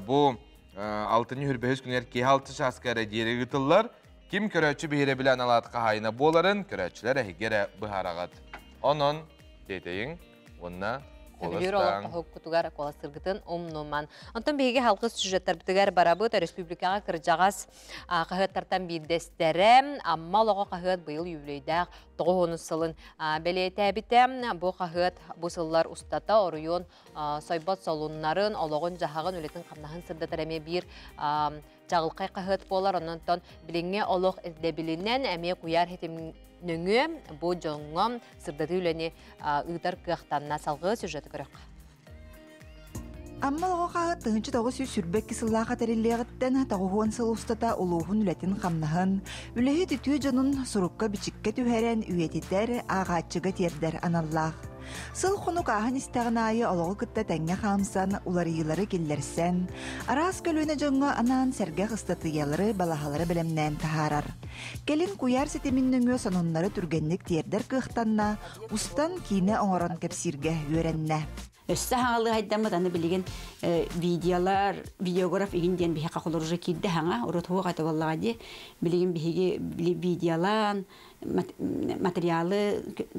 бұл 6 хүрбәйіз күнер кей 6 шаскары дері ғытылар. Ким көрәтші бейірі білән алатқа хайына боларын, көрәтшілер әйгері бұхарағат. Onun детейін, онна коластан. Кутугар коластыргытын умнуман. Онтон бейге халқы сюжеттар бітігер барабыт, республикаға кыржағас қағыттартан бейдестері, амма лоға қағыт бұйыл ювлейдәқ 9 сылын бәлейті әбітем. Бұл қағыт бұл сыллар ұстата орыйон сайбат салуннарын, олығын жағағын өлетін қамнағын сырдатар әме бір жағылқай қағыт болар. Онтон біліңе олық әдебілінен әме құяр хетім нөңі бұл жоңым сырдаты үләне ұйтар қияқтанына салғы сюжеті көрек. Аммалығы қағыт тұғынчы тоғы сүй сүрбек кісіллаға тәреллеғіттен тағуын сыл ұстата ұлуғын үләтін қамнағын, үләхі түтүй жонын сұрыққа бичікке түхәрен үйететер ағатчыға тердер аналлақ. Сыл құнық ағын істіғін айы олығы күтті тәңе қамсан, уларыйлары келлерсен, арас көліне жоңға анан сәргәқ ұстатыялары балағалары білімнен тахарар. Келін куяр сетемін нөңі сонынлары түргенлік тердер қықтанна, ұстан кейіне оңырын кәпсирге өренне. Өссі хаңалы хайдамыд аны білеген видеолар, видеограф егінден бігі қақылыр ұжы кейді хаңа, ұрытуы қайты боллаға де, білеген бігі видеолан, материалы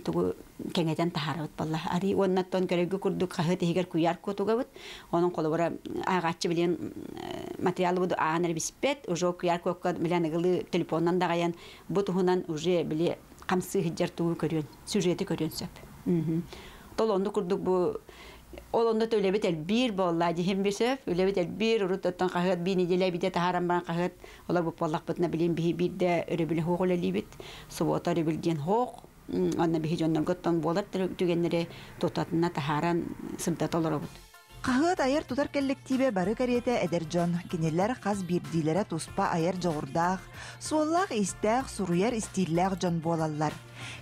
кәңеден тахарабыт болла. Ари оннаттон көрегі күрдік қағыт егер күйар көтуға бұд, оның қолы бұра ағатшы білген материалы бұд ағанар біспет, ұжы күйар көкқа білен ығылы телефоннан дағаян бұд ұғынан ұжы біле қамсы хиджар туы көрген, сюжеті көрген сөп. Тол онды күрдік бұ Ол онда төлебет әлбір болла, дехем бесөп, өлебет әлбір ұрыт оттан қағыт, бей неделі біде тахаран баран қағыт, олар бұл боллақ бұтына білен бігі бірді өребілі хоқ өлі бет, сұбота өребілден хоқ, онна бігі жоннар ғыттан болар түгенлері тұтатына тахаран сымтат олар бұд. Қағыт айыр тұтар кәллектибе бары кәреті әдер жон, кенелер қаз бірдилері тұспа айыр жоғырдақ, суоллақ истәқ, сұруяр истилләқ жон болалар.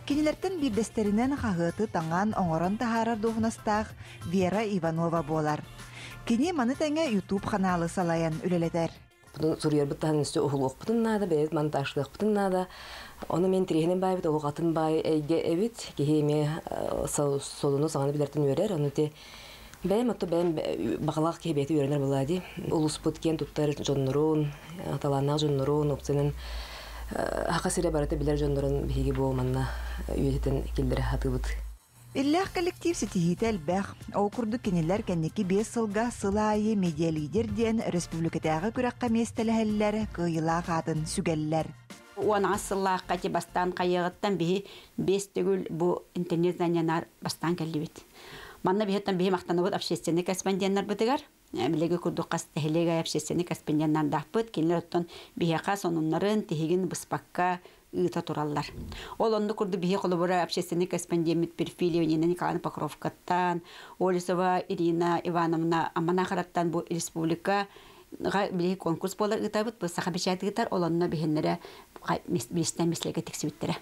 Кенелерден бірдестерінен қағыты таңан оңырын тахарар доғынастақ Вера Иванова болар. Кене маны тәңе YouTube каналы салайын үлелетер. Сұруяр бұттағын үсті ұғылық бұтын нады, бәйет монтаждық бұтын нады. Оны мен тірегінен бай біт, оғатын бай әйге әвіт, кехеме солыны сағаны білерден өрер, оны те бәйім отты бәйім бағалақ кебеті өренер болады. Улус бұткен тұттар жоннырын, аталанақ жоннырын, опцияның Хақасыра бараты білер жондырын бейгі болманна үйететін келдері хаты бұд. Иллях коллектив сетихиті әлбәқ. Ол күрді кенелер кәнекі 5 сылға сылайы медиа лидерден республикатағы күраққа местелі күйіла қатын сүгәлләр. Уана сыллақ қати бастан қайығыттан бейі 5 түгіл бұл интернет занянар бастан кәлі бет. Манна бейеттен бейі мақтаны бұд общественный корреспонденттар бұдығар. Билеге күрдік қас тәхілеге общественный корреспонденттар дақпыд, келер оттан бейеқа сонунларын тегін бұспаққа ұйта тұралар. Ол онды күрді бейе қолы бұра общественный корреспондент Перфилия Нина Николаевна Покровкаттан, Олесова Ирина Ивановна Аманахараттан бұл республика білеге конкурс болар ұйтабыд, бұл сақа бешәті ұйтар, ол онына бейінлері бейістен беслеге тексібіттірі.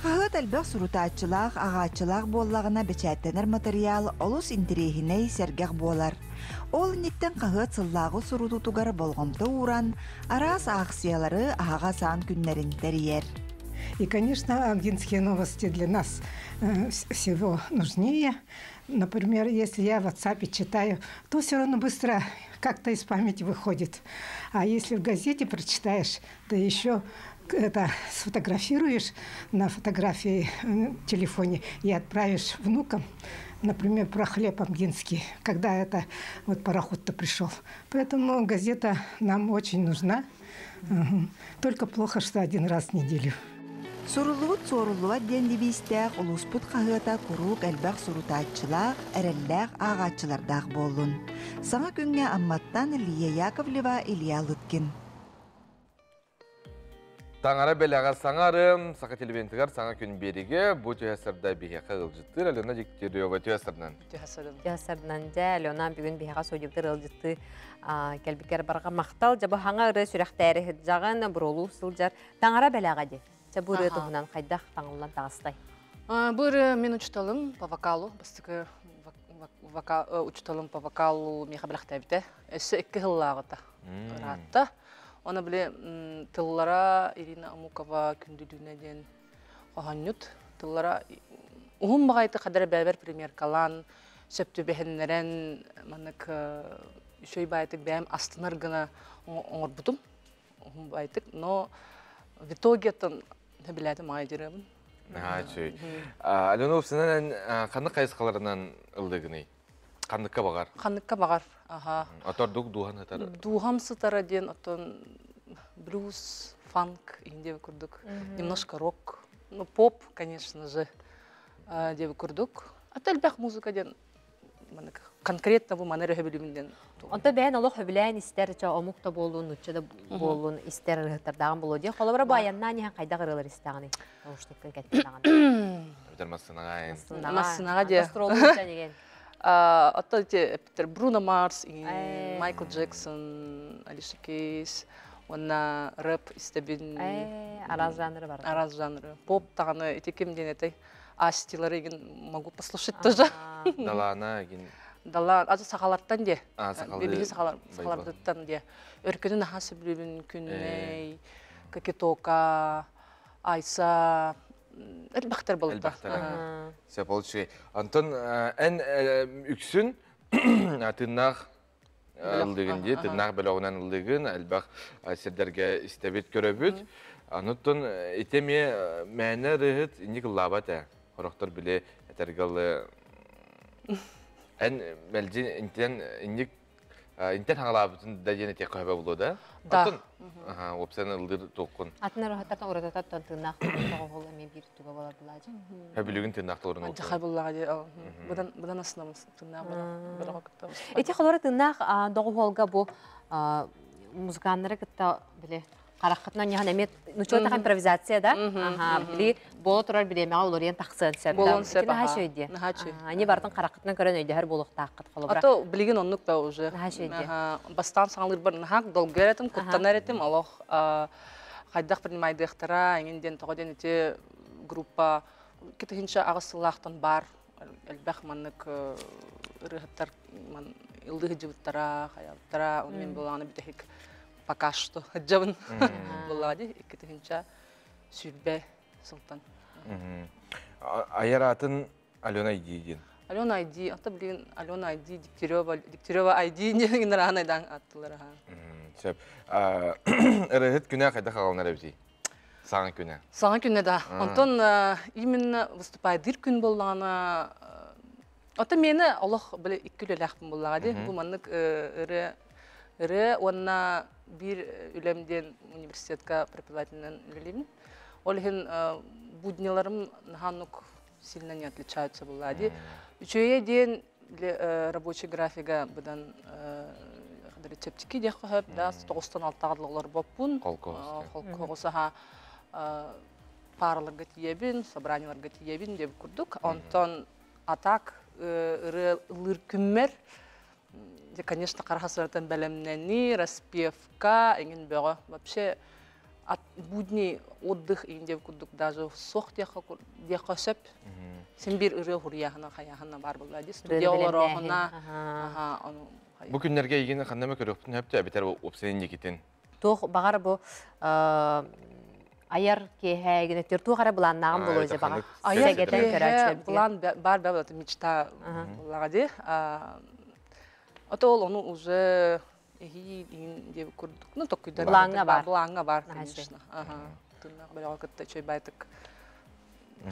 Қағыт әлбәқ сұрутатчылақ, ағатчылақ боллағына бечәттенер материал олыс интерегіней сәргәқ болар. Ол неттен қағыт сыллағы сұрутутугар болғымды уран, арас ақсиялары аға сан күннерін тәрiyер. И, конечно, агентские новости для нас всего нужнее. Например, если я в WhatsApp читаю, то все равно быстро как-то из памяти выходит. А если в газете прочитаешь, то еще это сфотографируешь на фотографии в телефоне и отправишь внукам, например, про хлеб амгинский, когда это вот пароход-то пришел. Поэтому газета нам очень нужна. Только плохо, что один раз в неделю. Сурулуут сорулуат денлибистәк улуспут қағыта күрук әлбәқ сурутатчылақ, әрәлләқ ағатчылардақ болын. Саңа күнге амматтан Лия Яковлева, Илья Лыткин. Таңара бәліға саңарым, сақа телевентігар саңа күн береге, бұ түйәсірді бейе қағылжыттыр, Алена Дегтерева түйәсірінен. Түйәсірінен де, Алена бүгін бейеға сөйдіктір ылжытты кәлбікер барға мақтал, жабы хаңа ұры сүрәқтәрі жағын бұролу сылжар. Таңара бәліға де? Це буры туһунан хайдах таңылан тағыстай. Буры мен учталым по вокалу, бастыкы учталым по вокалу меха билахтабите. Эссе 2 хыллагыта. Ратта. Оны биле тыллара Ирина Амукова күндүдүнеден қоғанют. Тыллара ухум багайты кадары бәбер премьер калан сөптү бехеннерен манык шөй байтык бәм астынар гына оңорбутум. Ухум байтык, но в итоге тон билети майдырым. Чөй. Алена Упсынан қанды қайысқаларынан ылдығыны? Қандыққа бағар? Қандыққа бағар, аха. Отор дуған хатар? Дуғам сытара ден, отон блюз, фанк, инде көрдік. Немножко рок. Ну, поп, конечно же, деп көрдік. Ателбәк музыка ден, конкретно бұл манер өбілімінден. Онта бәйін олық өбіләйін істер, омуқта болуын, ұтчада болуын істер ұрғыттардағын болу де. Қолы бұра баянна нехан қайда ғырылыр істеғаны? Оғыштықын кәттіндағаны. Өтер массынаға ең. Массынаға де. Астрология деген. Отта Бруно Марс, Майкл Джексон, Алиша Кейс, онна рэп істебін. Араз жанры бар. Араз жанры. Поп тағаны етекем денетай. Астилары еген могу послушать тоже. Далана еген. Дала, азы сақаларттан де. Бебеге сақаларттан де. Өркені нахасы білебін күнней, Кокетока, Айса, әлбақтар болды. Әлбақтар. Сәпалчы. Антон, ән үксін тыннақ ылдығынде, тыннақ бәліғынан ылдығын, әлбақ сердерге істебет көрөбіт. Ануттон, етеме мәні рығыт, инек лабат ә. Хорақтар біле әтергалы ән мәлден интен хаңалабытын да жені тек қойба болу да? Да. Опсаны ылдыр тоққын. Атынар ұхаттартан ұратататтан тыңнақ тоғыл әме бір туға болар бұлады. Әбілігін тыңнақ тоғырын олды. Жақай болуға де, бұдан асынамыз тыңнақ болуға. Эти холора тыңнақ доғы олға бұл музыканлары күтті біле қараққытынан яған әмет, нүчуатақ импровизация да? Білі болу тұрар білеме олариян тақсын сәбді. Болуын сәп, Наға шөйде. Ани бардың қараққытынан көрін өйде әр болуқ таққыт қолыбыра. Ато білеген онлық да уже. Наға шөйде. Бастан саңылыр бір нағақ долгер етім, құттанар етім, алох қайдақ принимайдықтара, әңенден тоғаден өте группа кетігінші ағысылақтан бар. Әлбәқ манық ұрығыттар, илдығы жывыттара, қаяттара, онымен болағаны бітехік пока что джавн болады, кетігінші сүрбе сылтан. Аяратын Алена Айди. Алена Айди, ата білген Алена Айди, Дегтярева Айди, деген рағанайдан аттылар. Сөп. Әрігіт күні қайда қалғанар әбді? Саңа күні? Саңа күні да. Онтон именно выступайдыр күн болғаны. Ата мені Аллах біле ikki ләқпін болғады. Бұл манық ірі, онына bir ülemden üniversitetka преподавательным үлелеймін. Олхен будняларым наханук сильно не отличаются болады. Үшөйе ден рабочий графига бұдан рецептики де қойып, да, 9-6 ағыдылығылар боппун. Қолқоғысыға параларға тиебін, собранияларға тиебін деп күрдік. Онтон атак ылыр күммер, конечно, қархасыртан бәлемнені, распевка, еңін бөға. Вообще, будни отдых еңдеп күрдік, даже соқ деқа сөп. Сен бір үрі ғұрияғына, қаяғына бар болады. Студия олар оғына. Бұл күнлерге егені қандама көріқтің өпті, әбетер опсайын екетін? Тоқ бағар бұл аяр кехәгіне түрту қара бұланнағын бұл өзі бағар. Аяр кехә бұлан бар бәбілді мечта бұлағады. Ото ол оны уже деп көрдік. Ну, тоқыдан бұлаңға бар, конечно. Тыңнағы бәліға күтті чөй бәйтік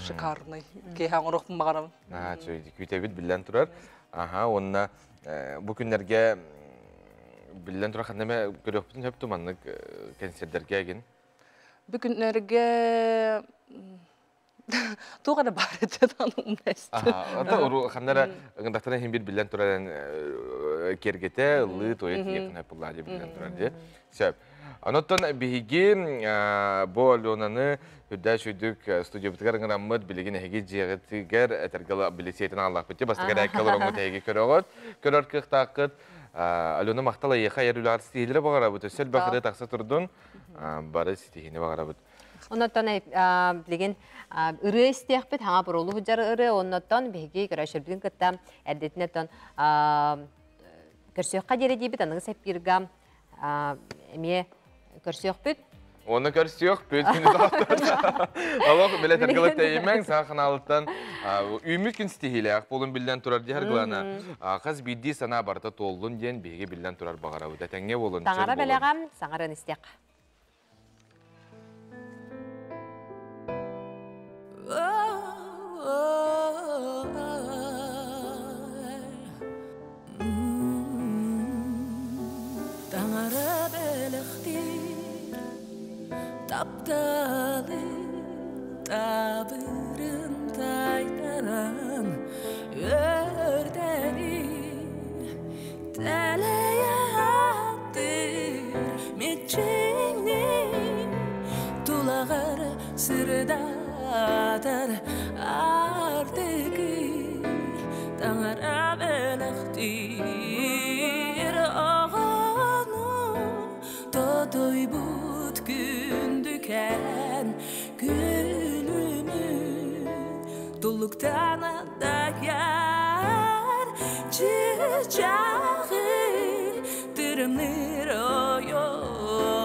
шикарный. Кейхан ұрықпын бағарам. Күйтәбіт білден тұрар. Онына бұл күндерге білден тұрар қандаме көріқпін өп тұманлық концерттерге еген? Бұл күндерге туғаны бар етеді ұмнәсті. Ата ұру қандара ғындақтана хем бір білден тұрардан кергете, ұлы тойет етін өп ұлады білден тұрарды. Сөп. Аноттан бігі бұл Аленаны үрді шүйдік студия бұтығар ғырамыд білеген әйге жеғітігер әтергілі білесейтін Аллах бітті. Бастығар әйкіл ұрыңғы тәйге көріғыд. Көрір кіқтақыд. Алена мақтала еқа әрілі артысты елері бағара бұд. Сөл бақыры тақса тұрдың, бары сетейіне бағара бұд. Оннотон билеген ыры истехпит хаңа бурулу худжар ыры оннотон биги көрөшөрбүн кытта эрдетинетон көрсөкка жередибит аныгы сеппирга эме көрсөкпүт. Оны көрсөк бөлтүнү таптар. Аллах биле тергелет теймен саханалыктан үмүт күн стихилек болун билден турар дияр глана. Кыз бидди сана барта толдун ден биги билден турар багара өтө теңге болун. Таңара белегам саңарын истек. Tangara belekti taptalı tabırın taytaran örderi teleyattır mitçini tulağır sırdadır artık tangara belektir ağanı todoy but gündüken gülümü dulluktan adayar çiçeği tırımlir o yol